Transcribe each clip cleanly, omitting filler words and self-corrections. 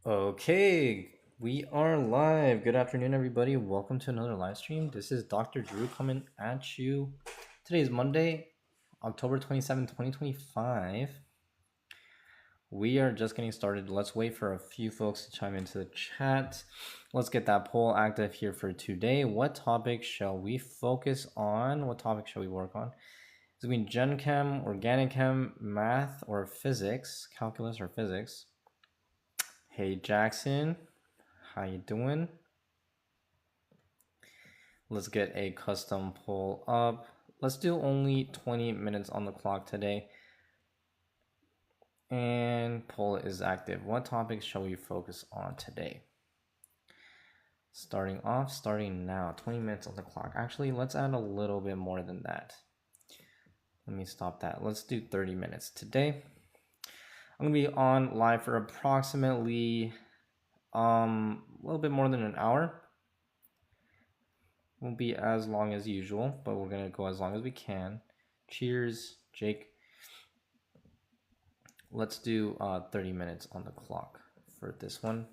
Okay, we are live. Good afternoon, everybody. Welcome to another live stream. This is Dr. Drew coming at you. Today is Monday, October 27th, 2025. We are just getting started. Let's wait for a few folks to chime into the chat. Let's get that poll active here for today. What topic shall we focus on? What topic shall we work on? Is it between Gen Chem, Organic Chem, Math, or Physics? Calculus or Physics? Hey, Jackson. How you doing? Let's get a custom poll up. Let's do only 20 minutes on the clock today. And poll is active. What topics shall we focus on today? Starting now. 20 minutes on the clock. Actually, let's add a little bit more than that. Let me stop that. Let's do 30 minutes today. I'm gonna be on live for approximately a little bit more than an hour. Won't be as long as usual, but we're gonna go as long as we can. Cheers, Jake. Let's do 30 minutes on the clock for this one.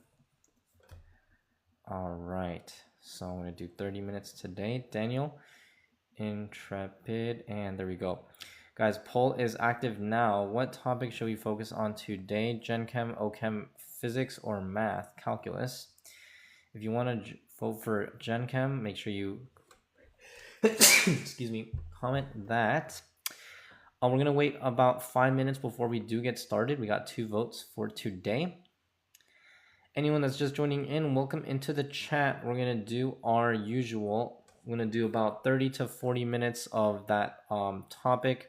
All right, so I'm gonna do 30 minutes today. Daniel, Intrepid, and there we go. Guys, poll is active now. What topic should we focus on today? Gen Chem, OChem, Physics, or Math, Calculus? If you want to vote for Gen Chem, make sure you excuse me, comment that. We're gonna wait about 5 minutes before we do get started. We got 2 votes for today. Anyone that's just joining in, welcome into the chat. We're gonna do our usual. We're gonna do about 30 to 40 minutes of that topic,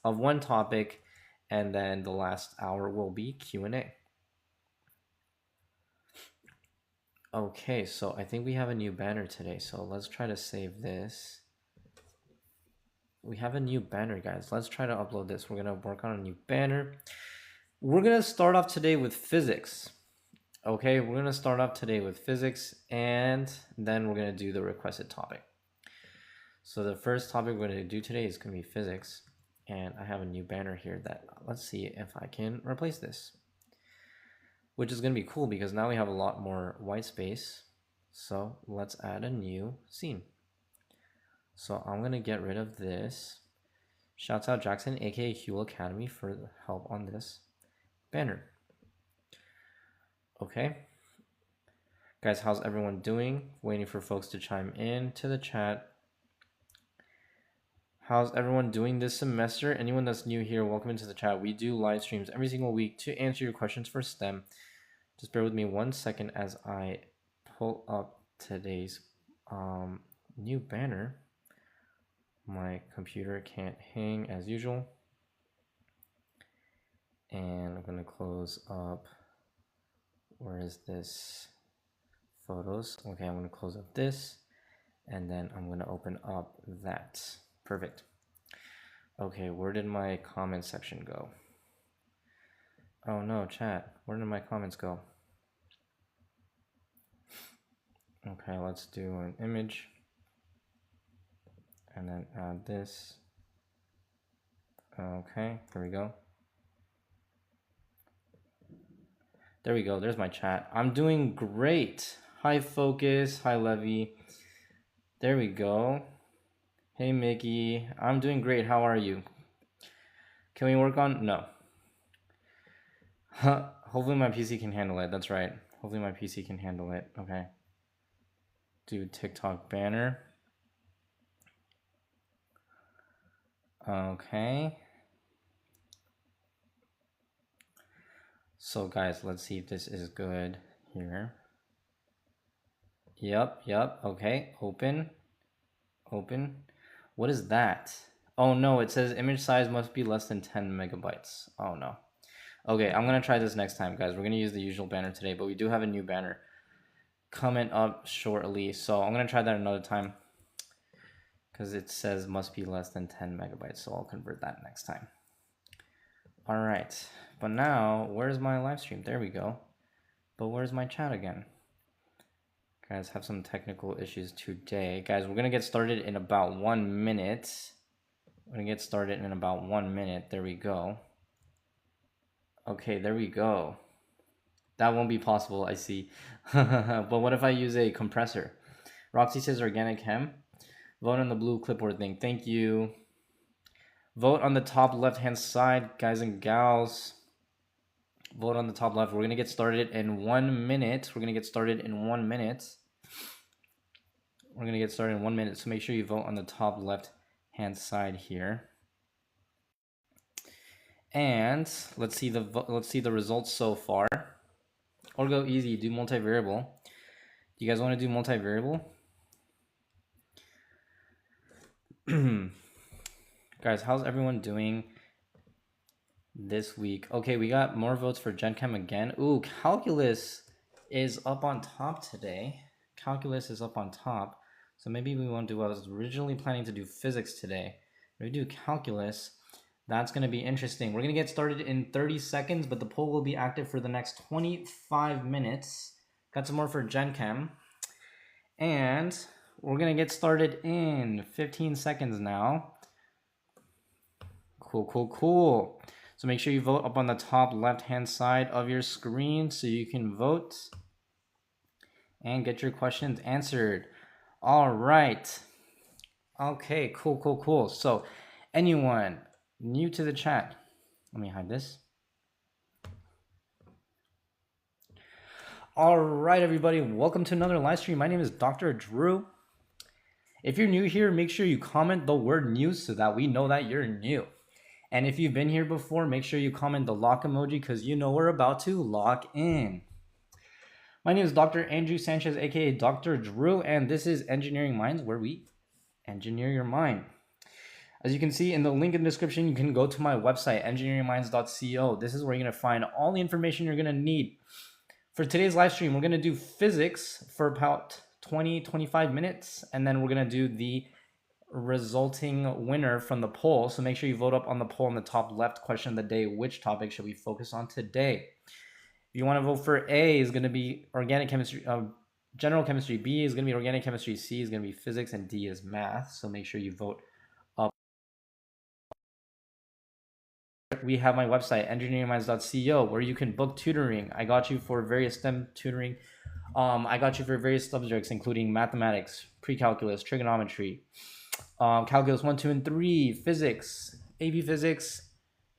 of one topic, and then the last hour will be Q&A. Okay, so I think we have a new banner today, so let's try to save this. We have a new banner, guys. Let's try to upload this. We're gonna work on a new banner. We're gonna start off today with physics. Okay, we're gonna start off today with physics, and then we're gonna do the requested topic. So the first topic we're gonna do today is gonna be physics, and I have a new banner here that, let's see if I can replace this, which is gonna be cool because now we have a lot more white space. So let's add a new scene. So I'm gonna get rid of this. Shouts out Jackson, aka Huel Academy, for the help on this banner. Okay. Guys, how's everyone doing? Waiting for folks to chime in to the chat. How's everyone doing this semester? Anyone that's new here, welcome into the chat. We do live streams every single week to answer your questions for STEM. Just bear with me 1 second as I pull up today's new banner. My computer can't hang as usual. And I'm gonna close up, where is this? Photos. Okay, I'm gonna close up this, and then I'm gonna open up that. Perfect. Okay, where did my comment section go? Oh no, chat, where did my comments go? Okay, let's do an image, and then add this. Okay, there we go. There we go, there's my chat. I'm doing great. Hi Focus, hi Levy. There we go. Hey Mickey, I'm doing great. How are you? Can we work on? No. Hopefully my PC can handle it. That's right. Hopefully my PC can handle it. Okay. Do TikTok banner. Okay. So guys, let's see if this is good here. Yep. Okay. Open. What is that? Oh no, it says image size must be less than 10 megabytes. Oh no. Okay, I'm gonna try this next time, guys. We're gonna use the usual banner today, but we do have a new banner coming up shortly. So I'm gonna try that another time because it says must be less than 10 megabytes. So I'll convert that next time. All right, but now where's my live stream? There we go. But where's my chat again? Guys, have some technical issues today. Guys, we're gonna get started in about 1 minute. We're gonna get started in about 1 minute. There we go. Okay, there we go. That won't be possible, I see. But what if I use a compressor? Roxy says organic chem. Vote on the blue clipboard thing. Thank you. Vote on the top left-hand side, guys and gals. Vote on the top left. We're going to get started in 1 minute. We're going to get started in 1 minute. We're going to get started in 1 minute. So make sure you vote on the top left-hand side here. And let's see the results so far. Or go easy, do multivariable. Do you guys want to do multivariable? Guys, how's everyone doing this week? Okay, we got more votes for Gen Chem again. Ooh, calculus is up on top today. Calculus is up on top. So maybe we won't do, I was originally planning to do physics today. We do calculus. That's going to be interesting. We're going to get started in 30 seconds, but the poll will be active for the next 25 minutes. Got some more for Gen Chem. And we're going to get started in 15 seconds now. Cool. So make sure you vote up on the top left-hand side of your screen so you can vote and get your questions answered. All right. Okay, cool. So anyone new to the chat? Let me hide this. All right, everybody. Welcome to another live stream. My name is Dr. Drew. If you're new here, make sure you comment the word new so that we know that you're new. And if you've been here before, make sure you comment the lock emoji because you know we're about to lock in. My name is Dr. Andrew Sanchez, aka Dr. Drew, and this is Engineering Minds, where we engineer your mind. As you can see in the link in the description, you can go to my website, engineeringminds.co. This is where you're going to find all the information you're going to need. For today's live stream, we're going to do physics for about 20-25 minutes, and then we're going to do the resulting winner from the poll. So make sure you vote up on the poll in the top left. Question of the day: which topic should we focus on today? If you want to vote for A, is going to be organic chemistry, general chemistry. B is going to be organic chemistry. C is going to be physics, and D is math. So make sure you vote up. We have my website, engineeringminds.co, where you can book tutoring. I got you for various STEM tutoring. I got you for various subjects, including mathematics, pre-calculus, trigonometry, calculus 1, 2, and 3, physics, AP physics,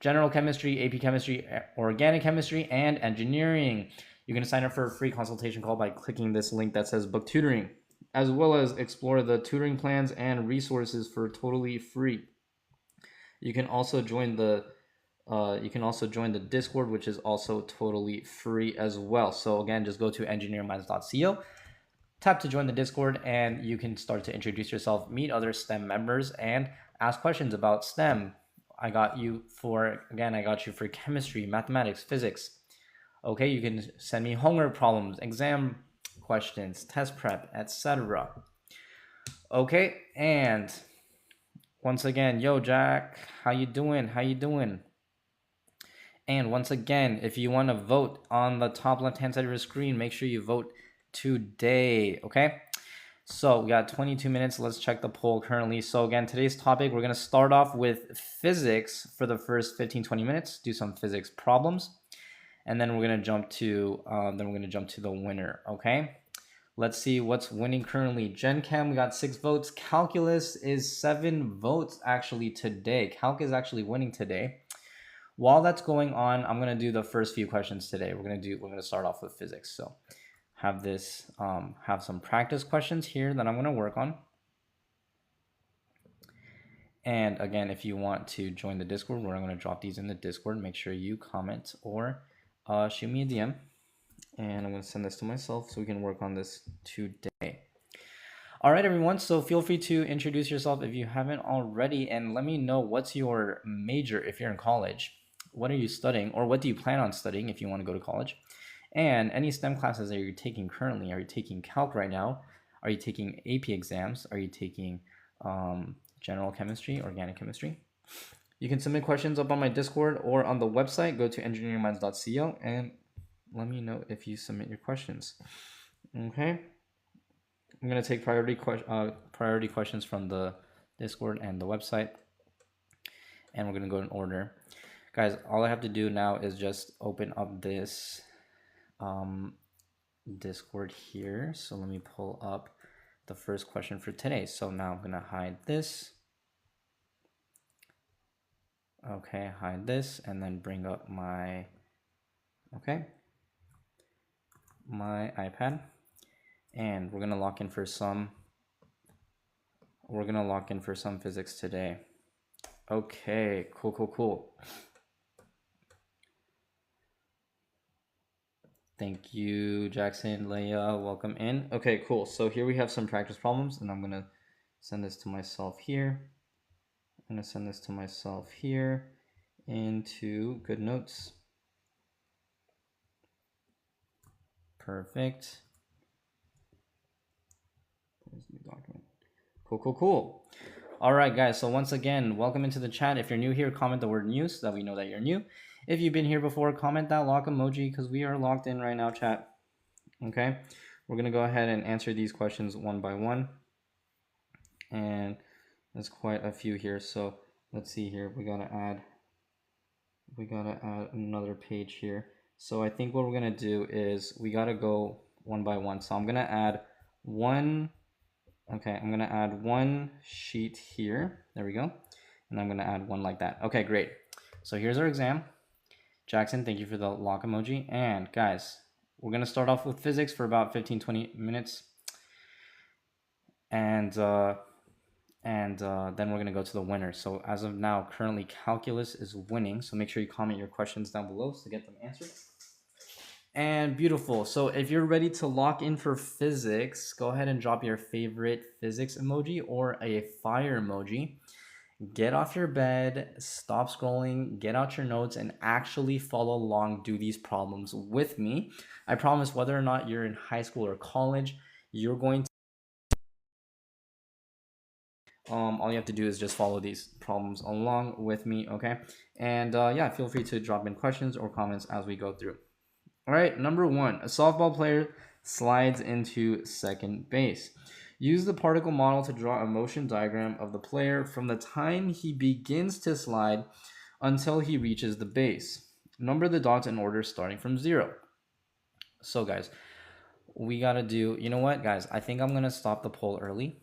general chemistry, AP chemistry, organic chemistry, and engineering. You're going to sign up for a free consultation call by clicking this link that says book tutoring, as well as explore the tutoring plans and resources for totally free. You can also join the Discord, which is also totally free as well. So again, just go to engineeringminds.co, tap to join the Discord, and you can start to introduce yourself, meet other STEM members, and ask questions about STEM. I got you for chemistry, mathematics, physics. Okay, you can send me homework problems, exam questions, test prep, etc. Okay, and once again, yo, Jack, how you doing? And once again, if you want to vote on the top left-hand side of your screen, make sure you vote today, okay? So we got 22 minutes. Let's check the poll currently. So again, today's topic, we're going to start off with physics for the first 15-20 minutes, do some physics problems, and then we're going to jump to the winner, okay? Let's see what's winning currently. Gen Chem, we got 6 votes. Calculus is 7 votes actually today. Calc is actually winning today. While that's going on, I'm going to do the first few questions today. We're going to start off with physics. So have some practice questions here that I'm going to work on. And again, if you want to join the Discord, where I'm going to drop these in the Discord, make sure you comment or shoot me a DM. And I'm going to send this to myself so we can work on this today. All right, everyone. So feel free to introduce yourself if you haven't already, and let me know what's your major if you're in college. What are you studying, or what do you plan on studying if you want to go to college? And any STEM classes that you're taking currently. Are you taking calc right now? Are you taking AP exams? Are you taking general chemistry, organic chemistry? You can submit questions up on my Discord or on the website. Go to engineeringminds.co and let me know if you submit your questions. Okay. I'm going to take priority questions from the Discord and the website. And we're going to go in order. Guys, all I have to do now is just open up this Discord here. So let me pull up the first question for today. So now I'm going to hide this. Okay, hide this and then bring up my, okay, my iPad. And we're going to lock in for some physics today. Okay, cool. Thank you, Jackson, Leia, welcome in. Okay, cool. So here we have some practice problems, and I'm gonna send this to myself here. I'm gonna send this to myself here into Good Notes. Perfect. There's the document. Cool. All right, guys. So once again, welcome into the chat. If you're new here, comment the word new so that we know that you're new. If you've been here before, comment that lock emoji because we are locked in right now, chat. Okay, we're gonna go ahead and answer these questions one by one, and there's quite a few here. So let's see here. We gotta add another page here. So I think what we're gonna do is we gotta go one by one. So I'm gonna add one. Okay, I'm gonna add one sheet here. There we go. And I'm gonna add one like that. Okay, great. So here's our exam. Jackson, thank you for the lock emoji. And guys, we're gonna start off with physics for about 15-20 minutes. And then we're gonna go to the winner. So as of now, currently calculus is winning. So make sure you comment your questions down below to get them answered. And beautiful. So if you're ready to lock in for physics, go ahead and drop your favorite physics emoji or a fire emoji. Get off your bed, stop scrolling, get out your notes, and actually follow along, do these problems with me. I promise, whether or not you're in high school or college, you're going to all you have to do is just follow these problems along with me, okay? And yeah, feel free to drop in questions or comments as we go through. All right, number one, a softball player slides into second base. Use the particle model to draw a motion diagram of the player from the time he begins to slide until he reaches the base. Number the dots in order starting from 0. So guys, we gotta do, you know what guys, I think I'm gonna stop the poll early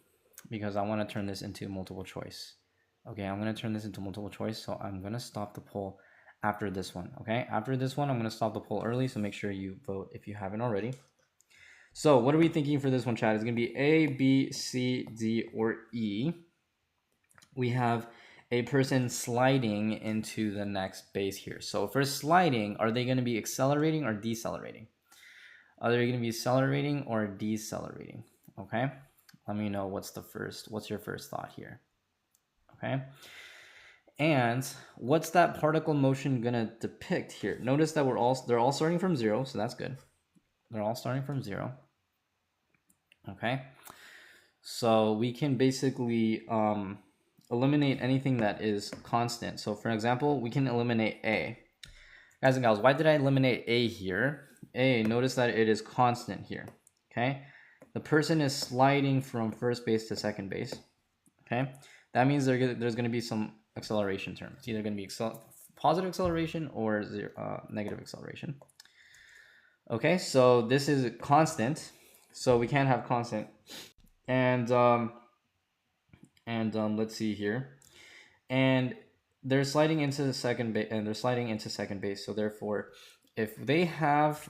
because I want to turn this into multiple choice. Okay, I'm gonna turn this into multiple choice, so I'm gonna stop the poll after this one. Okay, after this one I'm going to stop the poll early, so make sure you vote if you haven't already. So what are we thinking for this one, chat? It's going to be A, B, C, D, or E. We have a person sliding into the next base here. So for sliding, are they going to be accelerating or decelerating? Are they going to be accelerating or decelerating? Okay, let me know what's your first thought here. Okay, and what's that particle motion gonna depict here? Notice that they're all starting from 0, so that's good. They're all starting from 0. Okay, so we can basically eliminate anything that is constant. So for example, we can eliminate A. Guys and gals, why did I eliminate A here? A, notice that it is constant here. Okay, the person is sliding from first base to second base. Okay, that means there's going to be some acceleration term. It's either going to be positive acceleration or negative acceleration. Okay, so this is constant, so we can't have constant. And let's see here, and they're sliding into the second base, so therefore if they have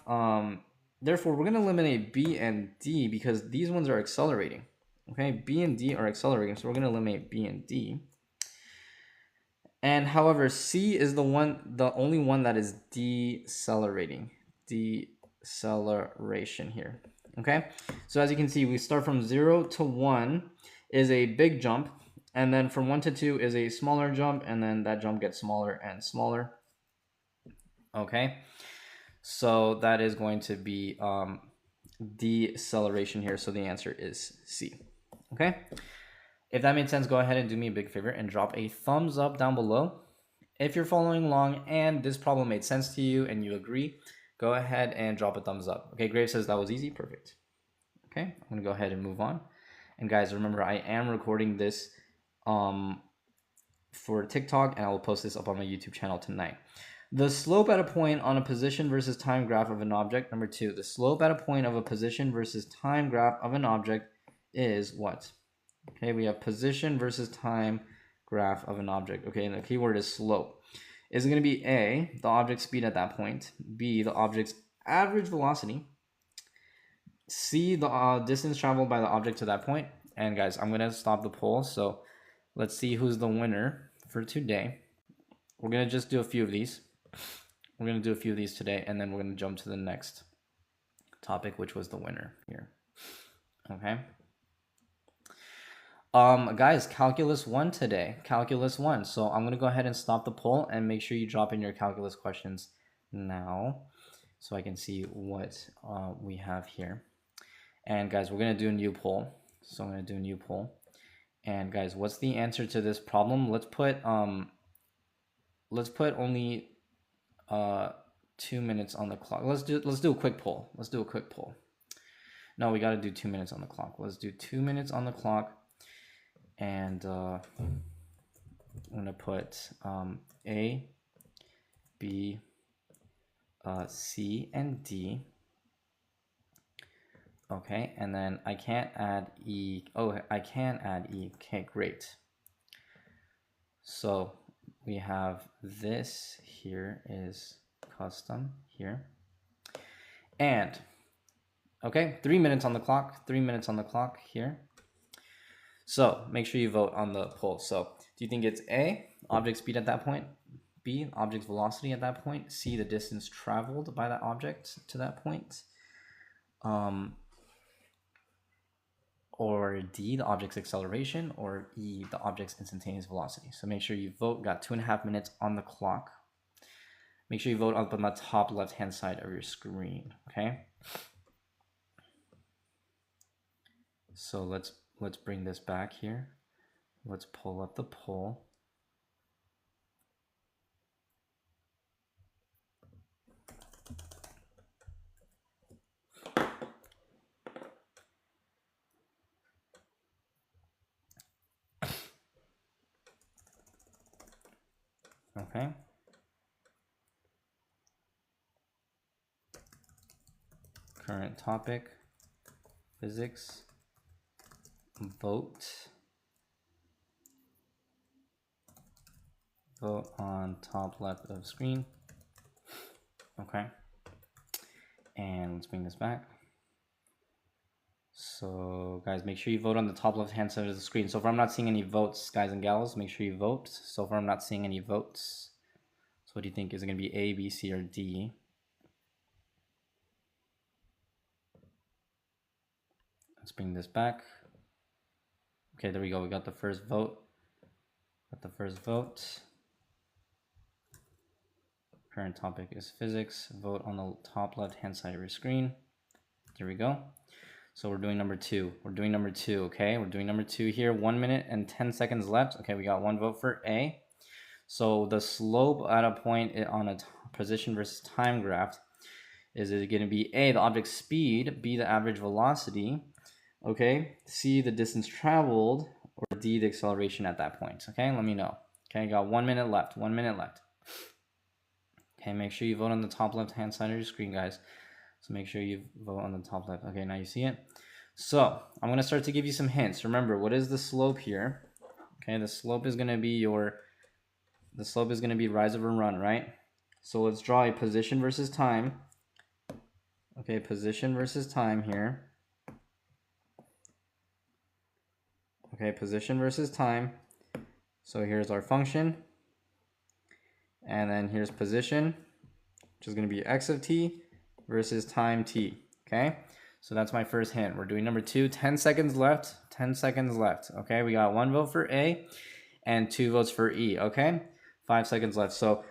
therefore we're going to eliminate B and D because these ones are accelerating. Okay, B and D are accelerating, so we're going to eliminate B and D. And however, C is the only one that is decelerating. Deceleration here. Okay, so as you can see, we start from 0 to 1 is a big jump, and then from 1 to 2 is a smaller jump, and then that jump gets smaller and smaller. Okay, so that is going to be deceleration here, so the answer is C. Okay, if that made sense, go ahead and do me a big favor and drop a thumbs up down below. If you're following along and this problem made sense to you and you agree, go ahead and drop a thumbs up. Okay, Grave says that was easy. Perfect. Okay, I'm gonna go ahead and move on. And guys, remember, I am recording this for TikTok, and I will post this up on my YouTube channel tonight. The slope at a point on a position versus time graph of an object. Number 2, the slope at a point of a position versus time graph of an object is what? Okay, we have position versus time graph of an object. Okay, and the keyword is slope. Is it going to be A, the object speed at that point, B, the object's average velocity, C, the distance traveled by the object to that point? And guys, I'm going to stop the poll. So let's see who's the winner for today. We're going to just do a few of these. We're going to do a few of these today, and then we're going to jump to the next topic, which was the winner here. Okay. Guys, Calculus 1 today. Calculus 1. So I'm going to go ahead and stop the poll and make sure you drop in your calculus questions now so I can see what we have here. And guys, we're going to do a new poll. So I'm going to do a new poll. And guys, what's the answer to this problem? Let's put only 2 minutes on the clock. Let's do a quick poll. Let's do a quick poll. No, we got to do 2 minutes on the clock. Let's do 2 minutes on the clock. And I'm gonna put A, B, C, and D. Okay, and then I can't add E. Oh, I can add E. Okay, great. So we have this here is custom here. And, okay, 3 minutes on the clock. 3 minutes on the clock here. So make sure you vote on the poll. So do you think it's A, object speed at that point, B, object velocity at that point, C, the distance traveled by that object to that point, or D, the object's acceleration, or E, the object's instantaneous velocity? So make sure you vote. Got 2.5 minutes on the clock. Make sure you vote up on the top left-hand side of your screen, okay? So let's bring this back here. Let's pull up the poll. Okay. Current topic, physics. Vote on top left of screen. Okay, and let's bring this back. So guys, make sure you vote on the top left hand side of the screen. So far I'm not seeing any votes, guys and gals. Make sure you vote. So far I'm not seeing any votes. So what do you think? Is it going to be A, B, C, or D? Let's bring this back. Okay, there we go. We got the first vote. Current topic is physics. Vote on the top left-hand side of your screen. There we go. So we're doing number 2. Okay? We're doing number 2 here. 1 minute and 10 seconds left. Okay, we got 1 vote for A. So the slope at a point on a position versus time graph is it going to be A, the object speed, B, the average velocity, okay, C, the distance traveled, or D, the acceleration at that point. Okay, let me know. Okay, got 1 minute left. Okay, make sure you vote on the top left-hand side of your screen, guys. So make sure you vote on the top left. Okay, now you see it. So I'm going to start to give you some hints. Remember, what is the slope here? Okay, the slope is going to be rise over run, right? So let's draw a position versus time. Okay, position versus time here. Okay, position versus time. So here's our function. And then here's position, which is going to be x of t versus time t. Okay, so that's my first hint. We're doing number 2. 10 seconds left. 10 seconds left. Okay, we got 1 vote for A and 2 votes for E. Okay, 5 seconds left. So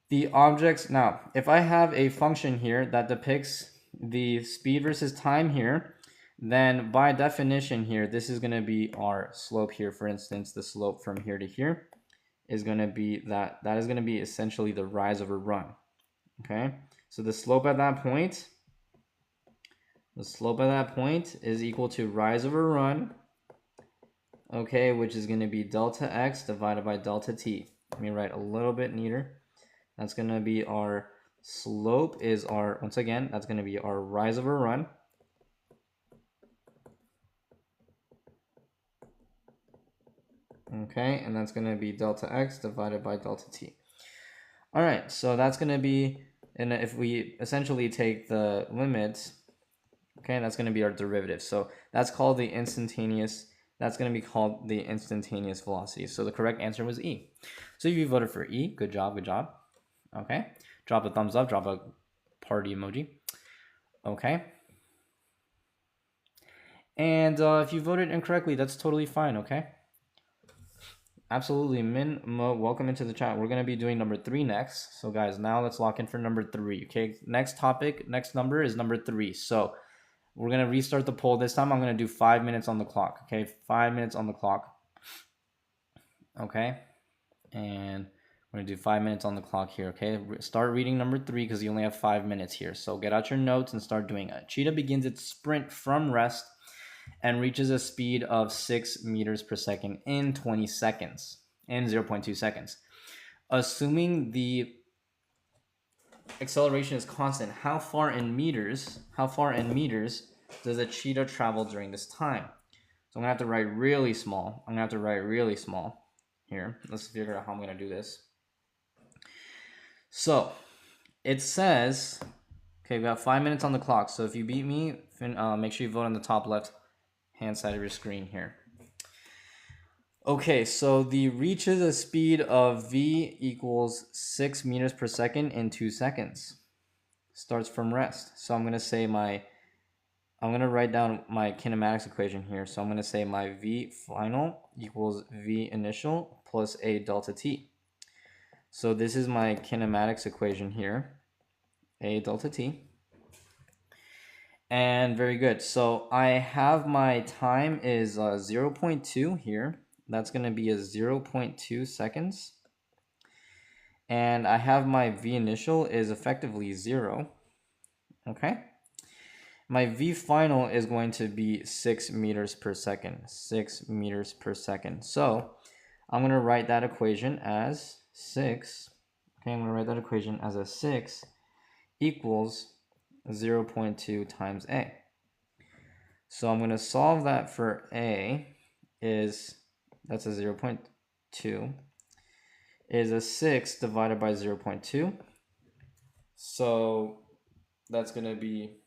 the objects, now, if I have a function here that depicts the speed versus time here, then by definition here, this is going to be our slope here. For instance, the slope from here to here is going to be that is going to be essentially the rise over run. Okay, so the slope at that point is equal to rise over run, okay, which is going to be delta x divided by delta t. Let me write a little bit neater. That's going to be our slope is our, once again, that's going to be our rise over run. Okay, and that's going to be delta x divided by delta t. All right, so that's going to be, and if we essentially take the limit, okay, that's going to be our derivative. So that's called the instantaneous, that's going to be called the instantaneous velocity. So the correct answer was E. So if you voted for E, good job, good job. Okay, drop a thumbs up, drop a party emoji. Okay. And if you voted incorrectly, that's totally fine, okay? Absolutely. Min, Mo, welcome into the chat. We're going to be doing number 3 next. So guys, now let's lock in for number 3, okay? Next topic, next number is number 3. So we're going to restart the poll. This time I'm going to do 5 minutes on the clock, okay? 5 minutes on the clock. Okay? And we're going to do 5 minutes on the clock here, okay? Start reading number 3 because you only have 5 minutes here. So get out your notes and start doing it. Cheetah begins its sprint from rest and reaches a speed of 6 meters per second in 20 seconds, in 0.2 seconds. Assuming the acceleration is constant, how far in meters does a cheetah travel during this time? So I'm gonna have to write really small. Here. Let's figure out how I'm gonna do this. So it says, okay, we have 5 minutes on the clock. So if you beat me, make sure you vote on the top left hand side of your screen here. Okay, so the reaches a speed of v equals 6 meters per second in 2 seconds. Starts from rest. So I'm gonna write down my kinematics equation here. So I'm gonna say my v final equals v initial plus a delta t. So this is my kinematics equation here, a delta t. And very good. So I have my time is 0.2 here. That's going to be a 0.2 seconds. And I have my V initial is effectively 0. Okay. My V final is going to be 6 meters per second. 6 meters per second. So I'm going to write that equation as 6. Okay, I'm going to write that equation as a 6 equals 0.2 times A. So I'm going to solve that for A that's a 0.2, is a 6 divided by 0.2. So that's going to be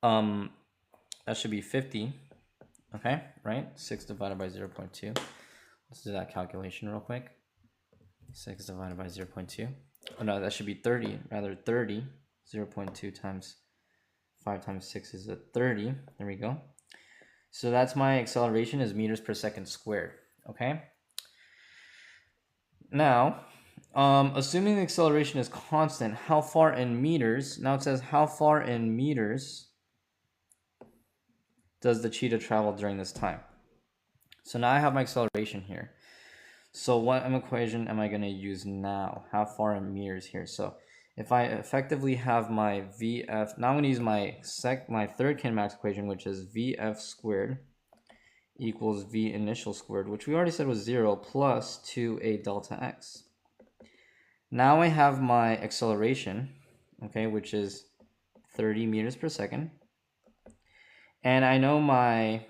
that should be 50. Okay, right? 6 divided by 0.2. Let's do that calculation real quick. 6 divided by 0.2. Oh no, that should be 30. Rather 30. 0.2 times 5 times 6 is a 30. There we go. So that's my acceleration is meters per second squared. Okay. Now, assuming the acceleration is constant, how far in meters? Now it says how far in meters does the cheetah travel during this time? So now I have my acceleration here. So what equation am I going to use now? How far in meters here? So if I effectively have my VF, now I'm going to use my third kinematics equation, which is VF squared equals V initial squared, which we already said was 0, plus 2a delta x. Now I have my acceleration, okay, which is 30 meters per second. And I know my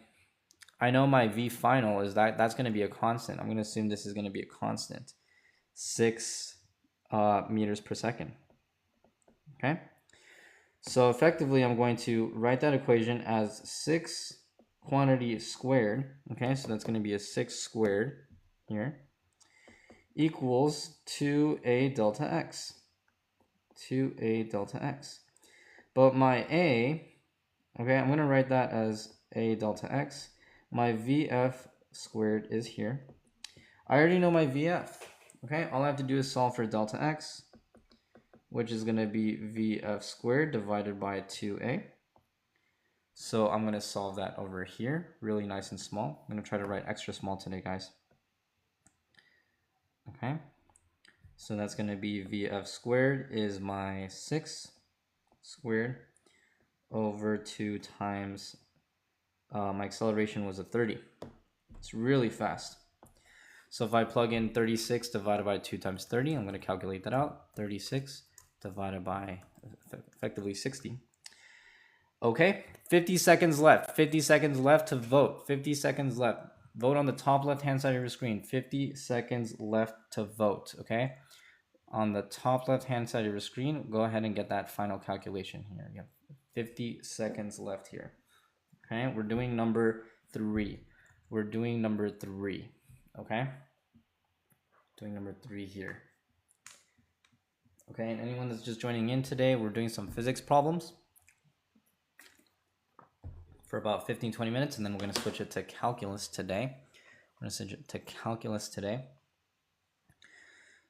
V final is that's going to be a constant. I'm going to assume this is going to be a constant. 6 meters per second. Okay. So effectively, I'm going to write that equation as 6 quantity squared. Okay, so that's going to be a 6 squared here equals 2a delta x. 2a delta x. But my a, okay, I'm going to write that as a delta x. My VF squared is here. I already know my VF. Okay, all I have to do is solve for delta x, which is going to be VF squared divided by 2a. So I'm going to solve that over here, really nice and small. I'm going to try to write extra small today, guys. Okay, so that's going to be VF squared is my 6 squared over 2 times my acceleration was a 30. It's really fast. So if I plug in 36 divided by 2 times 30, I'm going to calculate that out. 36 divided by effectively 60. Okay, 50 seconds left. 50 seconds left to vote. 50 seconds left. Vote on the top left-hand side of your screen. 50 seconds left to vote, okay? On the top left-hand side of your screen, go ahead and get that final calculation here. You have 50 seconds left here. Okay, we're doing number 3. We're doing number 3, okay? Doing number 3 here. Okay, and anyone that's just joining in today, we're doing some physics problems for about 15-20 minutes, and then we're going to switch it to calculus today. We're going to switch it to calculus today.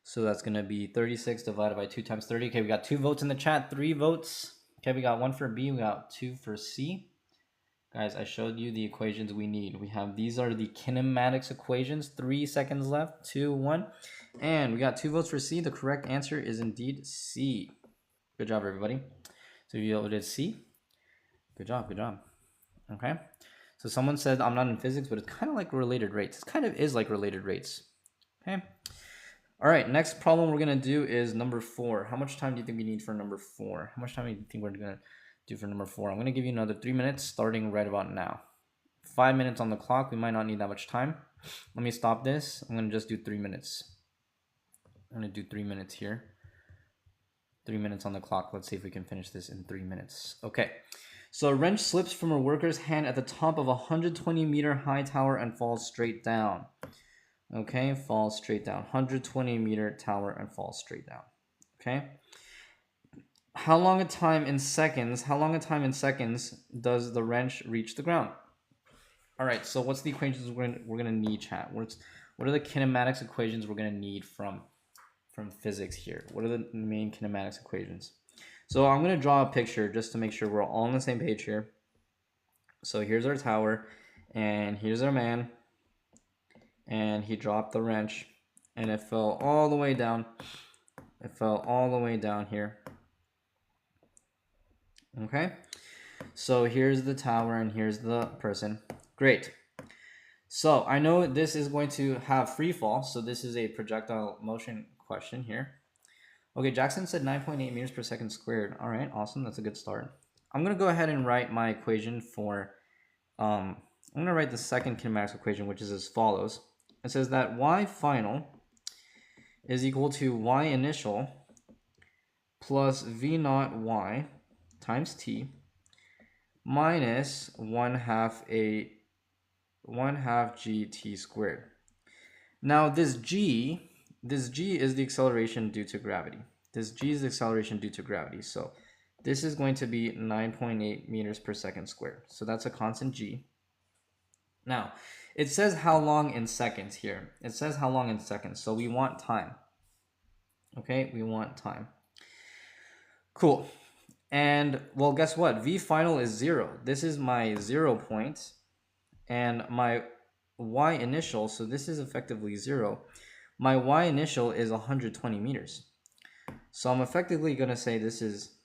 So that's going to be 36 divided by 2 times 30. Okay, we got 2 votes in the chat, 3 votes. Okay, we got 1 for B, we got 2 for C. Guys, I showed you the equations we need. We have, these are the kinematics equations. 3 seconds left, 2, 1. And we got 2 votes for C. The correct answer is indeed C. Good job, everybody. So you voted C. Good job, good job. Okay. So someone said I'm not in physics, but it's kind of like related rates. It kind of is like related rates. Okay. All right, next problem we're going to do is number 4. How much time do you think we need for number 4? How much time do you think we're going to do for number 4? I'm going to give you another 3 minutes starting right about now. 5 minutes on the clock. We might not need that much time. Let me stop this. I'm going to just do 3 minutes. I'm going to do 3 minutes here. 3 minutes on the clock. Let's see if we can finish this in 3 minutes. Okay. So a wrench slips from a worker's hand at the top of a 120-meter high tower and falls straight down. Okay, falls straight down. 120-meter tower and falls straight down. Okay. How long a time in seconds does the wrench reach the ground? All right, so what's the equations we're gonna need, chat? What are the kinematics equations we're gonna need from physics here? What are the main kinematics equations? So I'm gonna draw a picture just to make sure we're all on the same page here. So here's our tower, and here's our man, and he dropped the wrench, and it fell all the way down. It fell all the way down here. Okay, so here's the tower and here's the person. Great. So I know this is going to have free fall, so this is a projectile motion question here. Okay, Jackson said 9.8 meters per second squared. All right, awesome. That's a good start. I'm going to go ahead and write my equation for, I'm going to write the second kinematics equation, which is as follows. It says that y final is equal to y initial plus v naught y times t minus 1/2 gt squared. Now this g is the acceleration due to gravity. This g is the acceleration due to gravity. So this is going to be 9.8 meters per second squared. So that's a constant g. Now, it says how long in seconds here. It says how long in seconds. So we want time. Okay, we want time. Cool. And well, guess what? V final is 0. This is my 0 point. And my y initial, so this is effectively 0. My y initial is 120 meters. So I'm effectively going to say this is,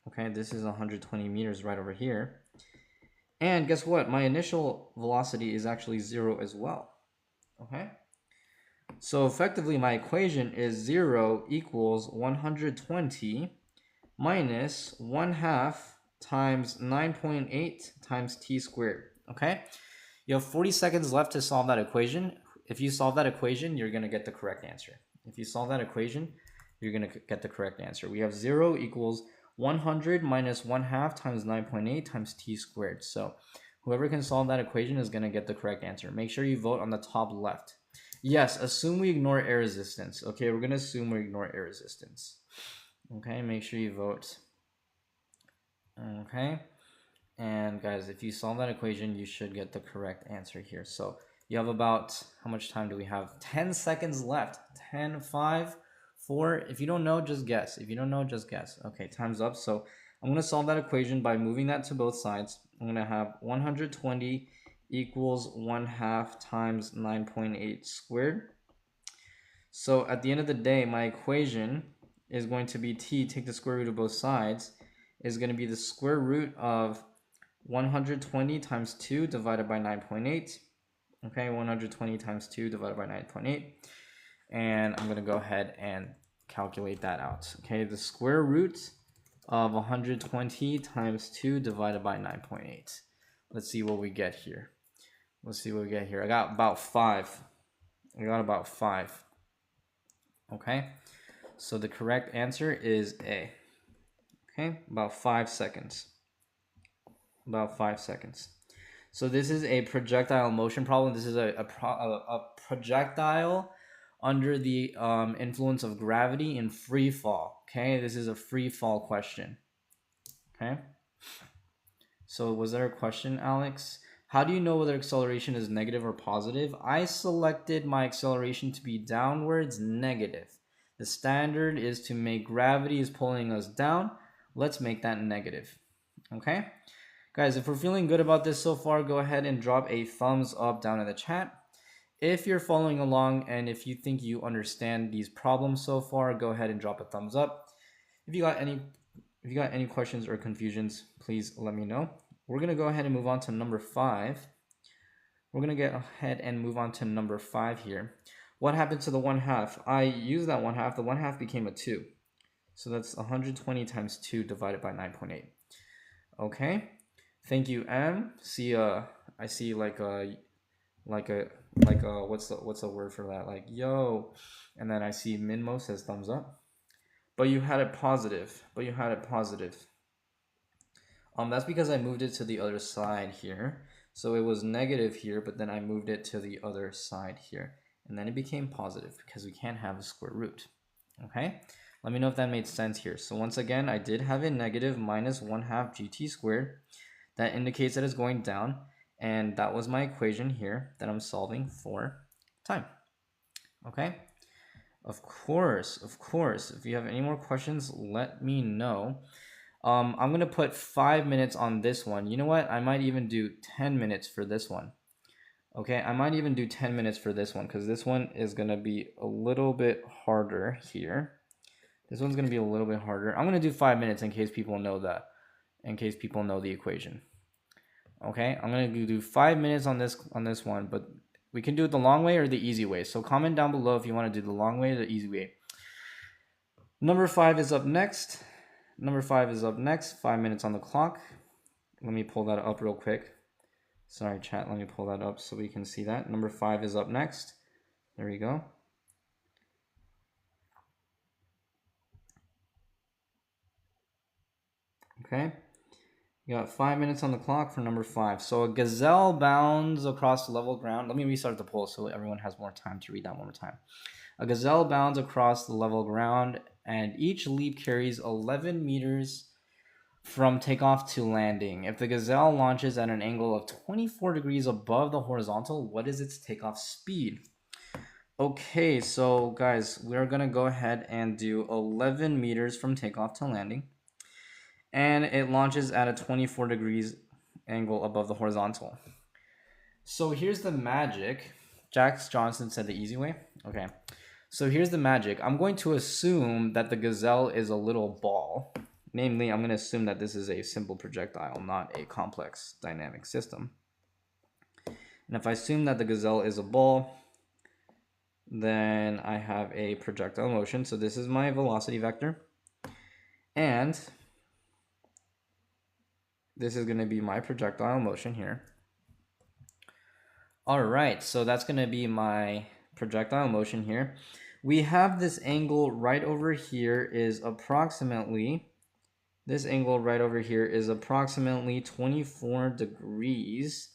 okay, this is 120 meters right over here. And guess what? My initial velocity is actually 0 as well. Okay? So effectively my equation is 0 equals 120 minus 1/2 times 9.8 times t squared. Okay? You have 40 seconds left to solve that equation. If you solve that equation, you're going to get the correct answer. If you solve that equation, you're going to get the correct answer. We have 0 equals 100 minus 1/2 times 9.8 times t squared. So whoever can solve that equation is going to get the correct answer. Make sure you vote on the top left. Yes, assume we ignore air resistance. Okay, we're going to assume we ignore air resistance. Okay, make sure you vote. Okay. And guys, if you solve that equation, you should get the correct answer here. So you have about, how much time do we have? 10 seconds left. 10, 5, 4. If you don't know, just guess. If you don't know, just guess. Okay, time's up. So I'm going to solve that equation by moving that to both sides. I'm going to have 120 equals 1/2 times 9.8 squared. So at the end of the day, my equation is going to be t, take the square root of both sides, is going to be the square root of 120 times 2 divided by 9.8. Okay, 120 times 2 divided by 9.8. And I'm going to go ahead and calculate that out. Okay, the square root of 120 times 2 divided by 9.8. Let's see what we get here. Let's see what we get here. I got about 5. I got about 5. Okay, so the correct answer is A. Okay, about 5 seconds. About 5 seconds. So this is a projectile motion problem. This is a projectile under the influence of gravity in free fall. Okay, this is a free fall question. Okay, so was there a question, Alex? How do you know whether acceleration is negative or positive? I selected my acceleration to be downwards negative. The standard is to make gravity is pulling us down. Let's make that negative. Okay, guys, if we're feeling good about this so far, go ahead and drop a thumbs up down in the chat. If you're following along and if you think you understand these problems so far, go ahead and drop a thumbs up. If you got any questions or confusions, please let me know. We're going to go ahead and move on to number 5. We're going to get ahead and move on to number 5 here. What happened to the 1/2? I used that 1/2. The 1/2 became a 2. So that's 120 times 2 divided by 9.8. Okay. Thank you, M. See, I see like a what's the word for that? Like yo, and then I see Minmo says thumbs up. But you had it positive. That's because I moved it to the other side here. So it was negative here, but then I moved it to the other side here, and then it became positive because we can't have a square root. Okay. Let me know if that made sense here. So once again, I did have a negative minus 1/2 gt squared. That indicates that it's going down. And that was my equation here that I'm solving for time. Okay. Of course. If you have any more questions, let me know. I'm going to put 5 minutes on this one. You know what? I might even do 10 minutes for this one. Okay, I might even do 10 minutes for this one because this one is going to be a little bit harder here. This one's going to be a little bit harder. I'm going to do 5 minutes in case people know that, in case people know the equation. Okay, I'm going to do 5 minutes on this one, but we can do it the long way or the easy way. So comment down below if you want to do the long way or the easy way. Number 5 is up next. 5 minutes on the clock. Let me pull that up real quick. Sorry, chat. Let me pull that up so we can see that. Number 5 is up next. There we go. Okay. You got 5 minutes on the clock for number 5. So a gazelle bounds across the level ground. Let me restart the poll so everyone has more time to read that one more time. A gazelle bounds across the level ground, and each leap carries 11 meters from takeoff to landing. If the gazelle launches at an angle of 24 degrees above the horizontal, what is its takeoff speed? Okay, so guys, we're going to go ahead and do 11 meters from takeoff to landing. And it launches at a 24 degrees angle above the horizontal. So here's the magic. Jax Johnson said the easy way. Okay. So here's the magic. I'm going to assume that the gazelle is a little ball. Namely, I'm going to assume that this is a simple projectile, not a complex dynamic system. And if I assume that the gazelle is a ball, then I have a projectile motion. So this is my velocity vector. And this is going to be my projectile motion here. All right, so that's going to be my projectile motion here. We have this angle right over here is approximately, 24 degrees.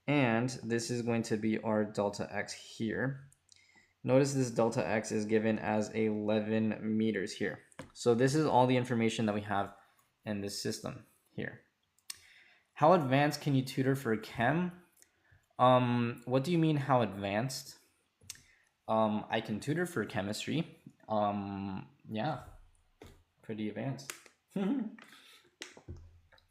And this is going to be our delta x here. Notice this delta x is given as 11 meters here. So this is all the information that we have in this system here. How advanced can you tutor for chem? What do you mean how advanced? I can tutor for chemistry. Yeah, pretty advanced.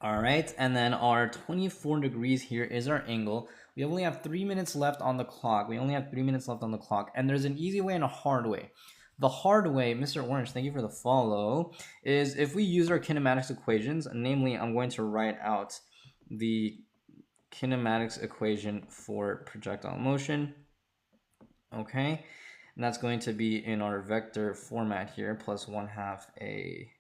All right, and then our 24 degrees here is our angle. We only have 3 minutes left on the clock. And there's an easy way and a hard way. The hard way, Mr. Orange, thank you for the follow, is if we use our kinematics equations, namely, I'm going to write out the kinematics equation for projectile motion. Okay, and that's going to be in our vector format here, plus 1/2 a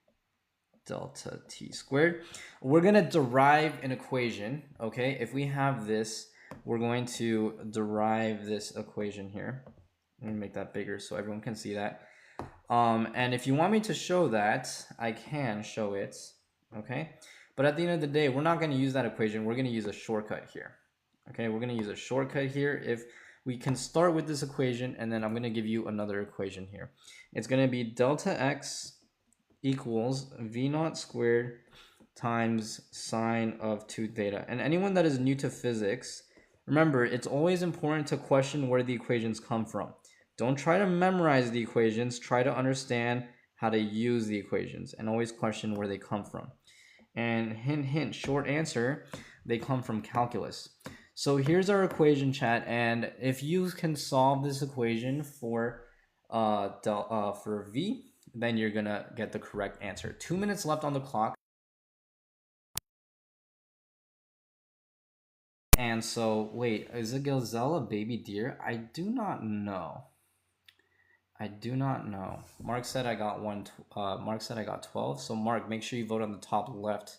delta t squared. We're going to derive an equation. Okay, if we have this, we're going to derive this equation here. Let me make that bigger so everyone can see that. And if you want me to show that, I can show it. Okay, but at the end of the day, we're not going to use that equation. We're going to use a shortcut here. Okay, we're going to use a shortcut here. If we can start with this equation, and then I'm going to give you another equation here. It's going to be delta x equals v naught squared times sine of 2 theta. And anyone that is new to physics, remember, it's always important to question where the equations come from. Don't try to memorize the equations. Try to understand how to use the equations and always question where they come from. And hint, hint, short answer, they come from calculus. So here's our equation, chat. And if you can solve this equation for v, then you're gonna get the correct answer. 2 minutes left on the clock. And so, wait, is a gazelle a baby deer? I do not know. I do not know. Mark said I got Mark said I got 12. So Mark, make sure you vote on the top left.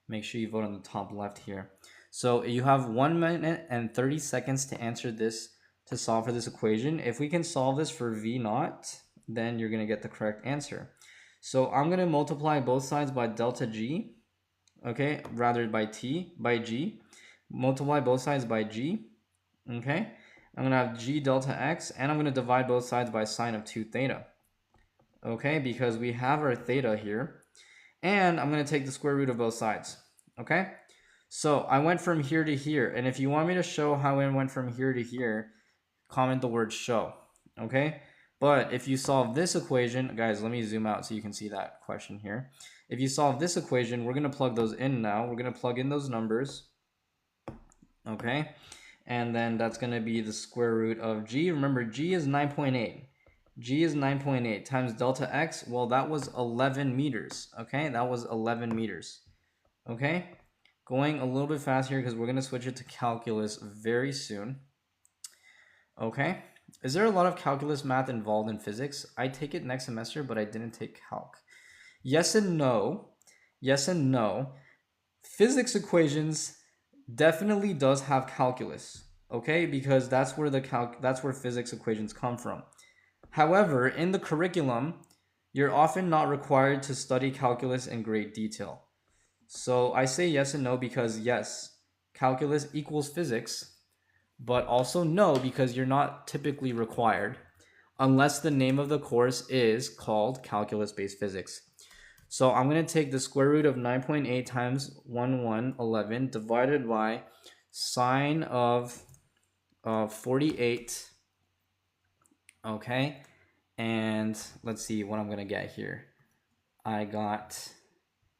Make sure you vote on the top left here. So you have 1 minute and 30 seconds to answer this, to solve for this equation. If we can solve this for v naught, then you're gonna get the correct answer. So I'm gonna multiply both sides by delta g, okay, rather by g. Multiply both sides by g, okay. I'm going to have g delta x, and I'm going to divide both sides by sine of 2 theta. Okay, because we have our theta here. And I'm going to take the square root of both sides. Okay, so I went from here to here. And if you want me to show how I went from here to here, comment the word show. Okay, but if you solve this equation, guys, let me zoom out so you can see that question here. If you solve this equation, we're going to plug those in now. We're going to plug in those numbers. Okay. And then that's going to be the square root of g. Remember, g is 9.8. G is 9.8 times delta x. Well, that was 11 meters. Okay, that was 11 meters. Okay, going a little bit fast here because we're going to switch it to calculus very soon. Okay, is there a lot of calculus math involved in physics? I take it next semester, but I didn't take calc. Yes and no. Yes and no. Physics equations definitely does have calculus, okay, because that's where physics equations come from. However, in the curriculum, you're often not required to study calculus in great detail. So I say yes and no because yes, calculus equals physics, but also no because you're not typically required unless the name of the course is called calculus-based physics. So I'm going to take the square root of 9.8 times 1111 divided by sine of 48. Okay. And let's see what I'm going to get here. I got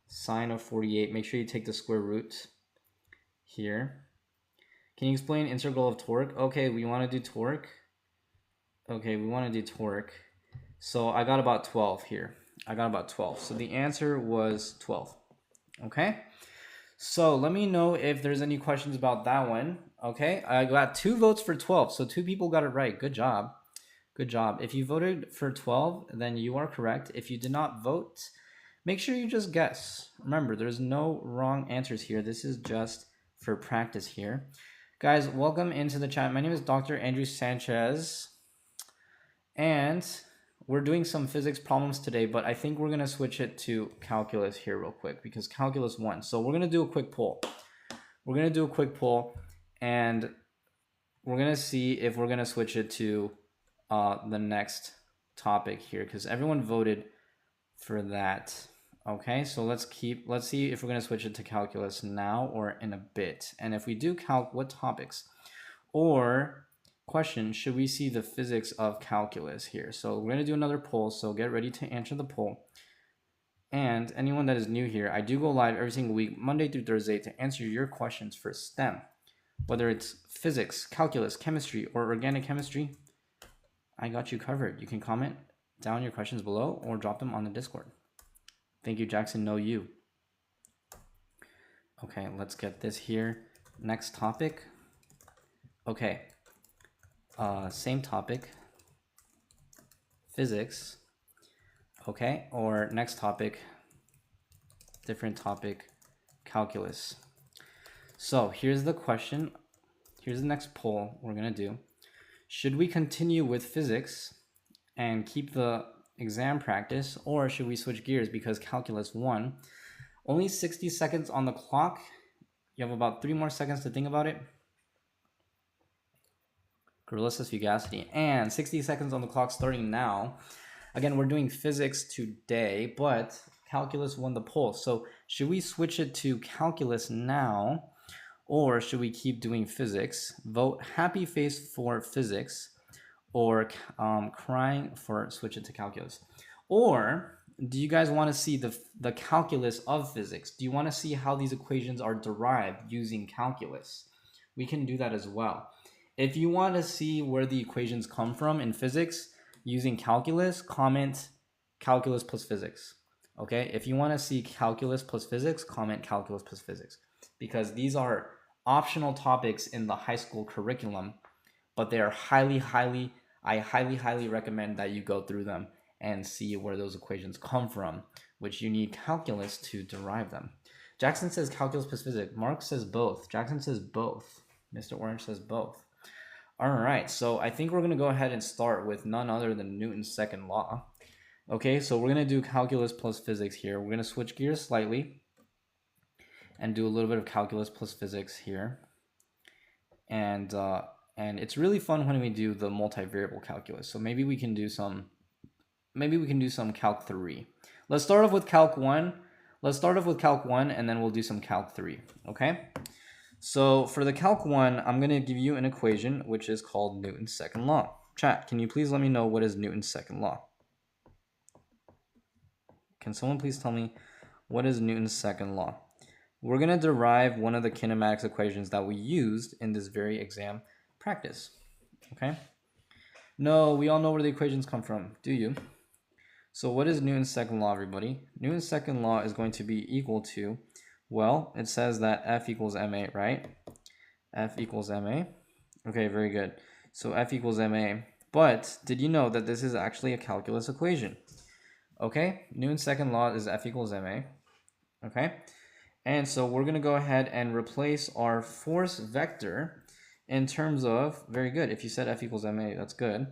sine of 48. Make sure you take the square root here. Can you explain integral of torque? Okay, we want to do torque. Okay, we want to do torque. So I got about 12 here. I got about 12. So the answer was 12. Okay. So let me know if there's any questions about that one. Okay. I got 2 votes for 12. So 2 people got it right. Good job. Good job. If you voted for 12, then you are correct. If you did not vote, make sure you just guess. Remember, there's no wrong answers here. This is just for practice here. Guys, welcome into the chat. My name is Dr. Andrew Sanchez. And we're doing some physics problems today, but I think we're going to switch it to calculus here real quick because calculus won. So we're going to do a quick poll. We're going to do a quick poll and we're going to see if we're going to switch it to the next topic here because everyone voted for that. Okay, so let's see if we're going to switch it to calculus now or in a bit. And if we do calc, what topics? Or question, should we see the physics of calculus here? So we're going to do another poll, so get ready to answer the poll. And anyone that is new here, I do go live every single week, Monday through Thursday, to answer your questions for STEM. Whether it's physics, calculus, chemistry, or organic chemistry, I got you covered. You can comment down your questions below or drop them on the Discord. Thank you, Jackson. No, you. Okay, let's get this here. Next topic. Okay. Same topic. Physics. Okay. Or next topic. Different topic. Calculus. So here's the question. Here's the next poll we're going to do. Should we continue with physics and keep the exam practice, or should we switch gears because calculus 1, only 60 seconds on the clock. You have about 3 more seconds to think about it. Gorilla says fugacity. And 60 seconds on the clock starting now. Again, we're doing physics today, but calculus won the poll. So should we switch it to calculus now, or should we keep doing physics? Vote happy face for physics, or crying for switch it to calculus. Or do you guys want to see the calculus of physics? Do you want to see how these equations are derived using calculus? We can do that as well. If you want to see where the equations come from in physics using calculus, comment calculus plus physics. Okay, if you want to see calculus plus physics, comment calculus plus physics, because these are optional topics in the high school curriculum, but they are I highly recommend that you go through them and see where those equations come from, which you need calculus to derive them. Jackson says calculus plus physics. Mark says both. Jackson says both. Mr. Orange says both. All right, so I think we're going to go ahead and start with none other than Newton's second law. Okay, so we're going to do calculus plus physics here. We're going to switch gears slightly and do a little bit of calculus plus physics here. And it's really fun when we do the multivariable calculus. So maybe we can do some calc 3. Let's start off with calc 1. And then we'll do some calc 3, okay? So for the calc 1, I'm going to give you an equation which is called Newton's second law. Chat, can you please let me know what is Newton's second law? Can someone please tell me what is Newton's second law? We're going to derive one of the kinematics equations that we used in this very exam practice, okay? No, we all know where the equations come from, do you? So what is Newton's second law, everybody? Newton's second law is going to be equal to, well, it says that F equals ma, right? F equals ma. Okay, very good. So F equals ma. But did you know that this is actually a calculus equation? Okay, Newton's second law is F equals ma. Okay, and so we're going to go ahead and replace our force vector in terms of, very good, if you said F equals ma, that's good.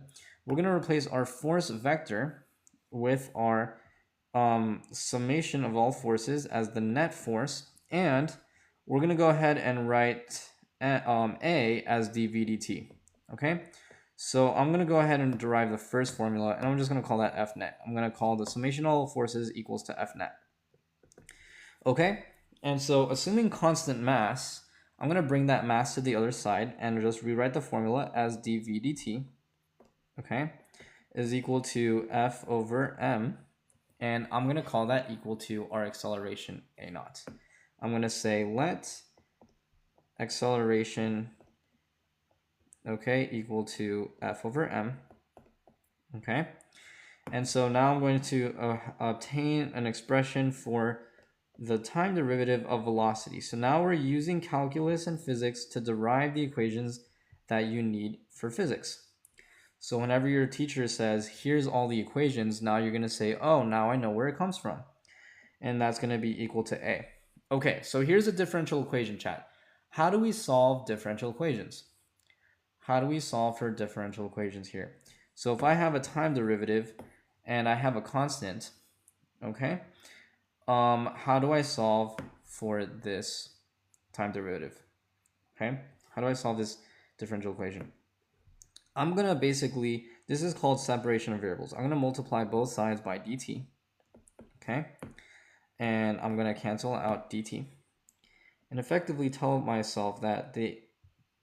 We're going to replace our force vector with our summation of all forces as the net force, and we're going to go ahead and write A as dv dt. Okay, so I'm going to go ahead and derive the first formula, and I'm just going to call that F net. I'm going to call the summation of all forces equals to F net. Okay, and so assuming constant mass, I'm going to bring that mass to the other side and just rewrite the formula as dv dt, okay, is equal to F over m, and I'm going to call that equal to our acceleration a naught. I'm going to say let acceleration, okay, equal to F over m, okay, and so now I'm going to obtain an expression for the time derivative of velocity. So now we're using calculus and physics to derive the equations that you need for physics. So whenever your teacher says, here's all the equations, now you're going to say, oh, now I know where it comes from. And that's going to be equal to A. Okay, so here's a differential equation, chat. How do we solve differential equations? How do we solve for differential equations here? So if I have a time derivative and I have a constant, okay, how do I solve for this time derivative? Okay, how do I solve this differential equation? I'm gonna basically, this is called separation of variables. I'm gonna multiply both sides by dt, okay, and I'm gonna cancel out dt, and effectively tell myself that the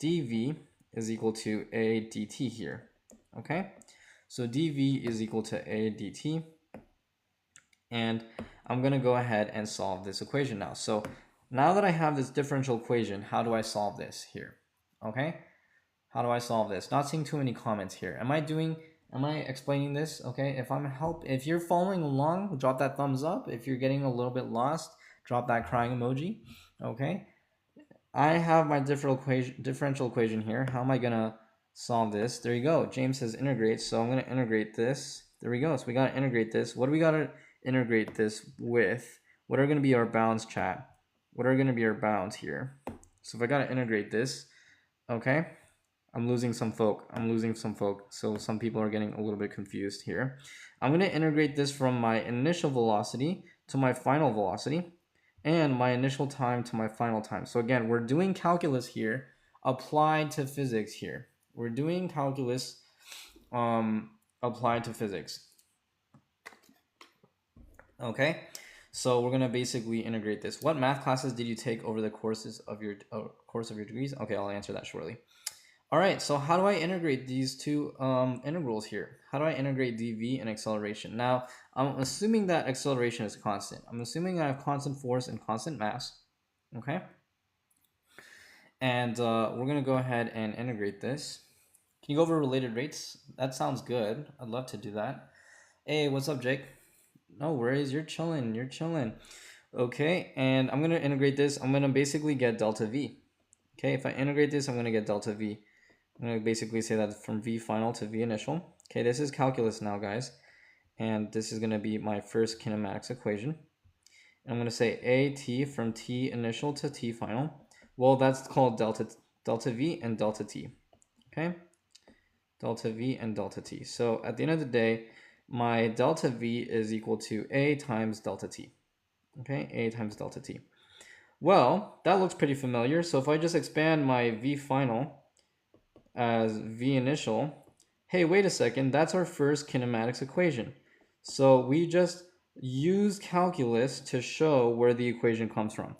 dv is equal to a dt here, okay? So dv is equal to a dt, and I'm going to go ahead and solve this equation now. So now that I have this differential equation, how do I solve this here? Okay, how do I solve this? Not seeing too many comments here. Am I explaining this? Okay, if you're following along, drop that thumbs up. If you're getting a little bit lost, drop that crying emoji. Okay, I have my differential equation here. How am I gonna solve this? There you go. James says integrate, so I'm gonna integrate this. There we go. So we gotta integrate this. What do we gotta integrate this with? What are gonna be our bounds, chat? What are gonna be our bounds here? So if I gotta integrate this, okay, I'm losing some folk. So some people are getting a little bit confused here. I'm gonna integrate this from my initial velocity to my final velocity, and my initial time to my final time. So again, we're doing calculus here applied to physics here. We're doing calculus applied to physics. Okay, so we're gonna basically integrate this. What math classes did you take over the course of your degrees? Okay, I'll answer that shortly. All right, so how do I integrate these two integrals here? How do I integrate dv and acceleration? Now, I'm assuming that acceleration is constant. I'm assuming I have constant force and constant mass, okay? And we're going to go ahead and integrate this. Can you go over related rates? That sounds good. I'd love to do that. Hey, what's up, Jake? No worries, you're chilling, Okay, and I'm going to integrate this. I'm going to basically get delta v. Okay, if I integrate this, I'm going to get delta v. I'm going to basically say that from V final to V initial. Okay, this is calculus now, guys. And this is going to be my first kinematics equation. And I'm going to say AT from T initial to T final. Well, that's called delta V and delta T. Okay, delta V and delta T. So at the end of the day, my delta V is equal to A times delta T. Okay, A times delta T. Well, that looks pretty familiar. So if I just expand my V final as V initial, hey, wait a second, that's our first kinematics equation. So we just use calculus to show where the equation comes from.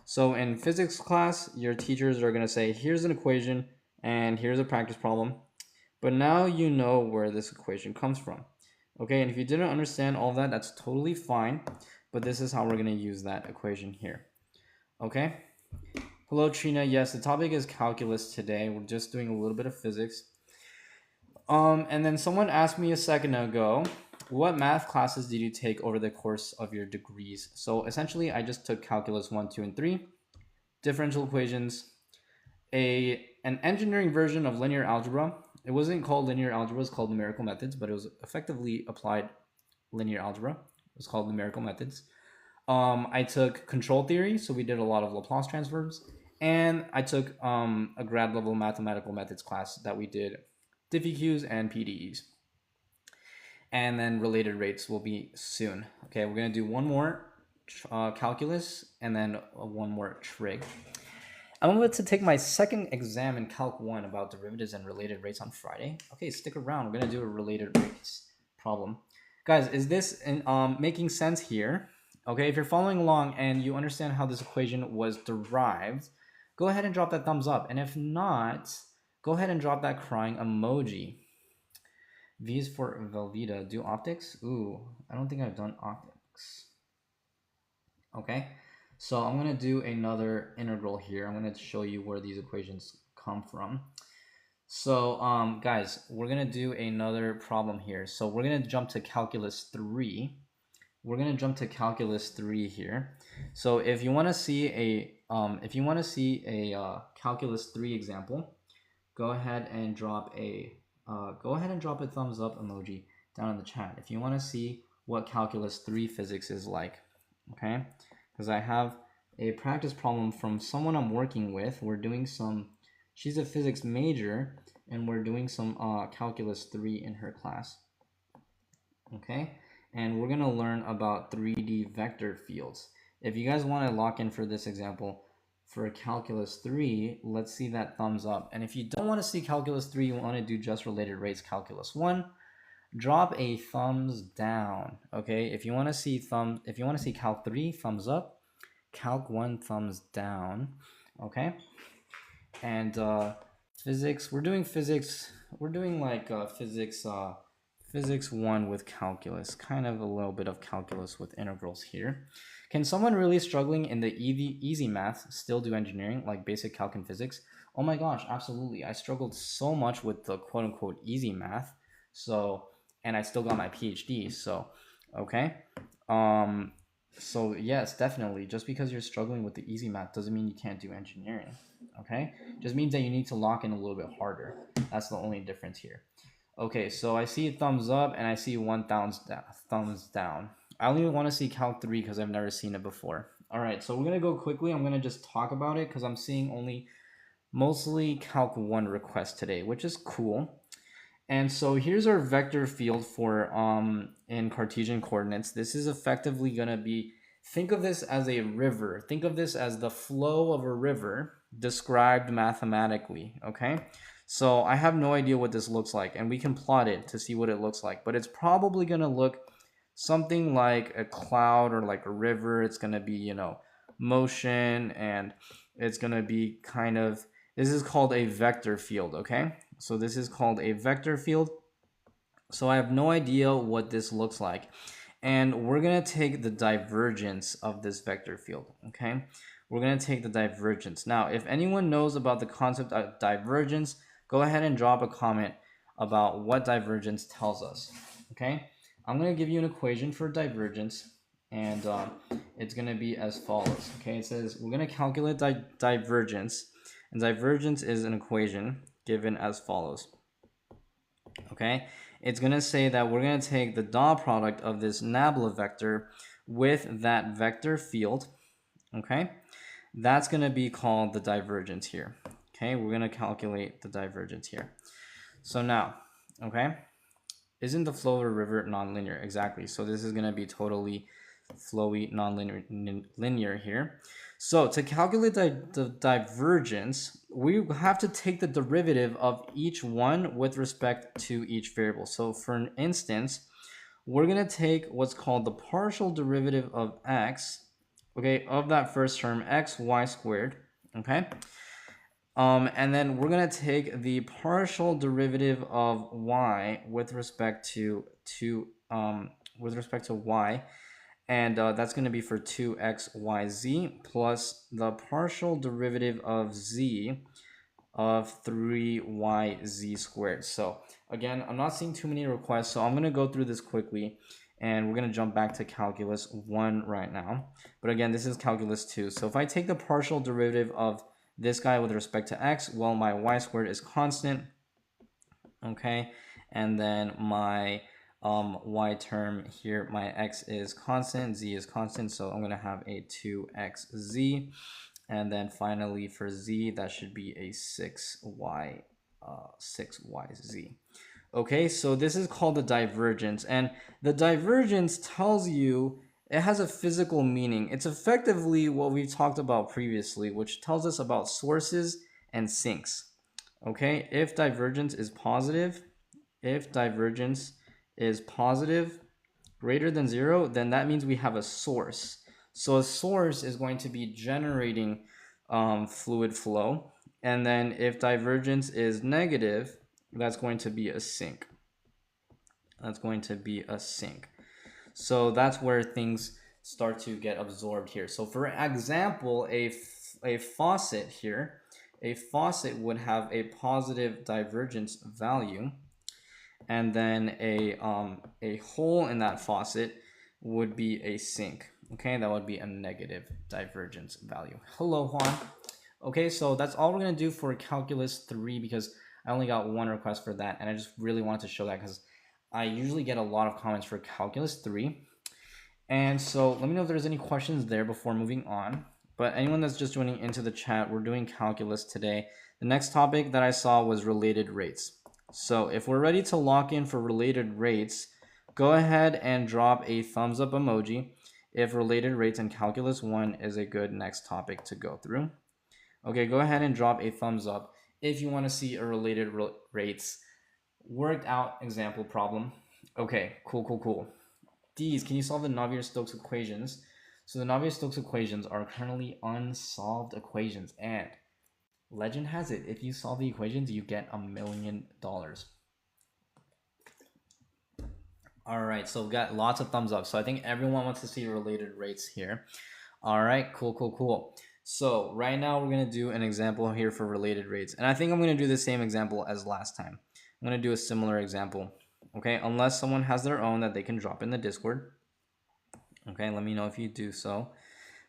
So in physics class, your teachers are going to say, here's an equation and here's a practice problem. But now you know where this equation comes from. Okay, and if you didn't understand all that, that's totally fine. But this is how we're going to use that equation here. Okay? Hello, Trina. Yes, the topic is calculus today. We're just doing a little bit of physics. And then someone asked me a second ago, what math classes did you take over the course of your degrees? So essentially, I just took calculus 1, 2, and 3, differential equations, an engineering version of linear algebra. It wasn't called linear algebra, it's called numerical methods, but it was effectively applied linear algebra. It was called numerical methods. I took control theory, so we did a lot of Laplace transforms, and I took a grad level mathematical methods class that we did diffie-qs and PDEs. And then related rates will be soon. Okay, we're gonna do one more calculus and then one more trig. I'm about to take my second exam in Calc 1 about derivatives and related rates on Friday. Okay, stick around. We're gonna do a related rates problem. Guys, is this making sense here? Okay, if you're following along and you understand how this equation was derived, go ahead and drop that thumbs up. And if not, go ahead and drop that crying emoji. V is for Velveeta. Do optics? Ooh, I don't think I've done optics. Okay, so I'm going to do another integral here. I'm going to show you where these equations come from. So, guys, we're going to do another problem here. So we're going to jump to calculus 3. We're going to jump to calculus 3 here. So if you want to see a calculus 3 example, go ahead and drop a thumbs up emoji down in the chat if you want to see what calculus 3 physics is like. Okay, because I have a practice problem from someone I'm working with. She's a physics major, and we're doing some calculus 3 in her class. Okay, and we're gonna learn about 3D vector fields. If you guys want to lock in for this example for calculus 3, let's see that thumbs up. And if you don't want to see calculus 3, you want to do just related rates calculus 1, drop a thumbs down. Okay, if you want to see calc 3, thumbs up, calc 1, thumbs down. Okay, and physics, we're doing like physics 1 with calculus, kind of a little bit of calculus with integrals here. Can someone really struggling in the easy math still do engineering, like basic calc and physics? Oh my gosh, absolutely. I struggled so much with the quote-unquote easy math, and I still got my PhD, so, okay. So yes, definitely. Just because you're struggling with the easy math doesn't mean you can't do engineering. Okay, just means that you need to lock in a little bit harder. That's the only difference here. Okay, so I see thumbs up and I see one thumbs down. I only want to see Calc 3 because I've never seen it before. All right, so we're gonna go quickly. I'm gonna just talk about it because I'm seeing only mostly Calc 1 requests today, which is cool. And so here's our vector field for in Cartesian coordinates. This is effectively going to be, think of this as a river. Think of this as the flow of a river described mathematically, okay? So I have no idea what this looks like, and we can plot it to see what it looks like, but it's probably going to look something like a cloud or like a river. It's going to be, you know, motion, and it's going to be kind of, this is called a vector field, okay? So this is called a vector field. So I have no idea what this looks like. And we're going to take the divergence of this vector field, okay? We're going to take the divergence. Now, if anyone knows about the concept of divergence, go ahead and drop a comment about what divergence tells us, okay? I'm going to give you an equation for divergence, and it's going to be as follows, okay? It says we're going to calculate divergence, and divergence is an equation given as follows, okay? It's going to say that we're going to take the dot product of this nabla vector with that vector field, okay? That's going to be called the divergence here, okay? We're going to calculate the divergence here. So now, okay, isn't the flow of a river nonlinear? Exactly. So this is going to be totally flowy, nonlinear here. So to calculate the divergence, we have to take the derivative of each one with respect to each variable. So for an instance, we're going to take what's called the partial derivative of x, okay, of that first term, x y squared, okay? And then we're going to take the partial derivative of y with respect to y, and that's going to be for 2xyz plus the partial derivative of z of 3yz squared. So again, I'm not seeing too many requests, so I'm going to go through this quickly, and we're going to jump back to calculus 1 right now. But again, this is calculus 2. So if I take the partial derivative of this guy with respect to x, well, my y squared is constant, okay? And then my y term here, my x is constant, z is constant, so I'm going to have a 2xz. And then finally for z, that should be a 6yz. Okay, so this is called the divergence. And the divergence tells you, it has a physical meaning. It's effectively what we talked about previously, which tells us about sources and sinks. Okay, if divergence is positive, greater than 0, then that means we have a source. So a source is going to be generating fluid flow. And then if divergence is negative, that's going to be a sink. So that's where things start to get absorbed here. So for example, a faucet here, a faucet would have a positive divergence value, and then a hole in that faucet would be a sink. Okay, that would be a negative divergence value. Hello, Juan. Okay, so that's all we're gonna do for calculus 3 because I only got one request for that, and I just really wanted to show that because I usually get a lot of comments for calculus 3. And so let me know if there's any questions there before moving on. But anyone that's just joining into the chat, we're doing calculus today. The next topic that I saw was related rates. So if we're ready to lock in for related rates, go ahead and drop a thumbs up emoji if related rates in calculus 1 is a good next topic to go through. Okay, go ahead and drop a thumbs up if you want to see a related rates worked out example problem. Okay, cool. D's, can you solve the Navier-Stokes equations? So the Navier-Stokes equations are currently unsolved equations, and legend has it, if you solve the equations, you get $1 million. All right, so we've got lots of thumbs up. So I think everyone wants to see related rates here. All right, cool. So right now we're gonna do an example here for related rates. And I think I'm gonna do the same example as last time. I'm gonna do a similar example, okay? Unless someone has their own that they can drop in the Discord. Okay, let me know if you do so.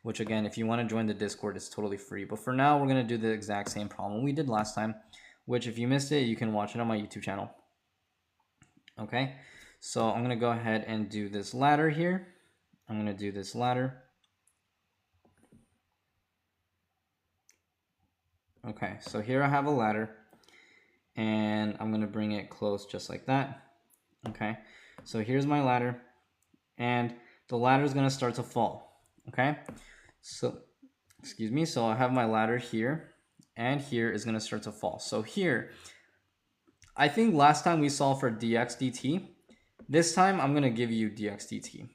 Which again, if you want to join the Discord, it's totally free. But for now, we're going to do the exact same problem we did last time, which if you missed it, you can watch it on my YouTube channel. Okay, so I'm going to go ahead and do this ladder here. I'm going to do this ladder. Okay, so here I have a ladder, and I'm going to bring it close just like that. Okay, so here's my ladder, and the ladder is going to start to fall. Okay, so excuse me, so I have my ladder here, and here is going to start to fall. So here, I think last time we solved for dx dt. This time I'm going to give you dx dt.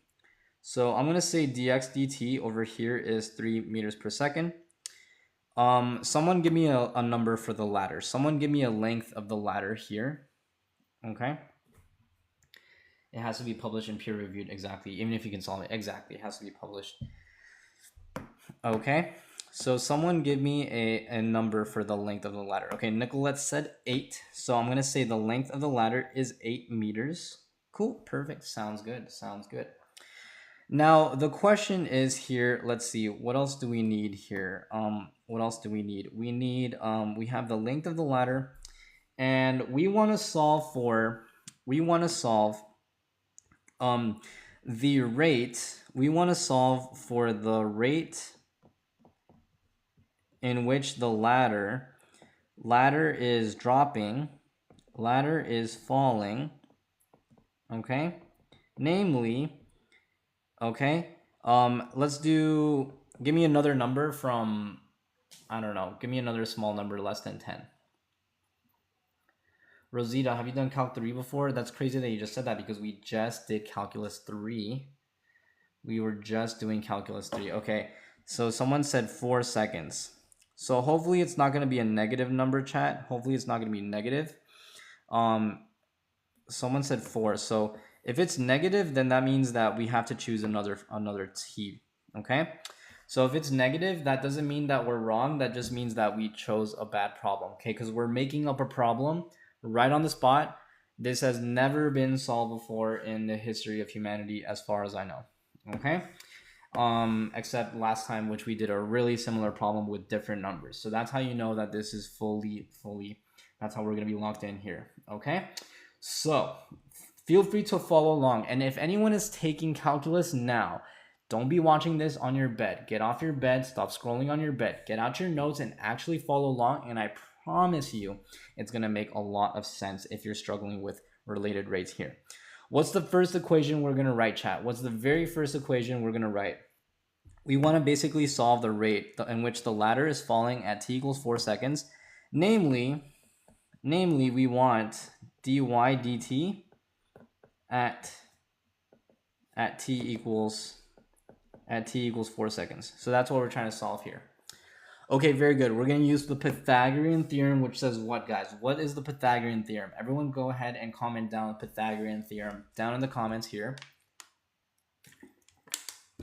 So I'm going to say dx dt over here is 3 meters per second. Someone give me a number for the ladder. Someone give me a length of the ladder here. Okay. It has to be published and peer reviewed. Exactly. Even if you can solve it. Exactly. It has to be published. Okay. So someone give me a number for the length of the ladder. Okay. Nicolette said 8. So I'm going to say the length of the ladder is 8 meters. Cool. Perfect. Sounds good. Sounds good. Now the question is here, let's see, what else do we need here? What else do we need? We need, we have the length of the ladder, and we want to solve for, the rate, we want to solve for the rate in which the ladder is dropping, ladder is falling, okay? Namely, okay, let's do, give me another number from, I don't know, give me another small number less than 10. Rosita, have you done Calc 3 before? That's crazy that you just said that because we just did Calculus 3. We were just doing Calculus 3. Okay, so someone said 4 seconds. So hopefully it's not going to be a negative number, chat. Hopefully it's not going to be negative. Someone said 4. So if it's negative, then that means that we have to choose another t, okay? So if it's negative, that doesn't mean that we're wrong. That just means that we chose a bad problem, okay? Because we're making up a problem right on the spot. This has never been solved before in the history of humanity as far as I know, okay? Except last time, which we did a really similar problem with different numbers. So that's how you know that this is fully, that's how we're going to be locked in here, okay? So feel free to follow along. And if anyone is taking calculus now, don't be watching this on your bed. Get off your bed, stop scrolling on your bed, get out your notes and actually follow along. And I promise you, it's going to make a lot of sense if you're struggling with related rates here. What's the first equation we're going to write, chat? What's the very first equation we're going to write? We want to basically solve the rate in which the ladder is falling at t equals 4 seconds. Namely, we want dy dt at t equals 4 seconds. So that's what we're trying to solve here. Okay, very good. We're going to use the Pythagorean theorem, which says what, guys? What is the Pythagorean theorem? Everyone go ahead and comment down Pythagorean theorem down in the comments here.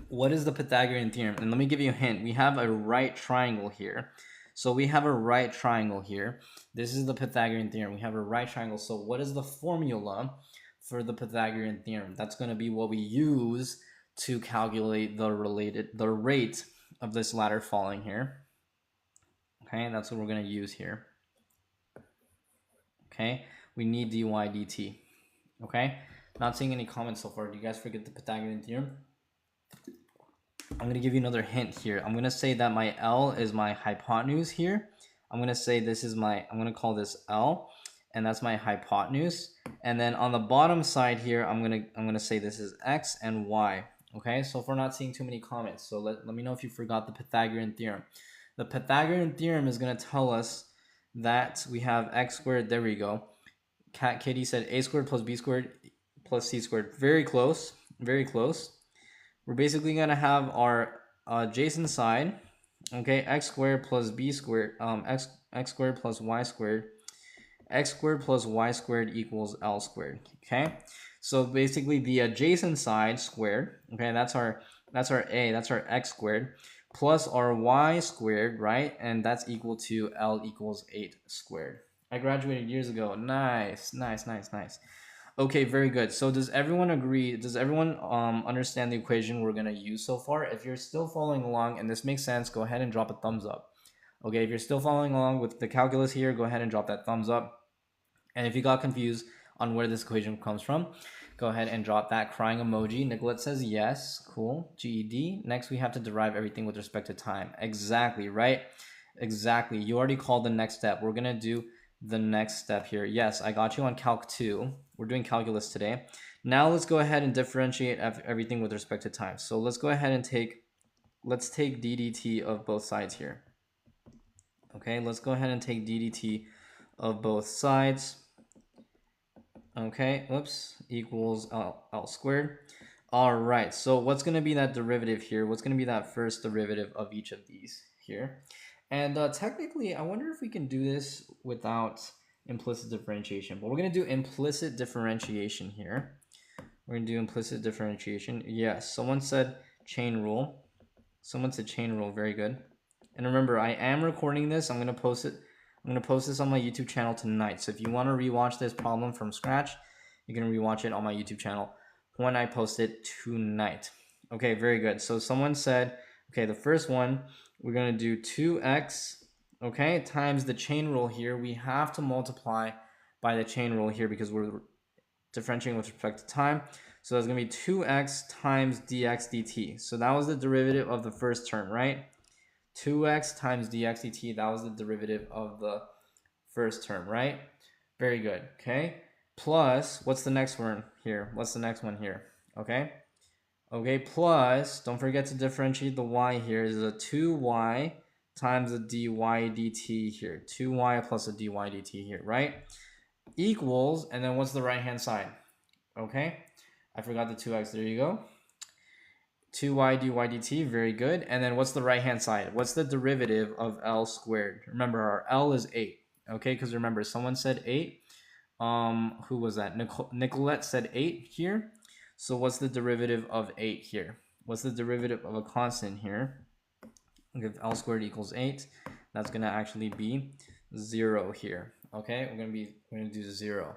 What is the Pythagorean theorem? And let me give you a hint. We have a right triangle here. So we have a right triangle here. This is the Pythagorean theorem. We have a right triangle. So what is the formula for the Pythagorean theorem? That's going to be what we use to calculate the rate of this ladder falling here. Okay, that's what we're going to use here. Okay, we need dy dt. Okay, not seeing any comments so far. Do you guys forget the Pythagorean theorem? I'm going to give you another hint here. I'm going to say that my L is my hypotenuse here. I'm going to say this is my, I'm going to call this L, and that's my hypotenuse. And then on the bottom side here, I'm going to say this is X and Y. Okay, so if we're not seeing too many comments, so let me know if you forgot the Pythagorean theorem. The Pythagorean theorem is going to tell us that we have X squared, there we go. Cat Kitty said A squared plus B squared plus C squared. Very close, very close. We're basically going to have our adjacent side, okay, x squared plus b squared, x squared plus y squared, x squared plus y squared equals L squared, okay? So basically the adjacent side squared, okay, that's our A, that's our x squared, plus our y squared, right? And that's equal to L equals 8 squared. I graduated years ago. Nice, nice, nice, nice. Okay, very good. So does everyone agree? Does everyone understand the equation we're gonna use so far? If you're still following along and this makes sense, go ahead and drop a thumbs up. Okay, if you're still following along with the calculus here, go ahead and drop that thumbs up. And if you got confused on where this equation comes from, go ahead and drop that crying emoji. Nicolette says yes. Cool. GED. Next, we have to derive everything with respect to time. Exactly, right? Exactly. You already called the next step. We're going to do the next step here. Yes, I got you on Calc 2. We're doing calculus today. Now let's go ahead and differentiate everything with respect to time. So let's go ahead and let's take ddt of both sides here. Okay, let's go ahead and take ddt of both sides. Okay, whoops, equals L squared. All right, so what's going to be that derivative here? What's going to be that first derivative of each of these here? And technically, I wonder if we can do this without implicit differentiation, but we're going to do implicit differentiation here. We're going to do implicit differentiation. Yes, someone said chain rule. Someone said chain rule, very good. And remember, I am recording this. I'm going to post it. I'm going to post this on my YouTube channel tonight. So if you want to rewatch this problem from scratch, you can rewatch it on my YouTube channel when I post it tonight. Okay, very good. So someone said, okay, the first one, we're going to do 2x, okay, times the chain rule here. We have to multiply by the chain rule here because we're differentiating with respect to time. So that's going to be 2x times dx dt. So that was the derivative of the first term, right? 2x times dx dt, that was the derivative of the first term, right? Very good, okay? Plus, what's the next one here? What's the next one here, okay? Okay, plus, don't forget to differentiate the y here. Is a 2y times a dy dt here. 2y plus a dy dt here, right? Equals, and then what's the right-hand side? Okay, I forgot the 2x. There you go. 2y dy dt, very good. And then what's the right-hand side? What's the derivative of L squared? Remember, our L is 8. Okay, because remember, someone said 8. Who was that? Nicolette said 8 here. So what's the derivative of 8 here? What's the derivative of a constant here? If L squared equals 8, that's going to actually be 0 here. Okay, we're going to do 0.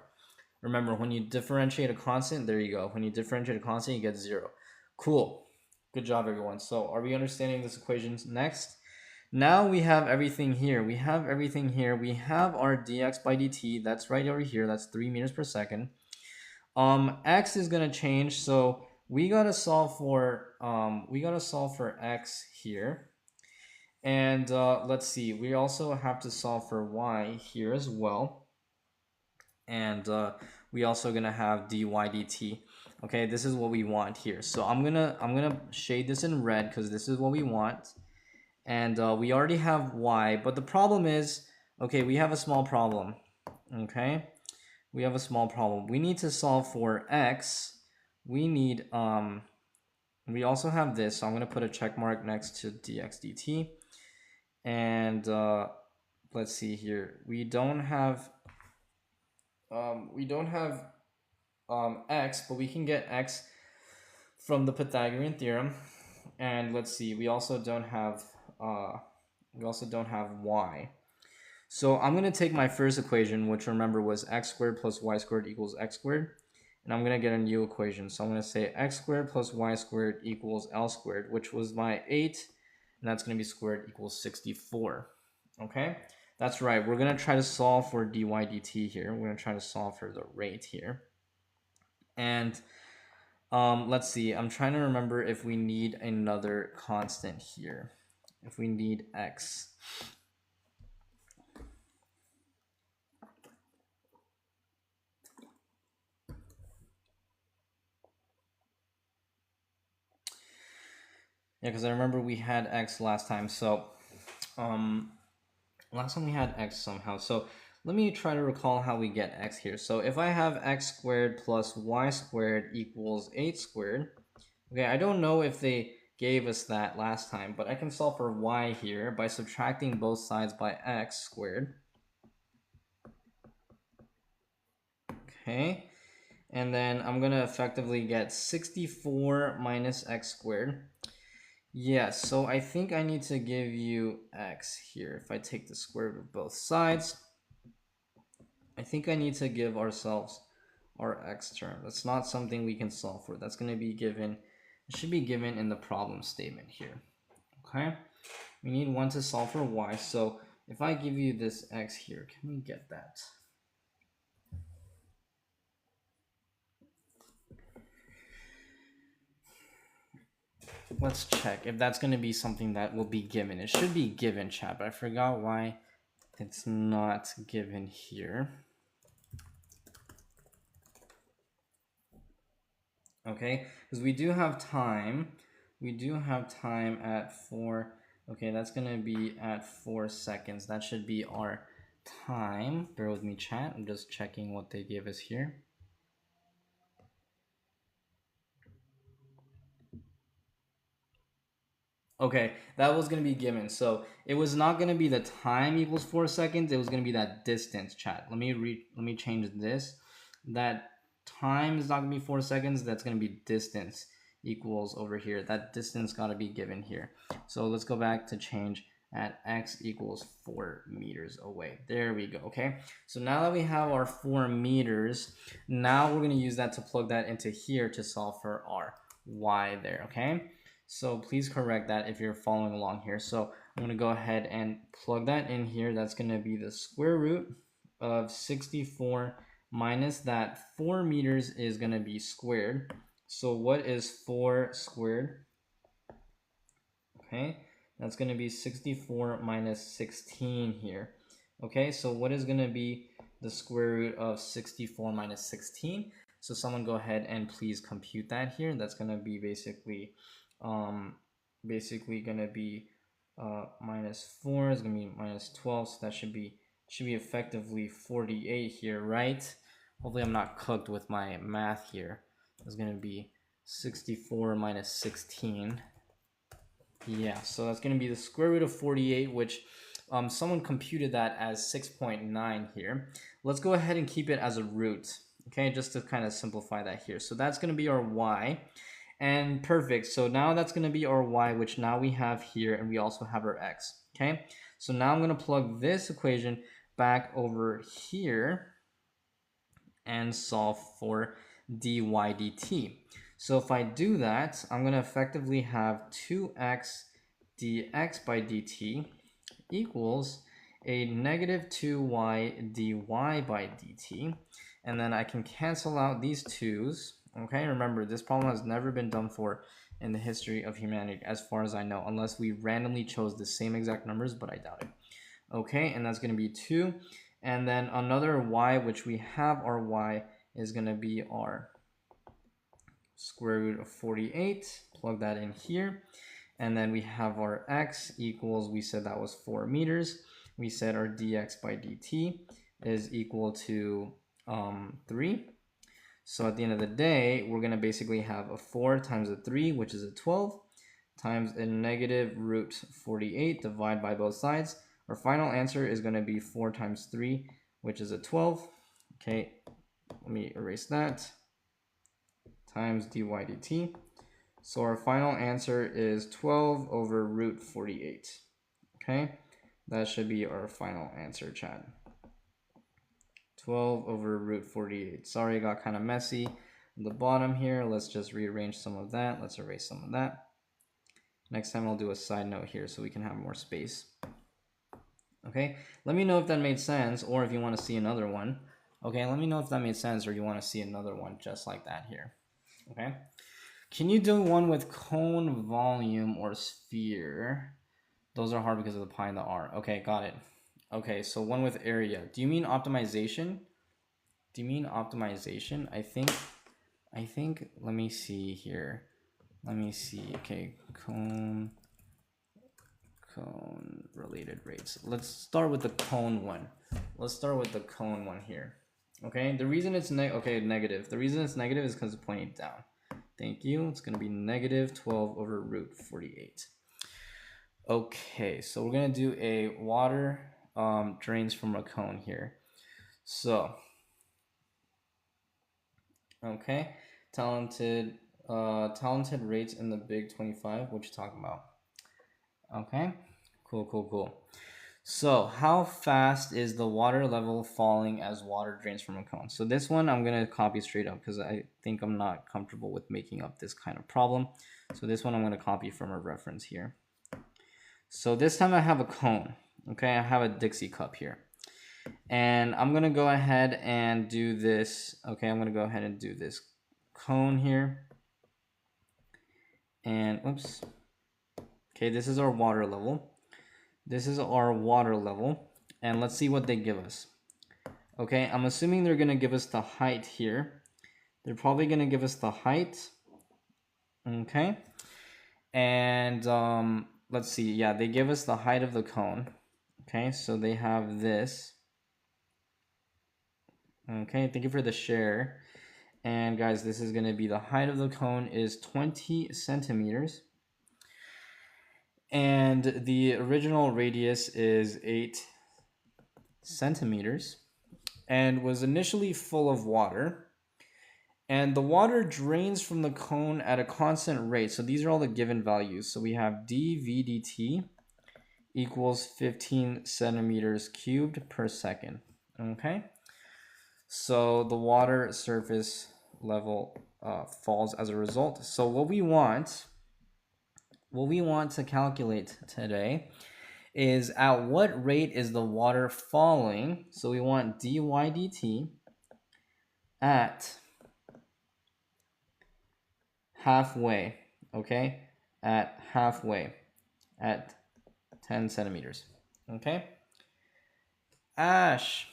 Remember, when you differentiate a constant, there you go. When you differentiate a constant, you get 0. Cool. Good job, everyone. So are we understanding this equation next? Now we have everything here. We have everything here. We have our dx by dt. That's right over here. That's 3 meters per second. X is gonna change, so we gotta solve for x here. And let's see. We also have to solve for y here as well. And we also gonna have dy dt. Okay, this is what we want here. So I'm gonna shade this in red because this is what we want. And we already have y, but the problem is, okay, we have a small problem. Okay, we have a small problem. We need to solve for x. We need we also have this, so I'm gonna put a check mark next to dx dt. And let's see here. We don't have x, but we can get x from the Pythagorean theorem. And let's see, we also don't have y. So I'm going to take my first equation, which remember was x squared plus y squared equals x squared, and I'm going to get a new equation. So I'm going to say x squared plus y squared equals L squared, which was my 8, and that's going to be squared equals 64. Okay, that's right. We're going to try to solve for dy dt here. We're going to try to solve for the rate here. And let's see. I'm trying to remember if we need another constant here. If we need x. Yeah, because I remember we had x last time. So last time we had x somehow. So let me try to recall how we get x here. So if I have x squared plus y squared equals 8 squared. Okay, I don't know if they gave us that last time, but I can solve for y here by subtracting both sides by x squared. Okay, and then I'm going to effectively get 64 minus x squared. Yes, so I think I need to give you x here. If I take the square root of both sides, I think I need to give ourselves our x term. That's not something we can solve for. That's going to be given, it should be given in the problem statement here. Okay, we need 1 to solve for y. So if I give you this x here, can we get that? Let's check if that's going to be something that will be given. It should be given, chat, but I forgot why it's not given here. Okay, because we do have time. We do have time at 4. Okay, that's going to be at 4 seconds. That should be our time. Bear with me, chat. I'm just checking what they gave us here. Okay, that was going to be given. So it was not going to be the time equals 4 seconds. It was going to be that distance, chat. Let me change this. That time is not going to be 4 seconds. That's going to be distance equals over here. That distance got to be given here. So let's go back to change at x equals 4 meters away. There we go. Okay, so now that we have our 4 meters, now we're going to use that to plug that into here to solve for our y there. Okay, so please correct that if you're following along here. So I'm going to go ahead and plug that in here. That's going to be the square root of 64 minus that 4 meters is going to be squared. So what is 4 squared? Okay, that's going to be 64 minus 16 here. Okay, so what is going to be the square root of 64 minus 16? So someone go ahead and please compute that here. That's going to be basically going to be minus 4 is going to be minus 12. So that should be effectively 48 here, right? Hopefully I'm not cooked with my math here. It's going to be 64 minus 16. Yeah, so that's going to be the square root of 48, which someone computed that as 6.9 here. Let's go ahead and keep it as a root, okay, just to kind of simplify that here. So that's going to be our y, and perfect. So now that's going to be our y, which now we have here, and we also have our x, okay? So now I'm going to plug this equation back over here and solve for dy dt. So if I do that, I'm going to effectively have 2x dx by dt equals a negative 2y dy by dt. And then I can cancel out these 2's. Okay, remember, this problem has never been done for in the history of humanity, as far as I know, unless we randomly chose the same exact numbers, but I doubt it. Okay, and that's going to be 2. And then another y, which we have our y, is going to be our square root of 48. Plug that in here. And then we have our x equals, we said that was 4 meters. We said our dx by dt is equal to 3. So at the end of the day, we're going to basically have a 4 times a 3, which is a 12, times a negative root 48, divide by both sides. Our final answer is going to be 4 times 3, which is a 12. Okay, let me erase that. Times dy dt. So our final answer is 12 over root 48. Okay, that should be our final answer, chat. 12 over root 48. Sorry, it got kind of messy at the bottom here. Let's just rearrange some of that. Let's erase some of that. Next time I'll do a side note here so we can have more space. Okay, let me know if that made sense, or if you want to see another one. Okay, let me know if that made sense, or you want to see another one just like that here. Okay, can you do one with cone, volume, or sphere? Those are hard because of the pi and the r. Okay, got it. Okay, so one with area. Do you mean optimization? Do you mean optimization? I think, let me see here. Let me see. Okay, cone related rates. Let's start with the cone one. Let's start with the cone one here. Okay, the reason it's negative. The reason it's negative is because it's pointing down. Thank you. It's going to be negative 12 over root 48. Okay, so we're going to do a water drains from a cone here. So, okay, talented rates in the big 25. What you talking about? Okay, cool. So how fast is the water level falling as water drains from a cone? So this one I'm going to copy straight up because I think I'm not comfortable with making up this kind of problem. So this one I'm going to copy from a reference here. So this time I have a cone. Okay, I have a Dixie cup here. And I'm going to go ahead and do this. Okay, I'm going to go ahead and do this cone here. And oops. Okay, this is our water level. This is our water level. And let's see what they give us. Okay, I'm assuming they're going to give us the height here. They're probably going to give us the height. Okay. And let's see. Yeah, they give us the height of the cone. Okay, so they have this. Okay, thank you for the share. And guys, this is going to be the height of the cone is 20 centimeters. And the original radius is 8 centimeters and was initially full of water. And the water drains from the cone at a constant rate. So these are all the given values. So we have dV dt equals 15 centimeters cubed per second. Okay. So the water surface level falls as a result. So what we want to calculate today is at what rate is the water falling. So we want dy dt at halfway, okay? At halfway, at 10 centimeters, okay? Ash,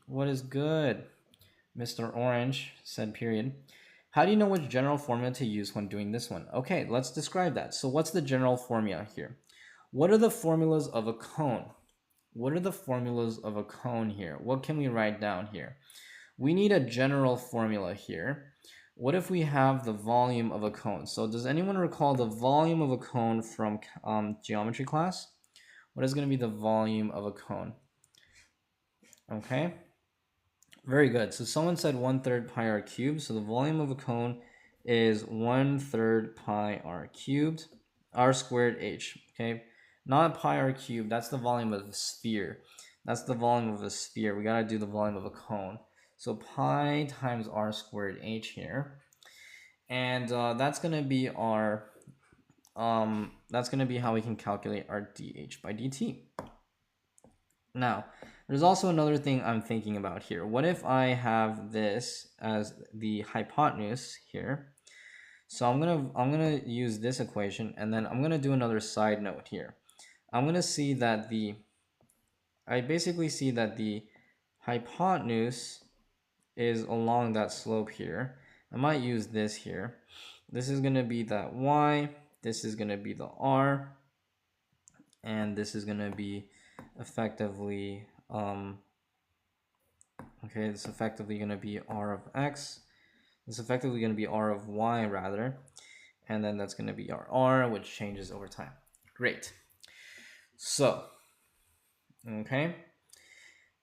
what is good? Mr. Orange said period. How do you know which general formula to use when doing this one? Okay, let's describe that. So what's the general formula here? What are the formulas of a cone? What are the formulas of a cone here? What can we write down here? We need a general formula here. What if we have the volume of a cone? So does anyone recall the volume of a cone from geometry class? What is going to be the volume of a cone? Okay. Very good. So someone said 1/3 pi r cubed. So the volume of a cone is 1/3 pi r cubed, r squared h. Okay, not pi r cubed. That's the volume of a sphere. That's the volume of a sphere. We gotta do the volume of a cone. So pi times r squared h here, and that's gonna be our that's gonna be how we can calculate our dH by dt. Now, there's also another thing I'm thinking about here. What if I have this as the hypotenuse here? So I'm gonna use this equation, and then I'm gonna do another side note here. I'm gonna see that I basically see that the hypotenuse is along that slope here. I might use this here. This is gonna be that y. This is gonna be the r, and this is gonna be effectively okay, it's effectively going to be r of x. It's effectively going to be r of y rather, and then that's going to be our r, which changes over time. Great. So okay,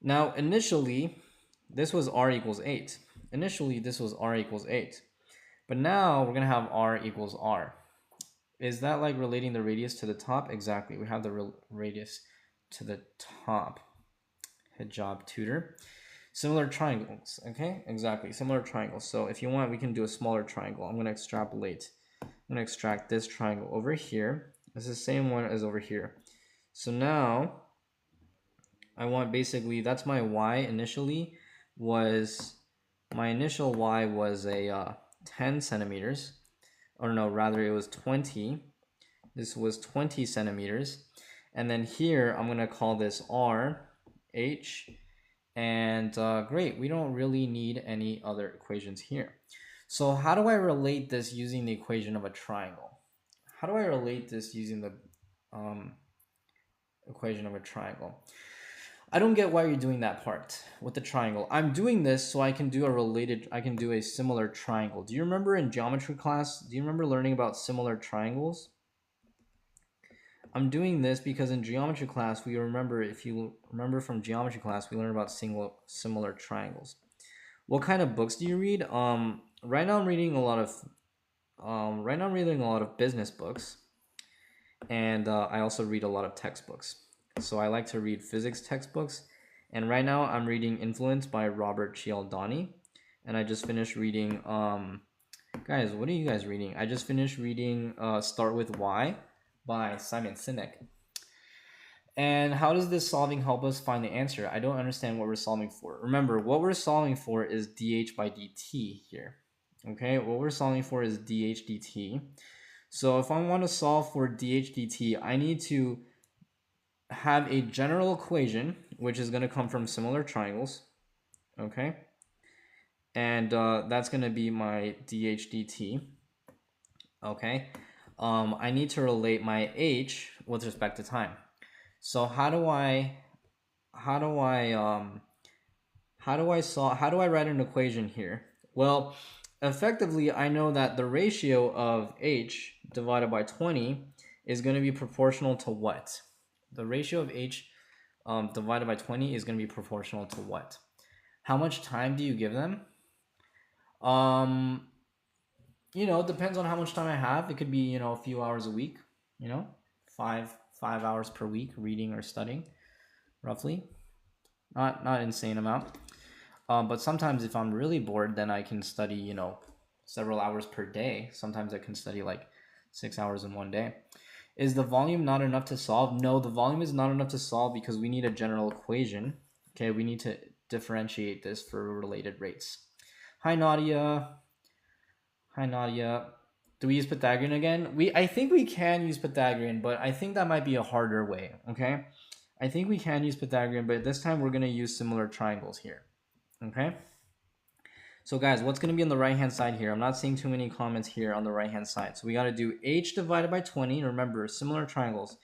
now initially this was r equals 8. Initially this was r equals 8, but now we're going to have r equals r. Is that like relating the radius to the top? Exactly. We have the radius to the top. Good job, tutor. Similar triangles, okay? Exactly, similar triangles. So if you want, we can do a smaller triangle. I'm going to extrapolate. I'm going to extract this triangle over here. It's the same one as over here. So now, I want basically, that's my y initially was, my initial y was a 10 centimeters. Or no, rather it was 20. This was 20 centimeters. And then here, I'm going to call this r, h, and great, we don't really need any other equations here. So how do I relate this using the equation of a triangle? How do I relate this using the equation of a triangle? I don't get why you're doing that part with the triangle. I'm doing this so I can do a similar triangle. Do you remember in geometry class, do you remember learning about similar triangles? I'm doing this because in geometry class, we remember, if you remember from geometry class, we learned about similar triangles. What kind of books do you read? Right now I'm reading a lot of business books, and I also read a lot of textbooks. So I like to read physics textbooks. And right now I'm reading Influence by Robert Cialdini. And I just finished reading, guys, what are you guys reading? I just finished reading Start With Why by Simon Sinek. And how does this solving help us find the answer? I don't understand what we're solving for. Remember, what we're solving for is dH by dt here. Okay, what we're solving for is dH dt. So if I want to solve for dH dt, I need to have a general equation, which is going to come from similar triangles. Okay, and that's going to be my dH dt. Okay, I need to relate my h with respect to time. So how do I write an equation here? Well, effectively, I know that the ratio of h divided by 20 is going to be proportional to what? The ratio of h divided by 20 is going to be proportional to what? How much time do you give them? It depends on how much time I have. It could be, a few hours a week, you know, five hours per week reading or studying, roughly. Not insane amount. But sometimes if I'm really bored, then I can study, several hours per day. Sometimes I can study like 6 hours in one day. Is the volume not enough to solve? No, the volume is not enough to solve because we need a general equation. Okay, we need to differentiate this for related rates. Hi, Nadia. Hi, Nadia. Do we use Pythagorean again? I think we can use Pythagorean, but I think that might be a harder way, okay? I think we can use Pythagorean, but this time we're going to use similar triangles here, okay? So guys, what's going to be on the right-hand side here? I'm not seeing too many comments here on the right-hand side. So we got to do h divided by 20. Remember, similar triangles.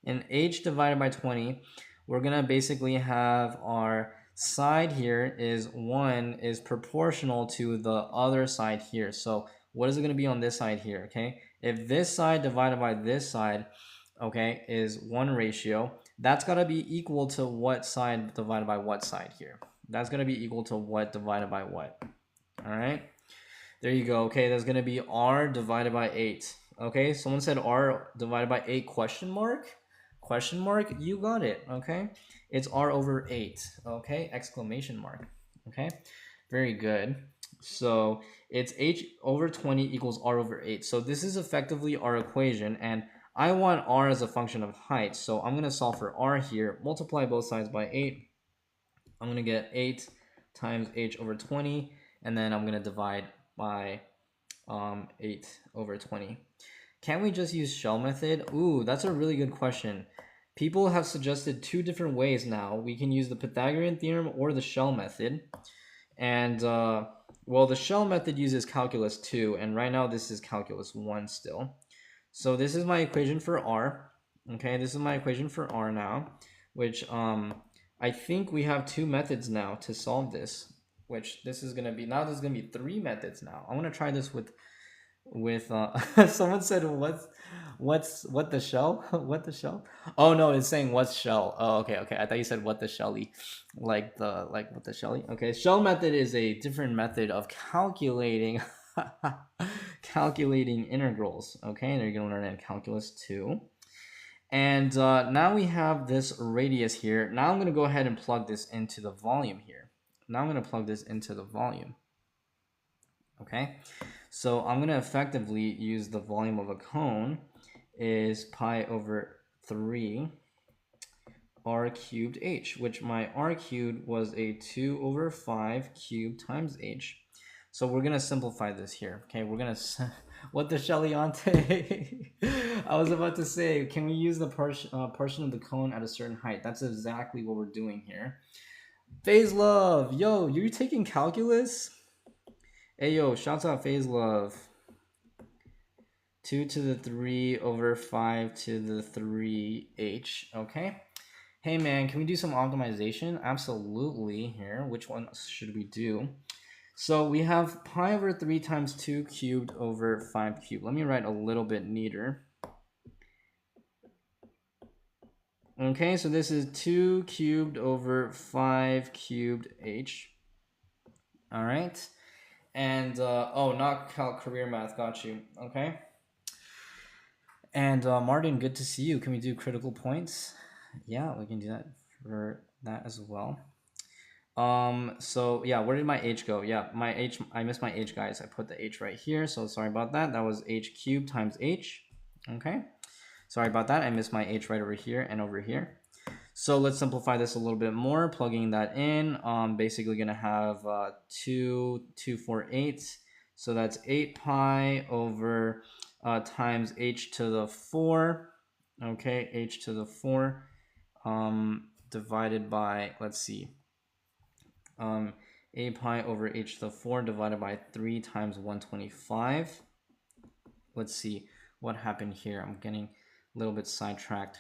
In h divided by 20, we're going to basically have our side here is 1 is proportional to the other side here. So what is it going to be on this side here, okay? If this side divided by this side, okay, is 1 ratio, that's got to be equal to what side divided by what side here? That's going to be equal to what divided by what? All right, there you go. Okay, that's going to be r divided by 8. Okay, someone said r divided by 8 question mark? Question mark, you got it. Okay, it's r over 8. Okay, exclamation mark. Okay, very good. So it's h over 20 equals r over 8. So this is effectively our equation, and I want r as a function of height. So I'm going to solve for r here, multiply both sides by 8. I'm going to get 8 times h over 20, and then I'm going to divide by 8 over 20. Can we just use shell method? Ooh, that's a really good question. People have suggested 2 different ways now. We can use the Pythagorean theorem or the shell method. And, well, the shell method uses calculus 2, and right now this is calculus 1 still. So this is my equation for r. Okay, this is my equation for r now, which I think we have 2 methods now to solve this, which this is going to be, now there's going to be 3 methods now. I want to try this with someone said what the shell? What the shell? Oh no, it's saying what's shell. Oh, okay. I thought you said what the shelly, like what the shelly. Okay, shell method is a different method of calculating calculating integrals. Okay, and you're gonna learn in calculus 2. And now we have this radius here. Now I'm gonna go ahead and plug this into the volume here. Now I'm gonna plug this into the volume. Okay, so I'm going to effectively use the volume of a cone is pi over 3 r cubed h, which my r cubed was a 2 over 5 cubed times h. So we're going to simplify this here. Okay, we're going to... What the Shelleyante? I was about to say, can we use the portion of the cone at a certain height? That's exactly what we're doing here. Phase Love! Yo, you're taking calculus? Hey yo, shouts out Phase Love. 2 to the 3 over 5 to the 3h. Okay. Hey man, can we do some optimization? Absolutely. Here, which one should we do? So we have pi over 3 times 2 cubed over 5 cubed. Let me write a little bit neater. Okay, so this is 2 cubed over 5 cubed h. All right. And, oh, not Calc Career Math, got you. Okay. And Martin, good to see you. Can we do critical points? Yeah, we can do that for that as well. So yeah, where did my h go? Yeah, my h, I missed my h, guys. I put the h right here, so sorry about that. That was h cubed times h. Okay, sorry about that. I missed my h right over here and over here. So let's simplify this a little bit more. Plugging that in, basically gonna have 248. So that's 8 pi over times h to the 4. Okay, h to the 4 divided by, let's see, a pi over h to the 4 divided by 3 times 125. Let's see what happened here. I'm getting a little bit sidetracked.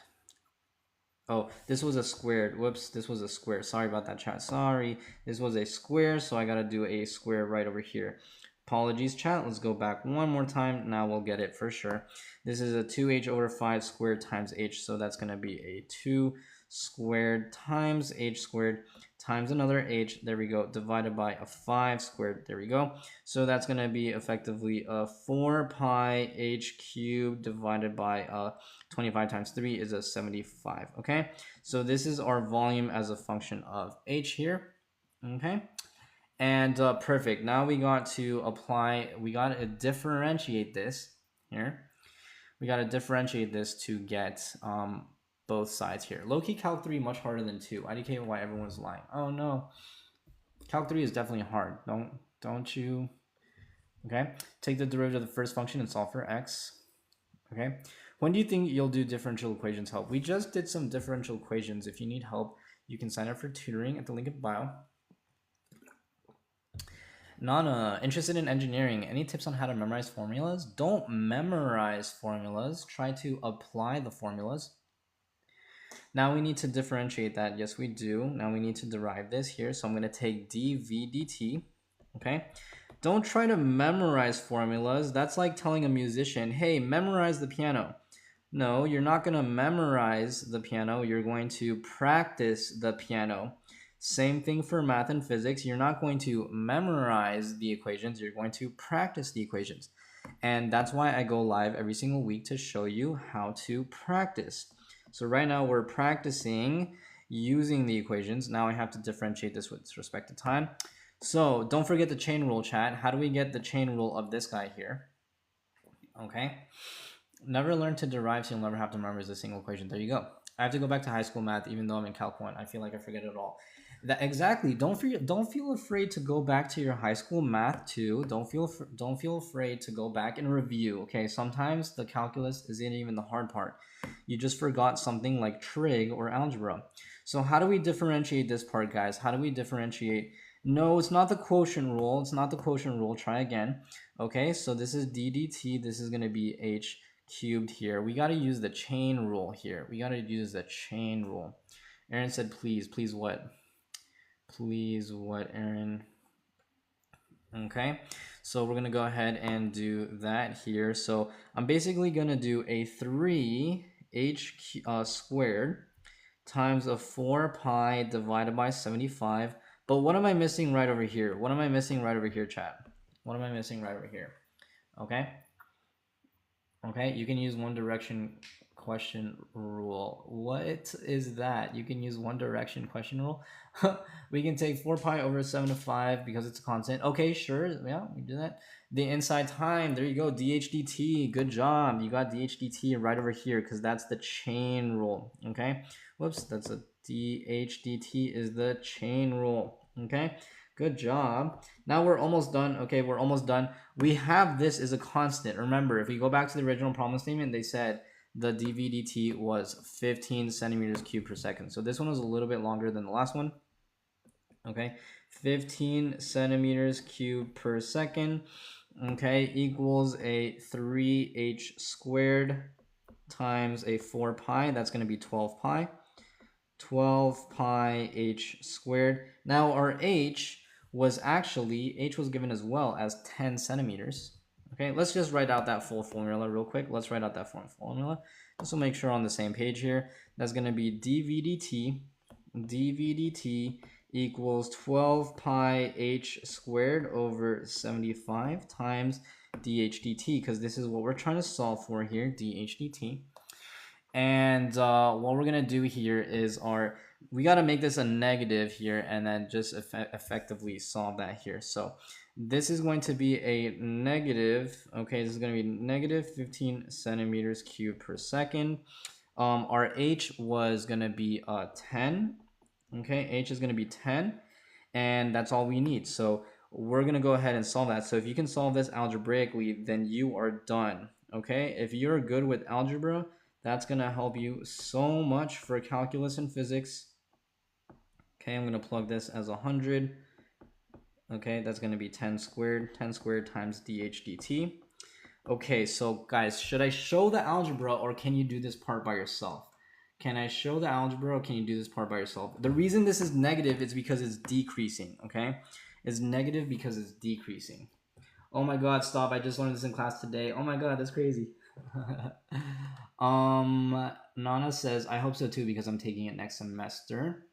Oh, this was a squared. Whoops, this was a square. Sorry about that, chat. Sorry. This was a square, so I got to do a square right over here. Apologies, chat. Let's go back one more time. Now we'll get it for sure. This is a 2h over 5 squared times h, so that's going to be a 2 squared times h squared times another h, there we go, divided by a 5 squared, there we go. So that's going to be effectively a 4 pi h cubed divided by 25 times 3 is a 75, okay? So this is our volume as a function of h here, okay? And perfect, now we got to apply, we got to differentiate this here. We got to differentiate this to get both sides here. Low-key Calc 3 much harder than 2. IDK why everyone's lying. Oh no. Calc 3 is definitely hard. Don't you? Okay. Take the derivative of the first function and solve for x. Okay. When do you think you'll do differential equations help? We just did some differential equations. If you need help, you can sign up for tutoring at the link in bio. Nana, interested in engineering. Any tips on how to memorize formulas? Don't memorize formulas. Try to apply the formulas. Now we need to differentiate that. Yes, we do. Now we need to derive this here. So I'm going to take dv dt. Okay. Don't try to memorize formulas. That's like telling a musician, hey, memorize the piano. No, you're not going to memorize the piano. You're going to practice the piano. Same thing for math and physics. You're not going to memorize the equations. You're going to practice the equations. And that's why I go live every single week to show you how to practice. So right now we're practicing using the equations. Now I have to differentiate this with respect to time. So don't forget the chain rule, chat. How do we get the chain rule of this guy here? Okay. Never learn to derive, so you'll never have to memorize a single equation. There you go. I have to go back to high school math, even though I'm in Calc 1. I feel like I forget it all. That exactly. Don't feel afraid to go back to your high school math too. Don't feel afraid to go back and review. Okay. Sometimes the calculus isn't even the hard part. You just forgot something like trig or algebra. So how do we differentiate this part, guys? How do we differentiate? No, it's not the quotient rule. It's not the quotient rule. Try again. Okay. So this is d dt. This is going to be h cubed here. We got to use the chain rule here. We got to use the chain rule. Aaron said, please what? Please what, Aaron? Okay, so we're going to go ahead and do that here. So I'm basically going to do a 3h squared times a 4 pi divided by 75. But what am I missing right over here? What am I missing right over here, chat? What am I missing right over here? Okay. Okay, you can use one direction question rule. What is that? You can use one direction question rule. We can take 4 pi over 7 to 5 because it's a constant. Okay, sure. Yeah, we do that. The inside time, there you go. DHDT, good job. You got DHDT right over here because that's the chain rule. Okay, whoops, that's a DHDT is the chain rule. Okay, good job. Now we're almost done. Okay, we're almost done. We have this as a constant. Remember, if we go back to the original problem statement, they said the dv dt was 15 centimeters cubed per second. So this one was a little bit longer than the last one. Okay, 15 centimeters cubed per second. Okay, equals a 3h squared times a 4 pi. That's going to be 12 pi. 12 pi h squared. Now our h was actually, h was given as well as 10 centimeters. Okay, let's just write out that full formula real quick. Let's write out that full formula. This will make sure on the same page here. That's going to be dv dt equals 12 pi h squared over 75 times dh dt, because this is what we're trying to solve for here, dh dt. And what we're gonna do here is we gotta make this a negative here and then just effectively solve that here. So this is going to be a negative, okay, this is gonna be negative 15 centimeters cubed per second. Our h was gonna be 10, okay, h is gonna be 10, and that's all we need. So we're gonna go ahead and solve that. So if you can solve this algebraically, then you are done. Okay, if you're good with algebra, that's gonna help you so much for calculus and physics. Okay, I'm gonna plug this as 100. Okay, that's gonna be 10 squared times dh dt. Okay, so guys, should I show the algebra or can you do this part by yourself? Can I show the algebra or can you do this part by yourself? The reason this is negative is because it's decreasing, okay? It's negative because it's decreasing. Oh my god, stop. I just learned this in class today. Oh my god, that's crazy. Nana says, I hope so too because I'm taking it next semester.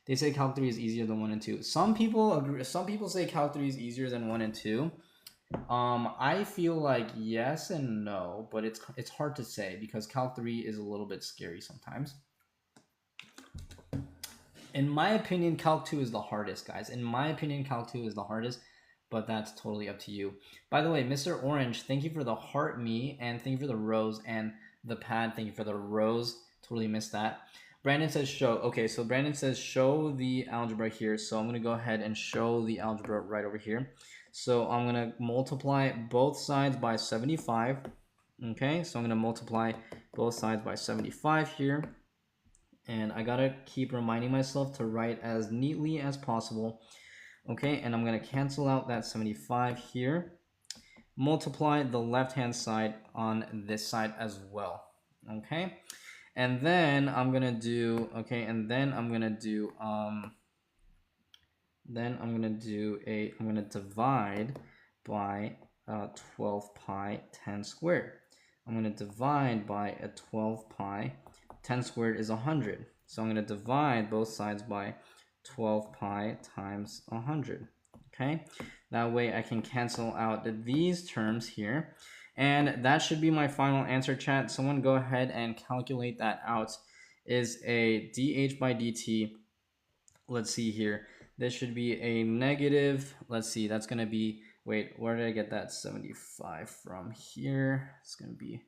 They say Calc 3 is easier than 1 and 2. Some people agree. Some people say Calc 3 is easier than 1 and 2. I feel like yes and no, but it's hard to say because Calc 3 is a little bit scary sometimes. In my opinion, Calc 2 is the hardest, guys. In my opinion, Calc 2 is the hardest, but that's totally up to you. By the way, Mr. Orange, thank you for the heart me, and thank you for the rose and the pad. Thank you for the rose. Totally missed that. Brandon says show. Okay, so Brandon says show the algebra here. So I'm going to go ahead and show the algebra right over here. So I'm going to multiply both sides by 75. Okay, so I'm going to multiply both sides by 75 here. And I got to keep reminding myself to write as neatly as possible. Okay, and I'm going to cancel out that 75 here. Multiply the left-hand side on this side as well. Okay, and then I'm going to do, okay, and then I'm going to do, I'm going to divide by 12 pi 10 squared. I'm going to divide by a 12 pi, 10 squared is 100. So I'm going to divide both sides by 12 pi times 100. Okay, that way I can cancel out these terms here. And that should be my final answer, chat. Someone go ahead and calculate that out. Is a dh by dt, let's see here. This should be a negative, let's see, that's going to be, wait, where did I get that 75 from here? It's going to be,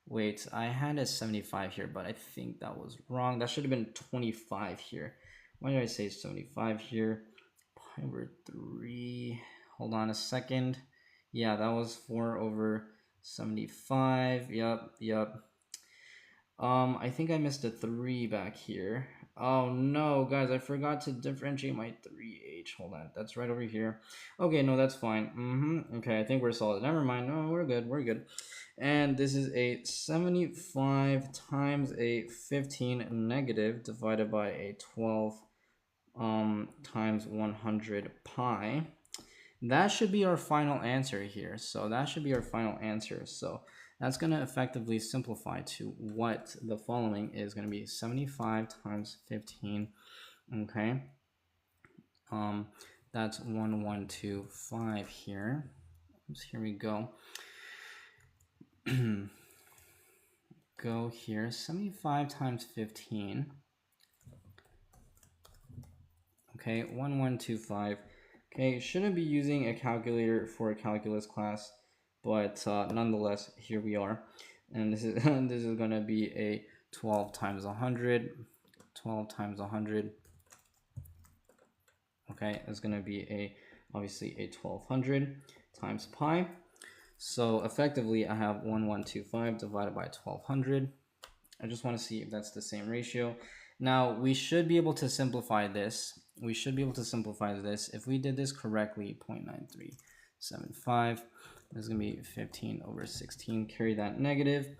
wait, I had a 75 here, but I think that was wrong. That should have been 25 here. Why did I say 75 here? Pi over 3. Hold on a second. Yeah, that was 4 over 75. Yep. I think I missed a 3 back here. Oh no, guys, I forgot to differentiate my 3h. Hold on, that's right over here. Okay, no, that's fine. Okay, I think we're solid. Never mind. No, we're good. And this is a 75 times a 15 negative divided by a 12 times 100 pi. That should be our final answer here. So that should be our final answer. So that's going to effectively simplify to what the following is going to be 75 times 15. Okay. That's 1125 here. Oops, here we go. Go here, 75 times 15. Okay, 1125. Okay, shouldn't be using a calculator for a calculus class, but nonetheless, here we are. And this is this is going to be a 12 times 100. 12 times 100. Okay, it's going to be obviously a 1200 times pi. So effectively, I have 1125 divided by 1200. I just want to see if that's the same ratio. Now, we should be able to simplify this. If we did this correctly, 0.9375. This is going to be 15 over 16. Carry that negative.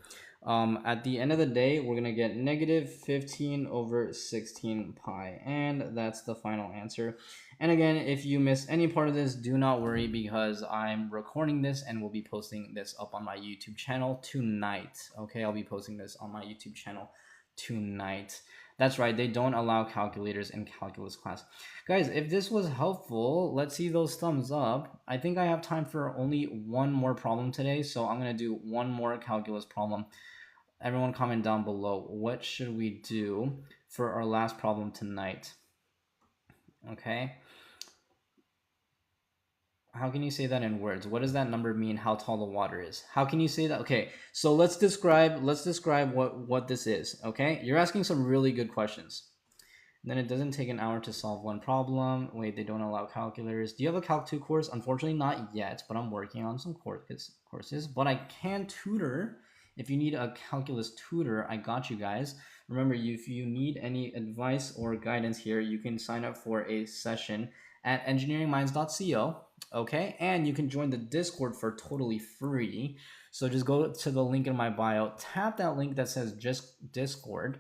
At the end of the day, we're going to get negative 15 over 16 pi. And that's the final answer. And again, if you miss any part of this, do not worry because I'm recording this and will be posting this up on my YouTube channel tonight. Okay, I'll be posting this on my YouTube channel tonight. That's right, they don't allow calculators in calculus class. Guys, if this was helpful, let's see those thumbs up. I think I have time for only one more problem today, so I'm going to do one more calculus problem. Everyone comment down below. What should we do for our last problem tonight? Okay. How can you say that in words? What does that number mean? How tall the water is? How can you say that? Okay, so let's describe what this is. Okay, you're asking some really good questions. Then it doesn't take an hour to solve one problem. Wait, they don't allow calculators. Do you have a Calc 2 course? Unfortunately, not yet, but I'm working on some courses. But I can tutor. If you need a calculus tutor, I got you guys. Remember, if you need any advice or guidance here, you can sign up for a session at engineeringminds.co. Okay, and you can join the Discord for totally free. So just go to the link in my bio, tap that link that says just Discord,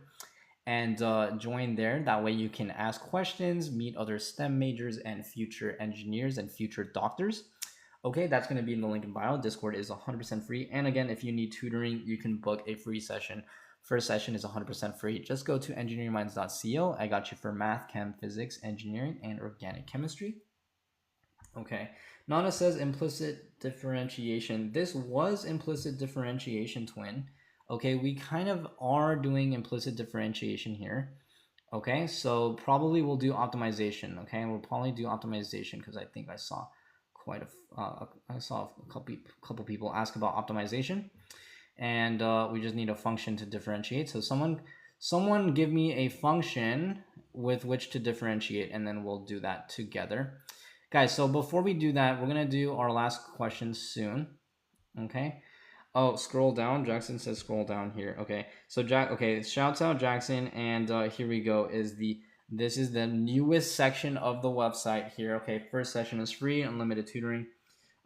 and join there. That way you can ask questions, meet other STEM majors and future engineers and future doctors. Okay, that's going to be in the link in bio. Discord is 100% free. And again, if you need tutoring, you can book a free session. First session is 100% free. Just go to engineeringminds.co. I got you for math, chem, physics, engineering, and organic chemistry. Okay, Nana says implicit differentiation. This was implicit differentiation, twin. Okay, we kind of are doing implicit differentiation here. Okay, so probably we'll do optimization. Okay, we'll probably do optimization because I think I saw a couple people ask about optimization, and we just need a function to differentiate. So someone give me a function with which to differentiate, and then we'll do that together. Guys, so before we do that, we're gonna do our last question soon. Okay. Oh, scroll down. Jackson says scroll down here. Okay. So okay, shouts out Jackson, and here we go. This is the newest section of the website here. Okay, first session is free, unlimited tutoring,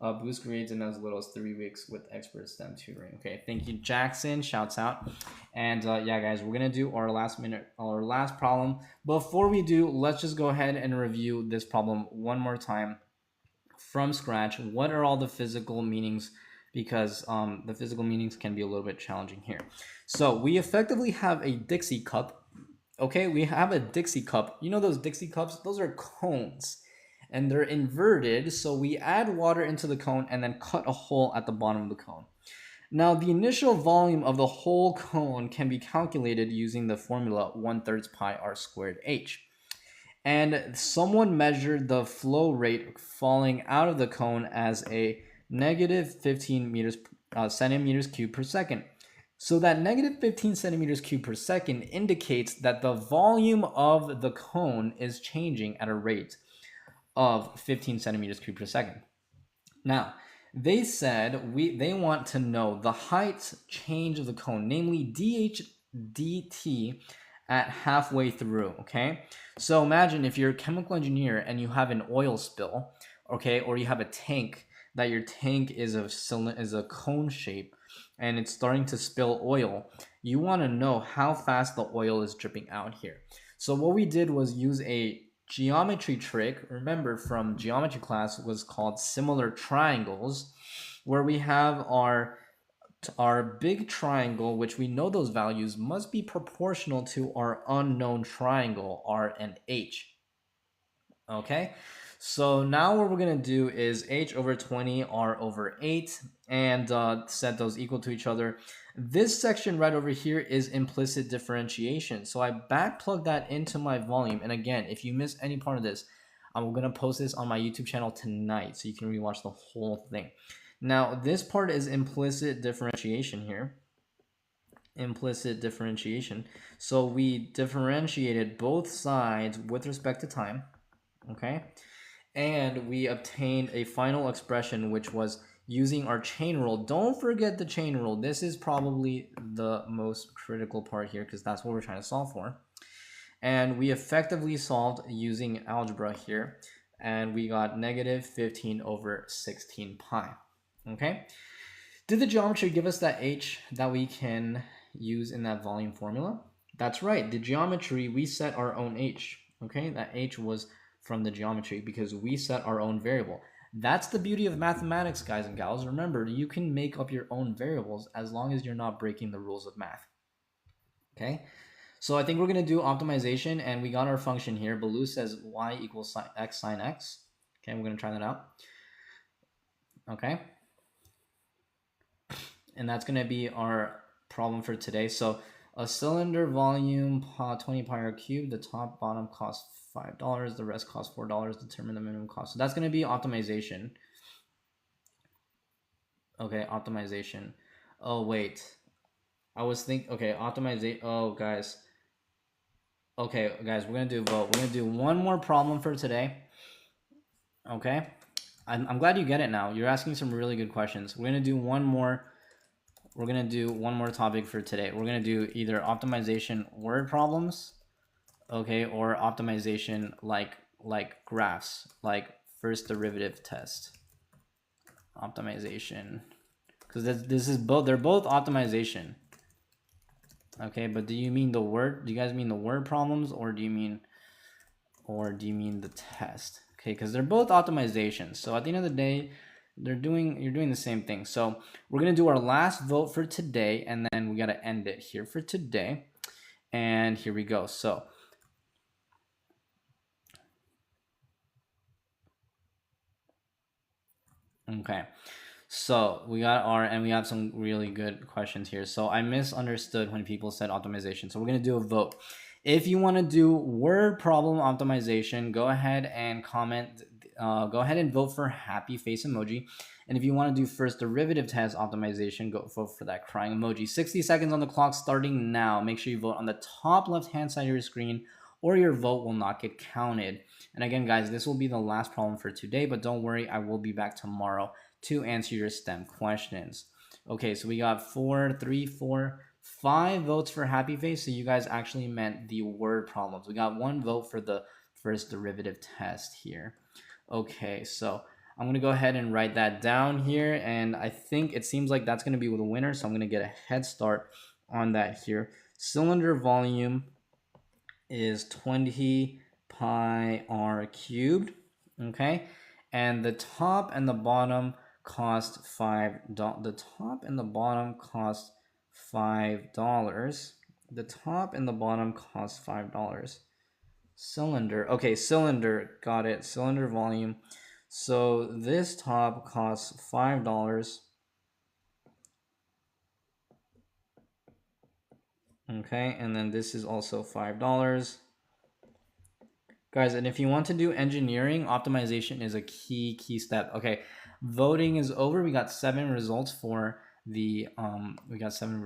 boost grades in as little as 3 weeks with expert STEM tutoring. Okay, thank you, Jackson. Shouts out. And yeah, guys, we're gonna do our last problem. Before we do, let's just go ahead and review this problem one more time from scratch. What are all the physical meanings? Because the physical meanings can be a little bit challenging here. So we effectively have a Dixie cup. Okay, we have a Dixie cup. You know those Dixie cups? Those are cones, and they're inverted. So we add water into the cone and then cut a hole at the bottom of the cone. Now, the initial volume of the whole cone can be calculated using the formula 1/3 pi r squared h. And someone measured the flow rate falling out of the cone as a negative 15 centimeters cubed per second. So that negative 15 centimeters cubed per second indicates that the volume of the cone is changing at a rate of 15 centimeters cubed per second. Now, they said they want to know the height change of the cone, namely dh dt at halfway through. Okay, so imagine if you're a chemical engineer and you have an oil spill, okay, or you have a tank that your tank is a cone shape and it's starting to spill oil. You want to know how fast the oil is dripping out here. So what we did was use a geometry trick. Remember from geometry class, was called similar triangles, where we have our big triangle, which we know those values must be proportional to our unknown triangle, r and h. Okay, so now what we're going to do is h over 20, r over 8, and set those equal to each other. This section right over here is implicit differentiation. So I backplug that into my volume. And again, if you miss any part of this, I'm going to post this on my YouTube channel tonight so you can rewatch the whole thing. Now, this part is implicit differentiation here. Implicit differentiation. So we differentiated both sides with respect to time. Okay, and we obtained a final expression, which was using our chain rule. Don't forget the chain rule. This is probably the most critical part here because that's what we're trying to solve for. And we effectively solved using algebra here, and we got negative 15 over 16 pi. Okay, did the geometry give us that h that we can use in that volume formula? That's right, the geometry, we set our own h. Okay, that h was from the geometry because we set our own variable. That's the beauty of mathematics, guys and gals. Remember, you can make up your own variables as long as you're not breaking the rules of math. Okay, so I think we're going to do optimization, and we got our function here. Baloo says y equals x sine x. Okay, we're going to try that out. Okay, and that's going to be our problem for today. So a cylinder volume 20 pi r cubed, the top bottom costs $5, the rest costs $4, determine the minimum cost. So that's going to be optimization. Okay, optimization. Oh wait, I was thinking, okay, optimization. Oh guys, okay guys, we're gonna do vote. We're gonna do one more problem for today. Okay, I'm glad you get it now. You're asking some really good questions. We're gonna do one more. We're gonna do one more topic for today. We're gonna do either optimization word problems, okay, or optimization like graphs, like first derivative test optimization, because this is both, they're both optimization. Okay, but do you mean the word, do you guys mean the word problems, or do you mean the test? Okay, because they're both optimizations. So at the end of the day, you're doing the same thing. So we're gonna do our last vote for today, and then we gotta end it here for today. And here we go. So okay, so we got and we have some really good questions here. So I misunderstood when people said optimization. So we're gonna do a vote. If you want to do word problem optimization, go ahead and comment. Go ahead and vote for happy face emoji. And if you want to do first derivative test optimization, go vote for that crying emoji. 60 seconds on the clock starting now. Make sure you vote on the top left-hand side of your screen, or your vote will not get counted. And again, guys, this will be the last problem for today, but don't worry, I will be back tomorrow to answer your STEM questions. Okay, so we got 5 votes for happy face. So you guys actually meant the word problems. We got 1 vote for the first derivative test here. Okay, so I'm gonna go ahead and write that down here, and I think it seems like that's gonna be the winner, so I'm gonna get a head start on that here. Cylinder volume is 20 pi r cubed, okay, and the top and the bottom cost $5. The top and the bottom cost $5. The top and the bottom cost $5. Cylinder, okay, cylinder, got it. Cylinder volume. So this top costs $5. Okay, and then this is also $5. Guys, and if you want to do engineering, optimization is a key step. Okay, voting is over. We got 7 results for the optimization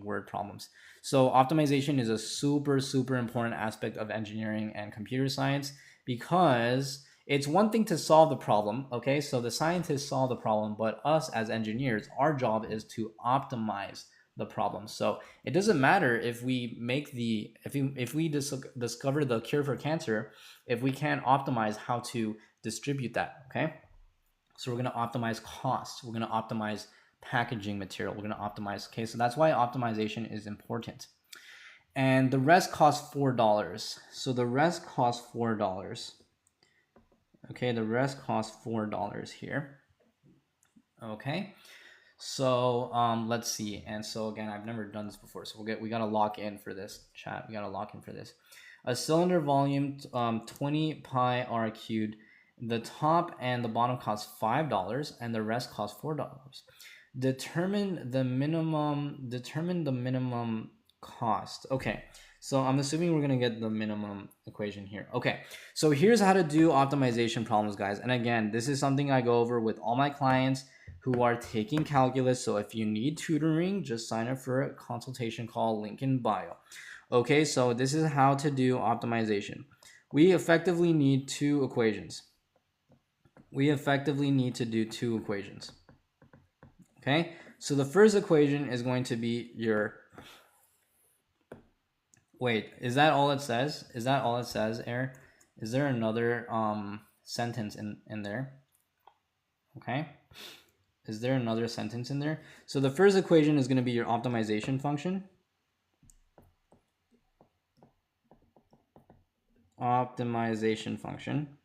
word problems. So optimization is a super important aspect of engineering and computer science, because it's one thing to solve the problem, okay? So the scientists solve the problem, but us as engineers, our job is to optimize the problem. So it doesn't matter if we make if we discover the cure for cancer, if we can't optimize how to distribute that, okay? So we're going to optimize costs, we're going to optimize packaging material, we're going to optimize, okay? So that's why optimization is important. And the rest costs $4. So the rest costs $4. Okay, the rest costs $4 here. Okay. So let's see. And so again, I've never done this before, so we got to lock in for this chat. We got to lock in for this. A cylinder volume 20 pi r cubed. The top and the bottom cost $5, and the rest costs $4. Determine the minimum cost. Okay, so I'm assuming we're gonna get the minimum equation here. Okay, so here's how to do optimization problems, guys. And again, this is something I go over with all my clients who are taking calculus. So if you need tutoring, just sign up for a consultation call, link in bio. Okay, so this is how to do optimization. We effectively need 2 equations. We effectively need to do 2 equations. Okay, so the first equation is going to be your, wait, is that all it says? Is that all it says, Air? Is there another sentence in there? Okay, is there another sentence in there? So the first equation is going to be your optimization function. Optimization function.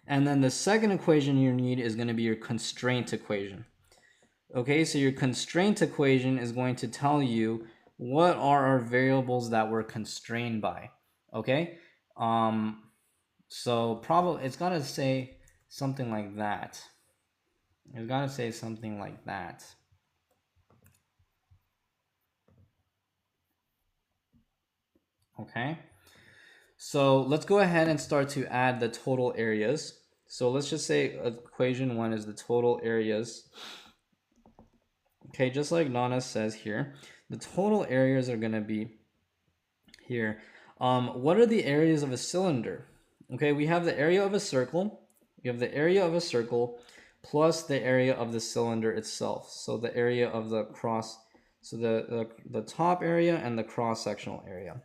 And then the second equation you need is going to be your constraint equation. Okay, so your constraint equation is going to tell you what are our variables that we're constrained by. Okay, so probably it's got to say something like that. It's got to say something like that. Okay. So let's go ahead and start to add the total areas. So let's just say equation 1 is the total areas. Okay, just like Nana says here, the total areas are going to be here. What are the areas of a cylinder? Okay, we have the area of a circle. We have the area of a circle plus the area of the cylinder itself. So the area of the cross, so the top area and the cross-sectional area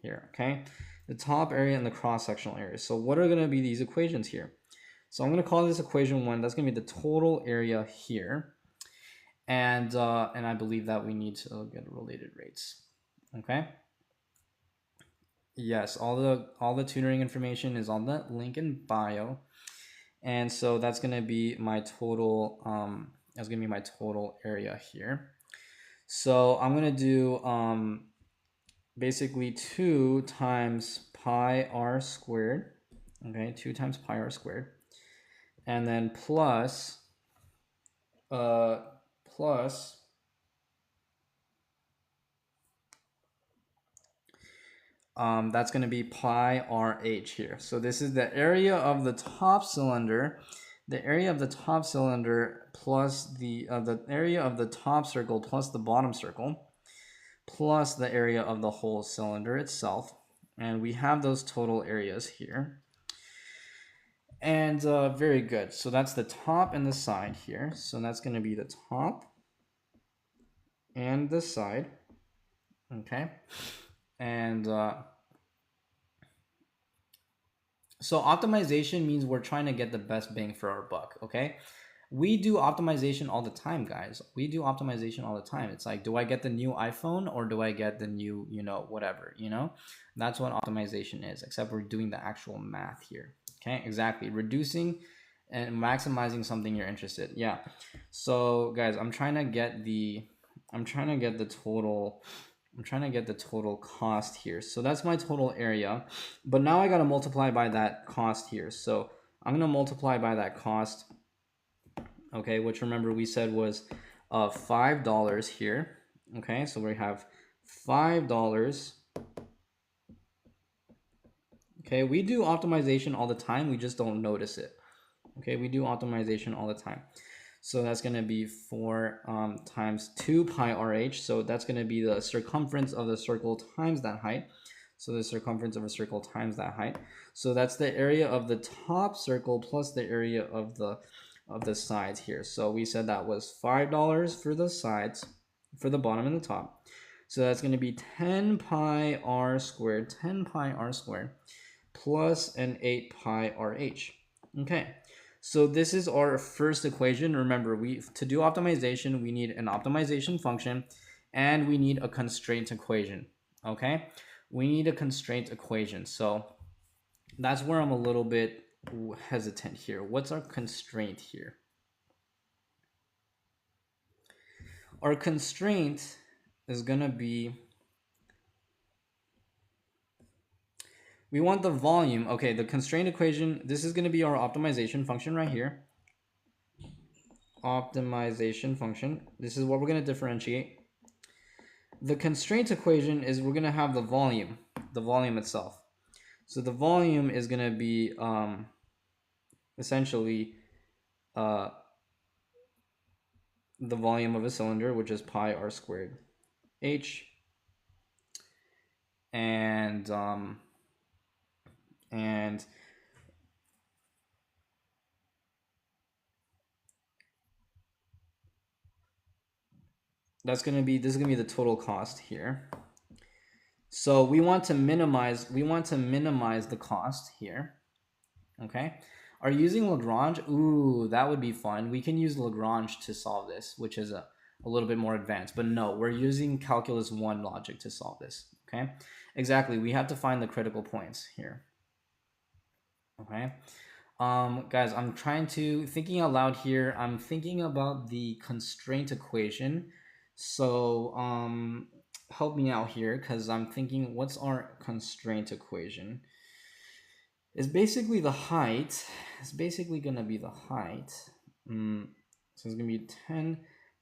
here, okay? The top area and the cross-sectional area. So what are going to be these equations here? So I'm going to call this equation 1. That's going to be the total area here. And I believe that we need to get related rates. Okay? Yes, all the tutoring information is on the link in bio. And so that's going to be my total that's going to be my total area here. So I'm going to do basically 2 times pi r squared. Okay, 2 times pi r squared. And then plus that's going to be pi RH here. So this is the area of the top cylinder, the area of the top cylinder plus the area of the top circle plus the bottom circle plus the area of the whole cylinder itself. And we have those total areas here. And very good. So that's the top and the side here. So that's going to be the top and the side. Okay. And so optimization means we're trying to get the best bang for our buck, okay? We do optimization all the time, guys. We do optimization all the time. It's like, do I get the new iPhone or do I get the new, whatever, That's what optimization is, except we're doing the actual math here, okay? Exactly, reducing and maximizing something you're interested. Yeah, so guys, I'm trying to get the total cost here. So that's my total area. But now I got to multiply by that cost here. So I'm going to multiply by that cost, okay, which remember we said was $5 here. Okay, so we have $5. Okay, we do optimization all the time. We just don't notice it. Okay, we do optimization all the time. So that's going to be 4 times 2 pi RH. So that's going to be the circumference of the circle times that height. So the circumference of a circle times that height. So that's the area of the top circle plus the area of the sides here. So we said that was $5 for the sides, for the bottom and the top. So that's going to be 10 pi r squared, 10 pi r squared plus an 8 pi RH. Okay. So this is our first equation. Remember, to do optimization, we need an optimization function and we need a constraint equation. Okay? We need a constraint equation. So that's where I'm a little bit hesitant here. What's our constraint here? Our constraint is going to be, we want the volume. Okay, the constraint equation, this is going to be our optimization function right here. Optimization function. This is what we're going to differentiate. The constraint equation is we're going to have the volume itself. So the volume is going to be essentially the volume of a cylinder, which is pi r squared h, and this is going to be the total cost here. So we want to minimize the cost here. Okay. Are you using Lagrange? Ooh, that would be fun. We can use Lagrange to solve this, which is a little bit more advanced. But no, we're using calculus 1 logic to solve this. Okay. Exactly. We have to find the critical points here. Okay. Guys, I'm thinking out loud here. I'm thinking about the constraint equation. So help me out here, because I'm thinking, what's our constraint equation? It's basically the height. It's basically going to be the height So it's going to be 10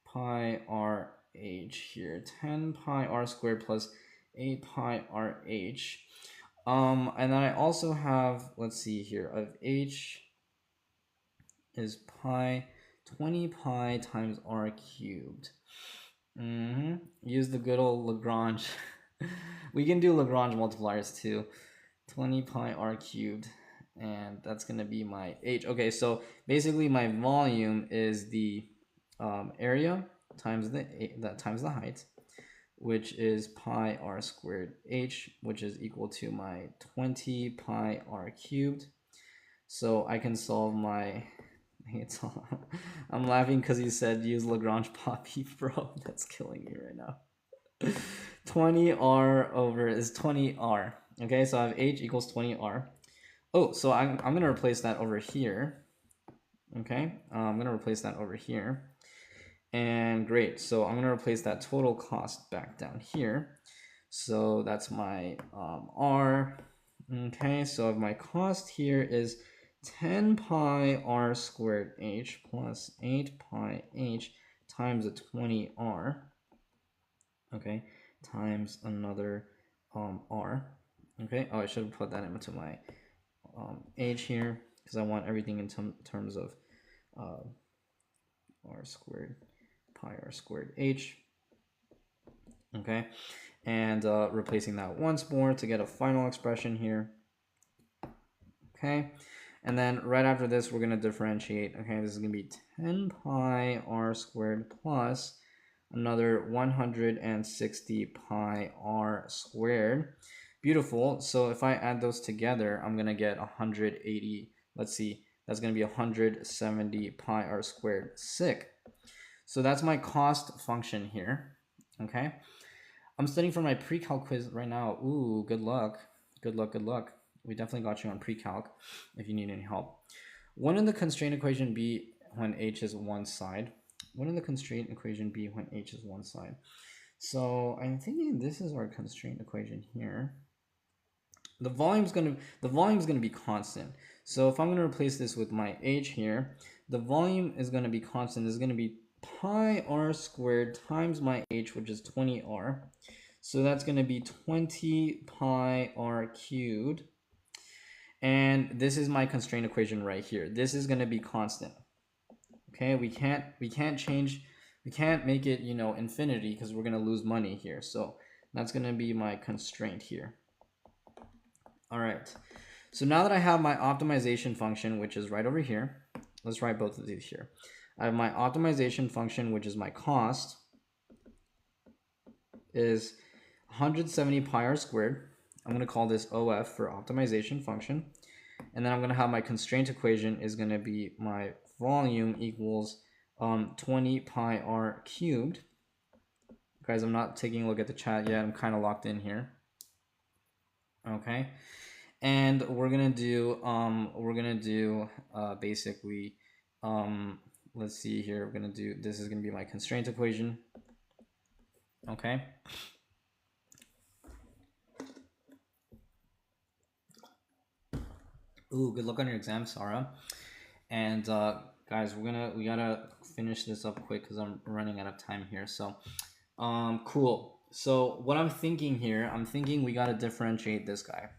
pi RH here. 10 pi r squared plus 8 pi RH. And then I also have, let's see here, of h is pi 20 pi times r cubed. Use the good old Lagrange. We can do Lagrange multipliers too. 20 pi r cubed, and that's gonna be my h. Okay, so basically my volume is the area times the height, which is pi r squared h, which is equal to my 20 pi r cubed. So I can solve my I'm laughing because he said use Lagrange Poppy, bro. That's killing me right now. 20r over is 20r. Okay, so I have h equals 20r. Oh, so I'm going to replace that over here. Okay, I'm going to replace that over here. And great, so I'm going to replace that total cost back down here. So that's my r. Okay, so my cost here is 10 pi r squared h plus 8 pi h times a 20r. Okay, times another r. Okay, oh, I should have put that into my h here because I want everything in terms of r squared pi r squared h. Okay, and replacing that once more to get a final expression here. Okay, and then right after this, we're going to differentiate. Okay, this is going to be 10 pi r squared plus another 160 pi r squared. Beautiful. So if I add those together, I'm going to get 180. Let's see, that's going to be 170 pi r squared. Sick. So that's my cost function here. Okay. I'm studying for my pre-calc quiz right now. Ooh, good luck. Good luck, good luck. We definitely got you on pre-calc if you need any help. Wouldn't the constraint equation be when h is one side? Wouldn't the constraint equation be when h is one side? So I'm thinking this is our constraint equation here. The volume's gonna be constant. So if I'm gonna replace this with my h here, the volume is gonna be constant. This is gonna be pi r squared times my h, which is 20r. So that's gonna be 20 pi r cubed. And this is my constraint equation right here. This is gonna be constant. Okay, we can't make it, you know, infinity because we're gonna lose money here. So that's gonna be my constraint here. All right, so now that I have my optimization function, which is right over here, let's write both of these here. I have my optimization function, which is my cost, is 170 pi r squared. I'm going to call this OF for optimization function. And then I'm going to have my constraint equation is going to be my volume equals 20 pi r cubed. Guys, I'm not taking a look at the chat yet. I'm kind of locked in here. Okay. And we're gonna do basically let's see here, we're gonna do, this is gonna be my constraint equation. Okay, ooh, good luck on your exam, Sarah. And guys, we gotta finish this up quick because I'm running out of time here. So cool. So what I'm thinking here, I'm thinking we gotta differentiate this guy.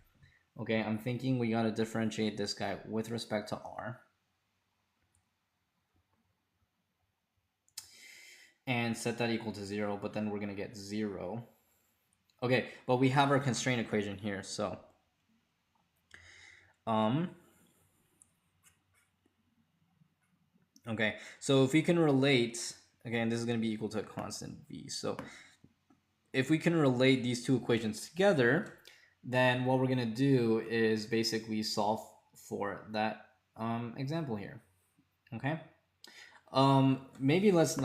Okay, I'm thinking we gotta differentiate this guy with respect to r. And set that equal to 0, but then we're gonna get 0. Okay, but we have our constraint equation here, so okay, so if we can relate, again, this is gonna be equal to a constant v. So if we can relate these two equations together, then what we're gonna do is basically solve for that example here. Okay. Maybe let's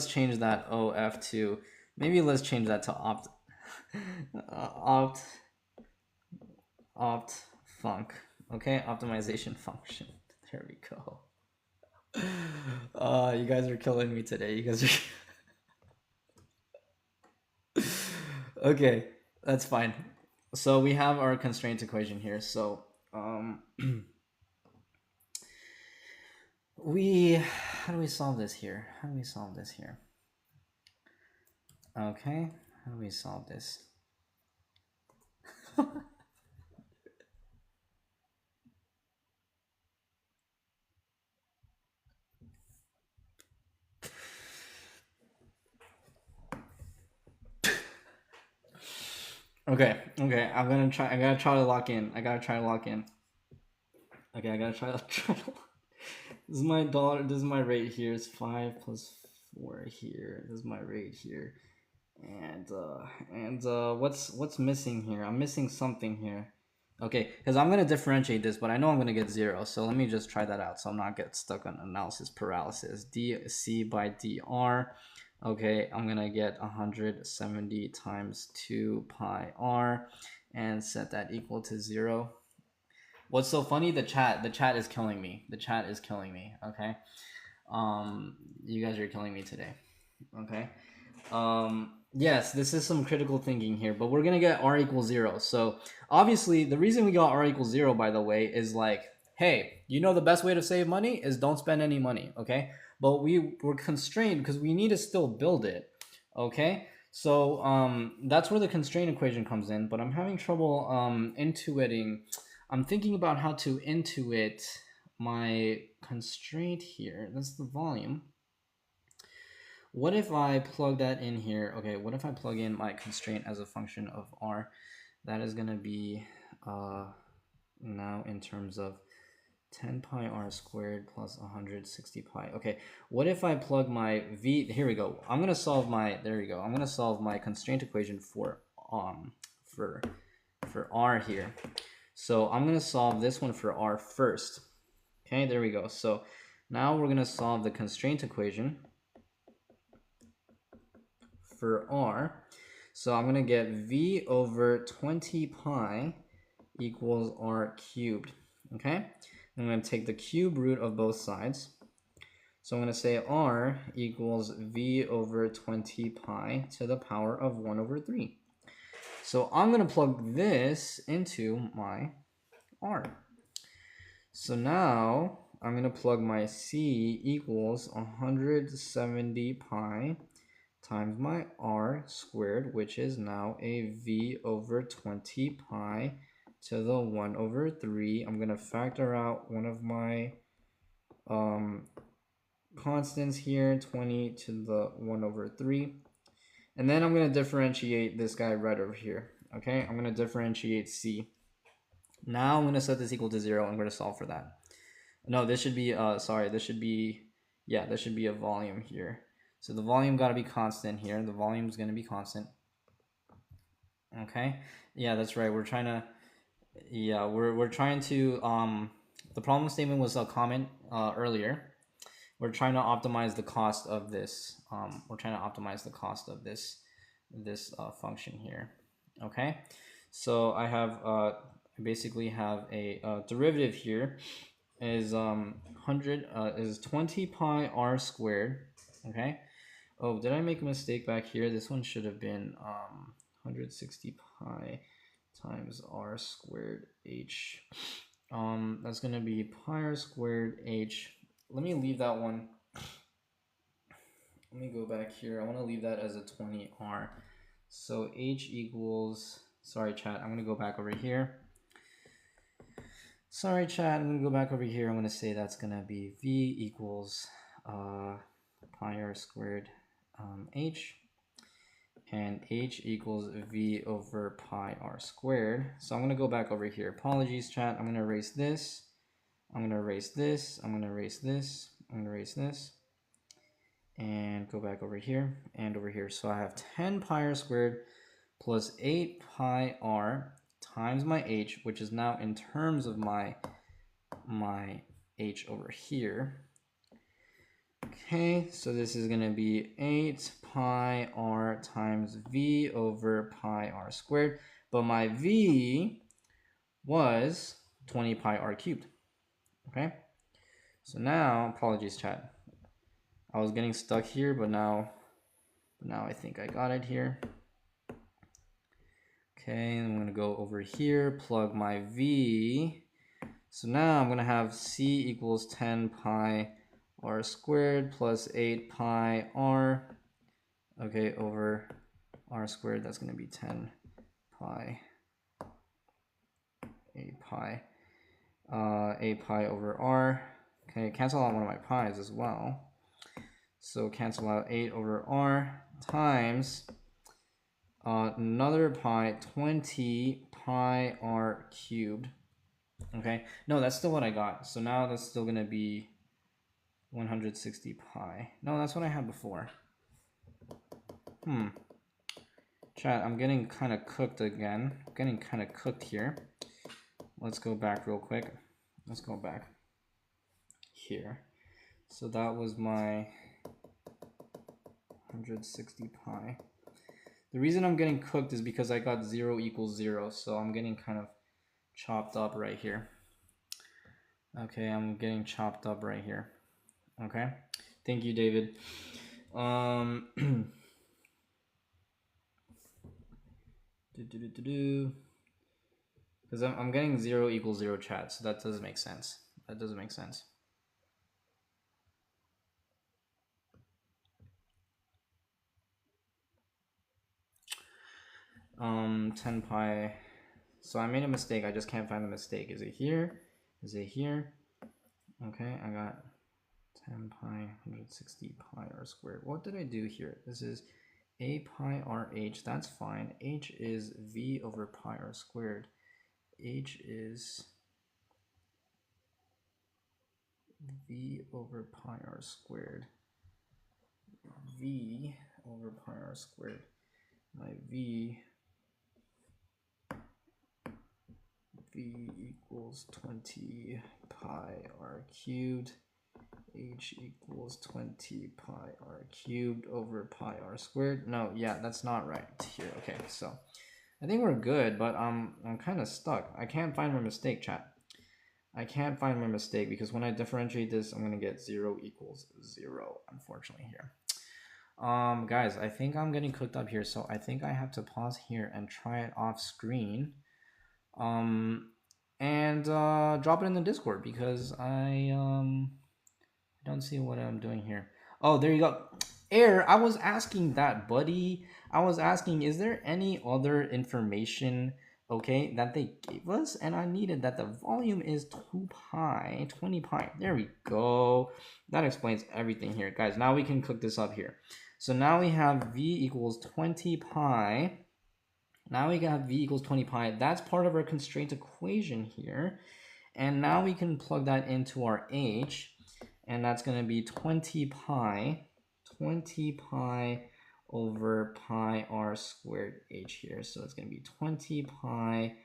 change that OF to, maybe let's change that to opt func. Okay, optimization function. There we go. You guys are killing me today. You guys are okay, that's fine. So we have our constraint equation here. So how do we solve this here? How do we solve this here? Okay, how do we solve this? Okay, okay, I gotta try to lock in. I gotta try to lock in. Okay, I gotta try to this is my dollar, this is my rate here. It's 5 plus 4 here. This is my rate here. What's missing here? I'm missing something here. Okay, because I'm gonna differentiate this, but I know I'm gonna get 0. So let me just try that out, so I'm not get stuck on analysis paralysis. dc by dr. Okay, I'm gonna get 170 times 2 pi r, and set that equal to 0. What's so funny? The chat is killing me. The chat is killing me. Okay, you guys are killing me today. Okay. Yes, this is some critical thinking here, but we're gonna get r equals 0. So obviously the reason we got r equals 0, by the way, is like, hey, you know the best way to save money is don't spend any money, okay? But we're constrained because we need to still build it, okay? So that's where the constraint equation comes in, but I'm having trouble intuiting. I'm thinking about how to intuit my constraint here. That's the volume. What if I plug that in here? Okay, what if I plug in my constraint as a function of r? That is going to be now in terms of 10 pi r squared plus 160 pi. Okay, what if I plug my v? Here we go. I'm going to solve my, there we go. I'm going to solve my constraint equation for r here. So I'm going to solve this one for r first. Okay, there we go. So now we're going to solve the constraint equation for r. So I'm going to get v over 20 pi equals r cubed. Okay, I'm going to take the cube root of both sides. So I'm going to say r equals v over 20 pi to the power of 1 over 3. So I'm going to plug this into my r. So now I'm going to plug my c equals 170 pi times my r squared, which is now a v over 20 pi to the 1 over 3. I'm going to factor out one of my constants here, 20 to the 1 over 3. And then I'm going to differentiate this guy right over here. Okay, I'm going to differentiate c. Now I'm going to set this equal to 0. I'm going to solve for that. No, this should be, sorry, this should be, yeah, this should be a volume here. So the volume got to be constant here. The volume is going to be constant. Okay. Yeah, that's right. We're trying to, yeah, we're trying to, the problem statement was a comment earlier. We're trying to optimize the cost of this. We're trying to optimize the cost of this function here. Okay. So I have, I basically have a derivative here is 20 pi r squared. Okay. Oh, did I make a mistake back here? This one should have been 160 pi times r squared h. That's gonna be pi r squared h. Let me leave that one. Let me go back here. I want to leave that as a 20r. So h equals, sorry chat, I'm gonna go back over here. Sorry chat, I'm gonna go back over here. I'm gonna say that's gonna be v equals pi r squared h, and h equals v over pi r squared. So I'm gonna go back over here. Apologies chat, I'm gonna erase this. I'm gonna erase this. I'm gonna erase this. I'm gonna erase this. And go back over here and over here. So I have 10 pi r squared plus 8 pi r times my h, which is now in terms of my h over here. Okay, so this is going to be 8 pi r times v over pi r squared, but my v was 20 pi r cubed. Okay, so now, apologies chat, I was getting stuck here, but now I think I got it here. Okay, I'm going to go over here, plug my v. So now I'm going to have c equals 10 pi r squared plus 8 pi r, okay, over r squared. That's going to be 10 pi, 8 pi, 8 pi over r. Okay, cancel out one of my pi's as well. So cancel out 8 over r times another pi, 20 pi r cubed. Okay, no, that's still what I got. So now that's still going to be 160 pi. No, that's what I had before. Chat, I'm getting kind of cooked again. I'm getting kind of cooked here. Let's go back real quick. Let's go back here. So that was my 160 pi. The reason I'm getting cooked is because I got 0 equals 0. So I'm getting kind of chopped up right here. Okay, I'm getting chopped up right here. Okay, thank you, David. Because I'm getting 0 equals 0 chat, so that doesn't make sense. That doesn't make sense. Um, 10 pi. So I made a mistake. I just can't find the mistake. Is it here? Is it here? Okay, I got 10 pi 160 pi r squared. What did I do here? This is a pi r h. That's fine. H is v over pi r squared. H is v over pi r squared. V over pi r squared. My v equals 20 pi r cubed. H equals 20 pi r cubed over pi r squared. No, yeah, that's not right here. Okay, so I think we're good, but I'm kind of stuck. I can't find my mistake, chat. I can't find my mistake because when I differentiate this, I'm gonna get 0 equals 0, unfortunately here. Guys, I think I'm getting cooked up here, so I think I have to pause here and try it off screen. And drop it in the Discord because I don't see what I'm doing here. Oh, there you go. Air, I was asking that, buddy. I was asking, is there any other information, okay, that they gave us? And I needed that the volume is 2 pi, 20 pi. There we go. That explains everything here. Guys, now we can cook this up here. So now we have v equals 20 pi. Now we have v equals 20 pi. That's part of our constraint equation here. And now we can plug that into our h. And that's going to be 20 pi over pi r squared h here. So it's going to be 20 pi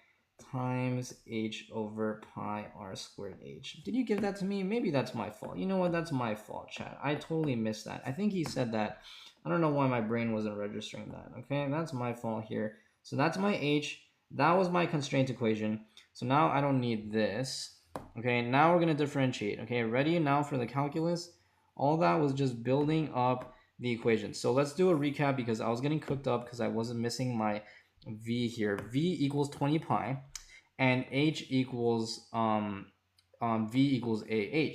times h over pi r squared h. Did you give that to me? Maybe that's my fault. You know what? That's my fault, chat. I totally missed that. I think he said that. I don't know why my brain wasn't registering that. Okay, that's my fault here. So that's my h. That was my constraint equation. So now I don't need this. Okay, now we're going to differentiate. Okay, ready now for the calculus? All that was just building up the equation. So let's do a recap because I was getting cooked up because I wasn't missing my v here. V equals 20 pi and h equals v equals ah.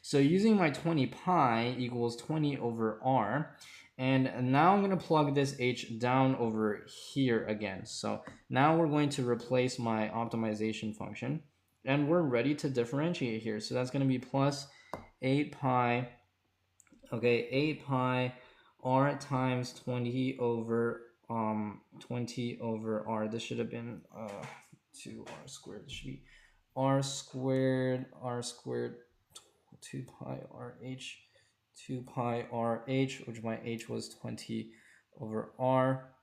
So using my 20 pi equals 20 over r. And now I'm going to plug this h down over here again. So now we're going to replace my optimization function. And we're ready to differentiate here. So that's going to be plus 8 pi, okay, 8 pi r times 20 over r. This should have been 2 r squared. This should be r squared 2 pi rh, 2 pi rh, which my h was 20 over r.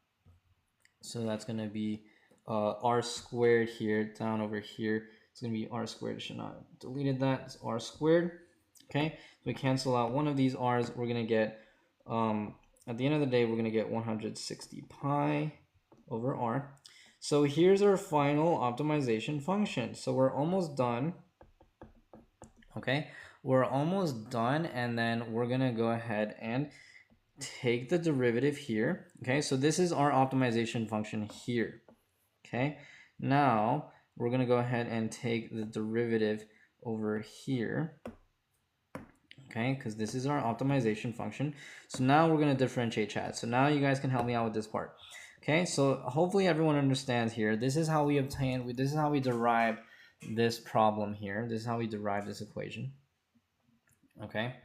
So that's going to be r squared here down over here. It's going to be r squared. I should not have deleted that. It's r squared. Okay, so we cancel out one of these r's. We're going to get, at the end of the day, we're going to get 160 pi over r. So here's our final optimization function. So we're almost done. Okay, we're almost done. And then we're going to go ahead and take the derivative here. Okay, so this is our optimization function here. Okay, now we're going to go ahead and take the derivative over here. okay, because this is our optimization function. So now we're going to differentiate, chat. So now you guys can help me out with this part. Okay, so hopefully everyone understands here. This is how we obtain, this is how we derive this problem here. This is how we derive this equation. Okay,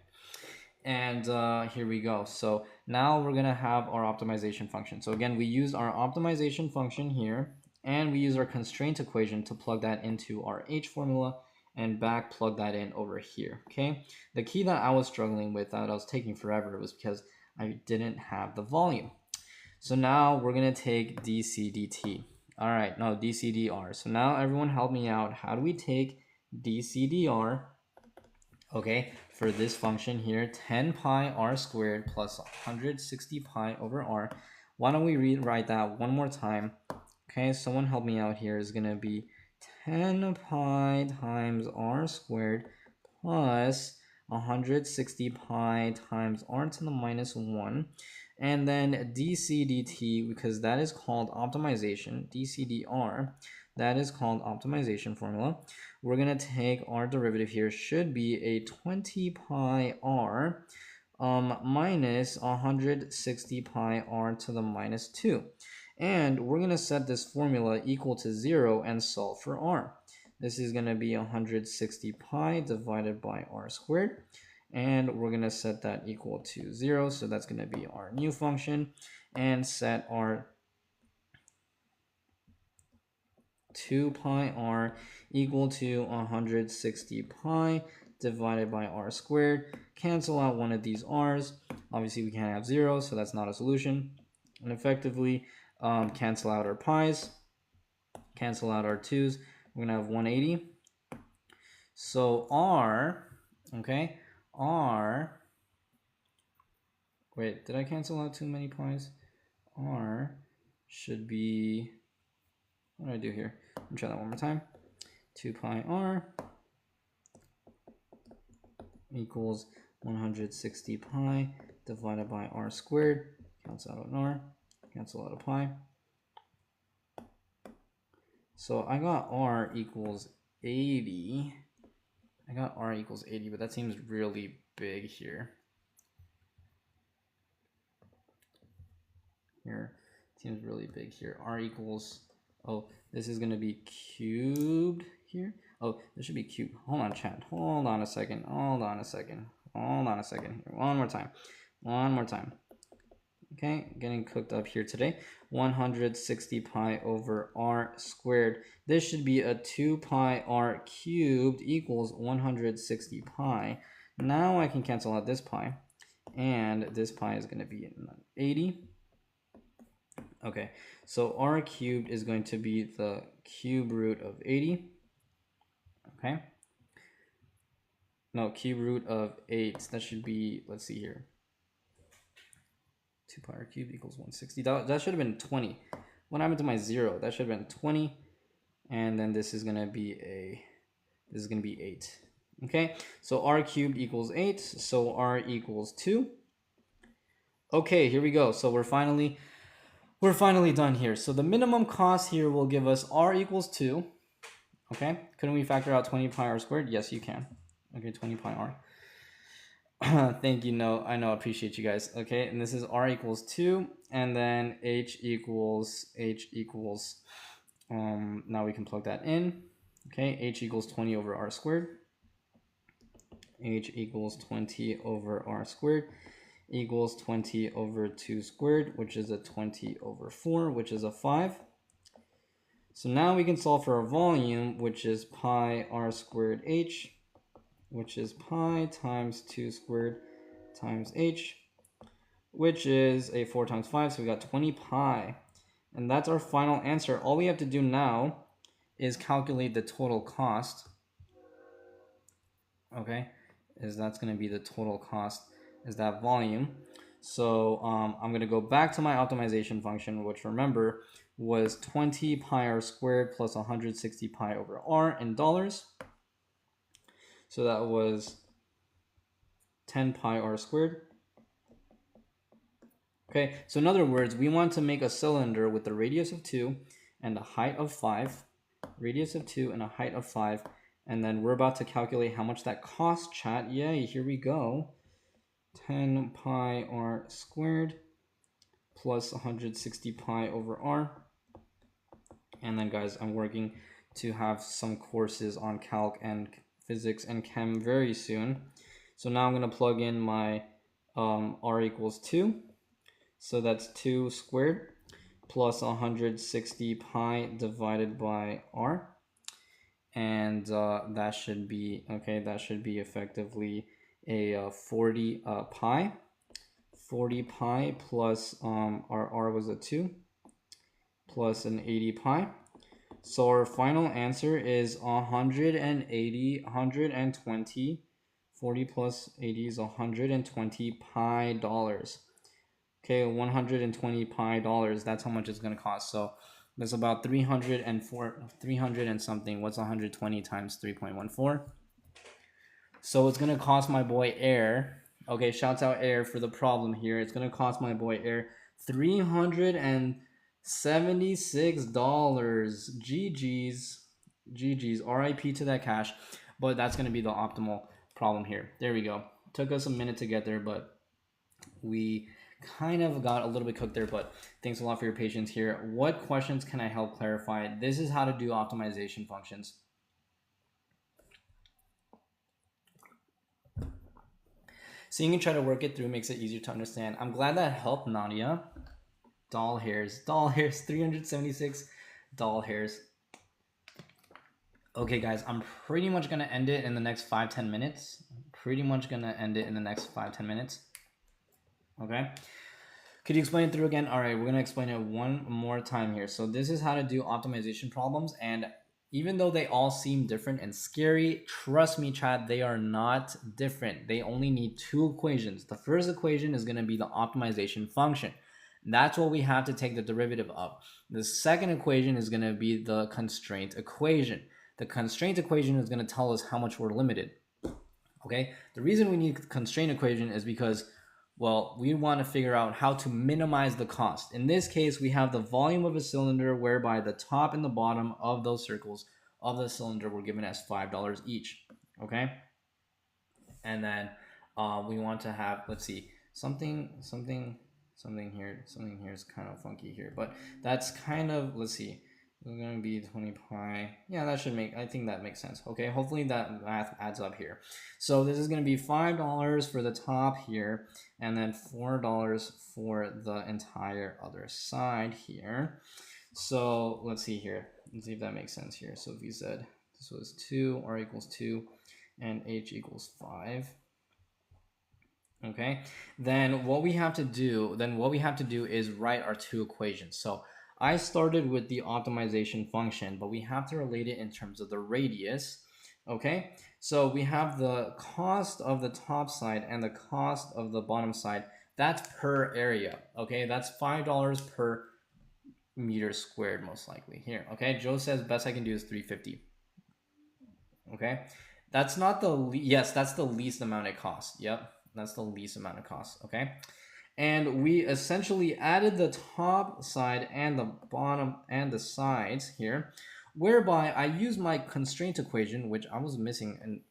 and here we go. So now we're going to have our optimization function. So again, we use our optimization function here, and we use our constraint equation to plug that into our H formula and back plug that in over here. Okay, the key that I was struggling with, that I was taking forever, was because I didn't have the volume. So now we're gonna take dc dt. All right, no, dc dr. So now everyone help me out. How do we take dc dr, okay, for this function here, 10 pi r squared plus 160 pi over r? Why don't we rewrite that one more time? Okay, someone help me out here. Is gonna be 10 pi times r squared plus 160 pi times r to the minus 1. And then dc dt, because that is called optimization, dc dr, that is called optimization formula. We're going to take our derivative here, should be a 20 pi r minus 160 pi r to the minus 2. And we're going to set this formula equal to 0 and solve for r. This is going to be 160 pi divided by r squared. And we're going to set that equal to 0. So that's going to be our new function. And set our 2 pi r equal to 160 pi divided by r squared. Cancel out one of these r's. Obviously, we can't have 0, so that's not a solution. And effectively, cancel out our pi's. Cancel out our 2's. We're going to have 180. So r, okay, r, wait, did I cancel out too many pi's? R should be, what do I do here? Let me try that one more time. 2 pi r equals 160 pi divided by r squared. Cancel out an r, cancel out a pi. So I got r equals 80. I got r equals 80, but that seems really big here. Here, seems really big here. R equals, oh, this is going to be cubed here. Oh, this should be cubed. Hold on, chat. Hold on a second. Hold on a second. Hold on a second. One more time. One more time. Okay, getting cooked up here today. 160 pi over r squared. This should be a 2 pi r cubed equals 160 pi. Now I can cancel out this pi. And this pi is going to be 80. Okay, so r cubed is going to be the cube root of 80. Okay. No, cube root of 8. That should be, let's see here. 2 pi r cubed equals 160. That should have been 20. What happened to my 0? That should have been 20. And then this is going to be 8. Okay, so r cubed equals 8. So r equals 2. Okay, here we go. So we're finally done here. So the minimum cost here will give us r equals 2. Okay, couldn't we factor out 20 pi r squared? Yes, you can. Okay, 20 pi r. Thank you. No, I know. I appreciate you guys. Okay, and this is r equals 2, and then h equals now we can plug that in. Okay, h equals 20 over r squared. H equals 20 over r squared equals 20 over 2 squared, which is a 20 over 4, which is a 5. So now we can solve for our volume, which is pi r squared h, which is pi times 2 squared times h, which is a 4 times 5, so we got 20 pi. And that's our final answer. All we have to do now is calculate the total cost. Okay, that's going to be the total cost, is that volume. So I'm going to go back to my optimization function, which remember was 20 pi r squared plus 160 pi over r in dollars. So that was 10 pi r squared. Okay, so in other words, we want to make a cylinder with a radius of 2 and a height of 5. Radius of 2 and a height of 5. And then we're about to calculate how much that costs, chat. Yay, here we go. 10 pi r squared plus 160 pi over r. And then guys, I'm working to have some courses on calc and physics and chem very soon. So now I'm going to plug in my r equals 2. So that's 2 squared plus 160 pi divided by r. And that should be, okay, that should be effectively a 40 pi. 40 pi plus our r was a 2 plus an 80 pi. So our final answer is 180, 120. 40 plus 80 is 120 pi dollars. Okay, 120 pi dollars. That's how much it's gonna cost. So that's about 300 and something. What's 120 times 3.14? So it's gonna cost my boy Air. Okay, shouts out Air for the problem here. It's gonna cost my boy Air $376. GG's. RIP to that cash. But that's gonna be the optimal problem here. There we go. Took us a minute to get there, but we kind of got a little bit cooked there, but thanks a lot for your patience here. What questions can I help clarify? This is how to do optimization functions. Seeing you try to work it through makes it easier to understand. I'm glad that helped, Nadia. Doll hairs, 376 doll hairs. Okay, guys, I'm pretty much gonna end it in the next 5-10 minutes. Okay. Could you explain it through again? All right, we're gonna explain it one more time here. So this is how to do optimization problems, and even though they all seem different and scary, trust me, chat, they are not different. They only need 2 equations. The first equation is gonna be the optimization function. That's what we have to take the derivative of. The second equation is gonna be the constraint equation. The constraint equation is gonna tell us how much we're limited. Okay, the reason we need constraint equation is because, well, we want to figure out how to minimize the cost. In this case, we have the volume of a cylinder whereby the top and the bottom of those circles of the cylinder were given as $5 each. Okay, and then we want to have, let's see, something here is kind of funky here, but that's kind of, let's see, it's going to be 20 pi. Yeah, that should make, I think that makes sense. Okay, hopefully that math adds up here. So this is going to be $5 for the top here, and then $4 for the entire other side here. So let's see here. Let's see if that makes sense here. So if we said this was 2, r equals 2, and h equals 5. Okay, then what we have to do is write our 2 equations. So I started with the optimization function, but we have to relate it in terms of the radius. Okay, so we have the cost of the top side and the cost of the bottom side. That's per area. Okay, that's $5 per meter squared, most likely here. Okay, Joe says best I can do is 350. Okay, that's not the yes, that's the least amount it costs. Yep, that's the least amount of cost. Okay, and we essentially added the top side and the bottom and the sides here, whereby I used my constraint equation, which I was missing and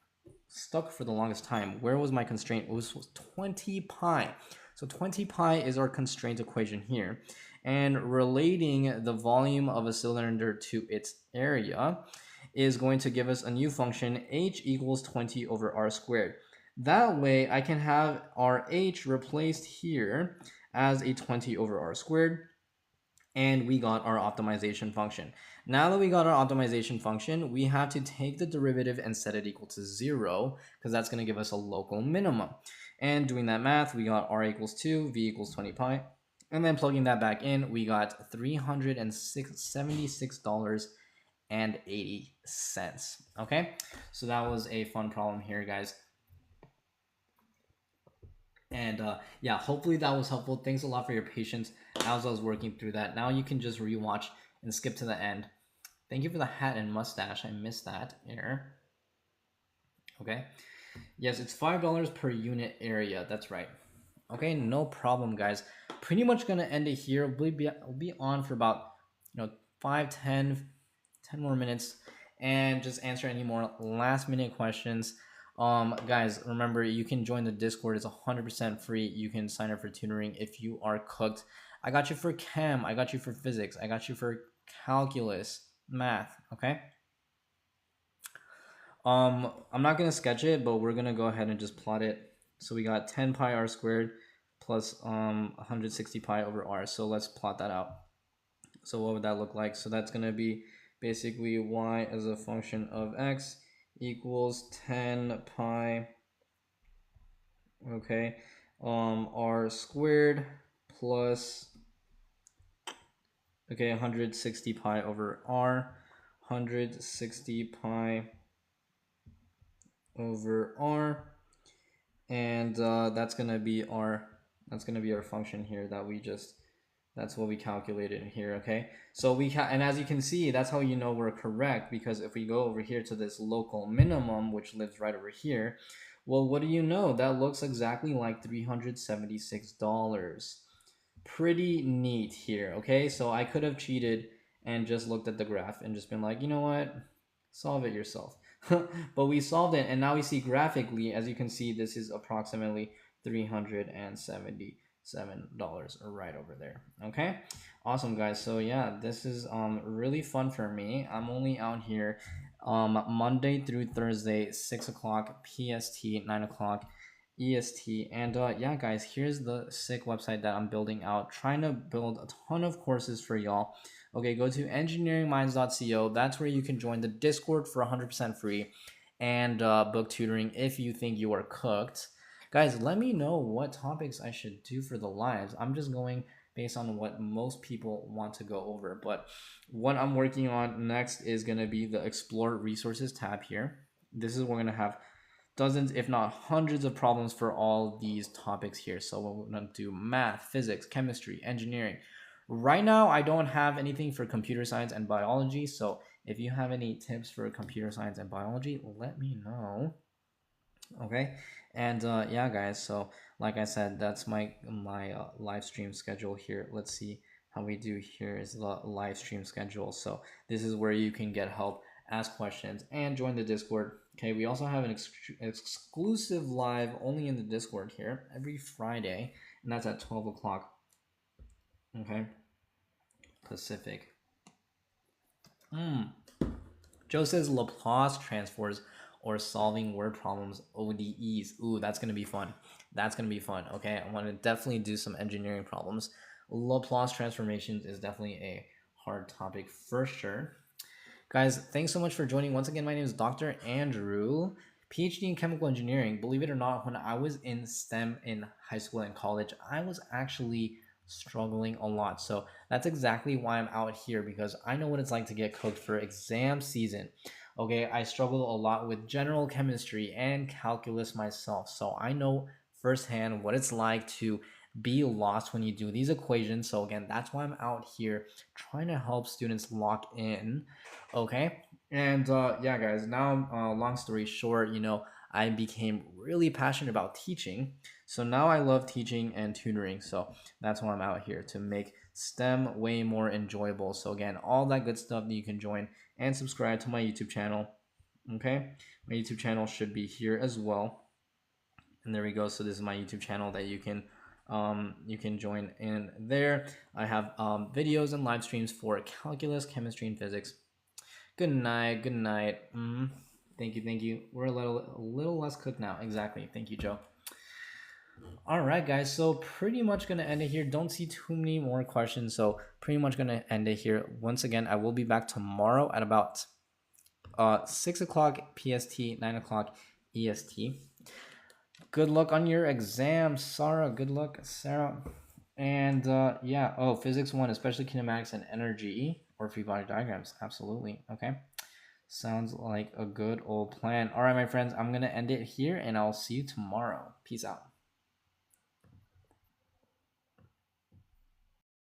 stuck for the longest time. Where was my constraint? It was 20 pi. So 20 pi is our constraint equation here. And relating the volume of a cylinder to its area is going to give us a new function, h equals 20 over r squared. That way I can have our h replaced here as a 20 over r squared, and we got our optimization function. Now that we got our optimization function, we have to take the derivative and set it equal to 0, because that's going to give us a local minimum. And doing that math, we got r equals 2, v equals 20 pi, and then plugging that back in, we got $376.80. Okay, so that was a fun problem here, guys. And yeah, hopefully that was helpful. Thanks a lot for your patience as I was working through that. Now you can just rewatch and skip to the end. Thank you for the hat and mustache. I missed that here. Okay. Yes, it's $5 per unit area. That's right. Okay, no problem, guys. Pretty much gonna end it here. We'll be on for about 5, 10 more minutes. and just answer any more last minute questions. Guys, remember, you can join the Discord. It's 100% free. You can sign up for tutoring if you are cooked. I got you for chem, I got you for physics, I got you for calculus, math. Okay. I'm not gonna sketch it, but we're gonna go ahead and just plot it. So we got 10 pi r squared plus 160 pi over r. So let's plot that out. So what would that look like? So that's gonna be basically y as a function of x equals 10 pi, okay, r squared plus, okay, 160 pi over r, 160 pi over r, and that's gonna be our function here that we just, that's what we calculated here. Okay, so and as you can see, that's how you know we're correct, because if we go over here to this local minimum, which lives right over here, well, what do you know, that looks exactly like $376. Pretty neat here. Okay, so I could have cheated and just looked at the graph and just been like, you know what, solve it yourself. But we solved it, and now we see graphically, as you can see, this is approximately $377 right over there. Okay, awesome, guys. So yeah, this is really fun for me. I'm only out here Monday through Thursday, 6 o'clock PST, 9 o'clock EST. And yeah, guys, here's the sick website that I'm building out, trying to build a ton of courses for y'all. Okay, go to engineeringminds.co. That's where you can join the Discord for 100% free and book tutoring if you think you are cooked. Guys, let me know what topics I should do for the lives. I'm just going based on what most people want to go over. But what I'm working on next is going to be the Explore Resources tab here. This is, we're going to have dozens, if not hundreds of problems for all these topics here. So we're going to do math, physics, chemistry, engineering. Right now, I don't have anything for computer science and biology. So if you have any tips for computer science and biology, let me know. Okay, and yeah, guys, so like I said, that's my live stream schedule here. Let's see how we do. Here is the live stream schedule. So this is where you can get help, ask questions, and join the Discord. Okay, we also have an exclusive live only in the Discord here every Friday, and that's at 12 o'clock. Okay, Pacific. Joe says Laplace transforms or solving word problems, ODEs. Ooh, that's gonna be fun. That's gonna be fun. Okay, I want to definitely do some engineering problems. Laplace transformations is definitely a hard topic for sure. Guys, thanks so much for joining. Once again, my name is Dr. Andrew, PhD in chemical engineering. Believe it or not, when I was in STEM in high school and college, I was actually struggling a lot. So that's exactly why I'm out here, because I know what it's like to get cooked for exam season. Okay, I struggle a lot with general chemistry and calculus myself. So I know firsthand what it's like to be lost when you do these equations. So again, that's why I'm out here trying to help students lock in. Okay, and yeah, guys, now long story short, you know, I became really passionate about teaching. So now I love teaching and tutoring. So that's why I'm out here, to make STEM way more enjoyable. So again, all that good stuff that you can join and subscribe to my YouTube channel. Okay, my YouTube channel should be here as well. And there we go. So this is my YouTube channel that you can join in there. I have videos and live streams for calculus, chemistry, and physics. Good night. Good night. Thank you. Thank you. We're a little less cooked now. Exactly. Thank you, Joe. All right, guys. So pretty much going to end it here. Don't see too many more questions. So pretty much going to end it here. Once again, I will be back tomorrow at about 6 o'clock PST, 9 o'clock EST. Good luck on your exam, Sarah. Good luck, Sarah. And yeah, oh, physics 1, especially kinematics and energy or free body diagrams. Absolutely. Okay. Sounds like a good old plan. All right, my friends, I'm going to end it here, and I'll see you tomorrow. Peace out.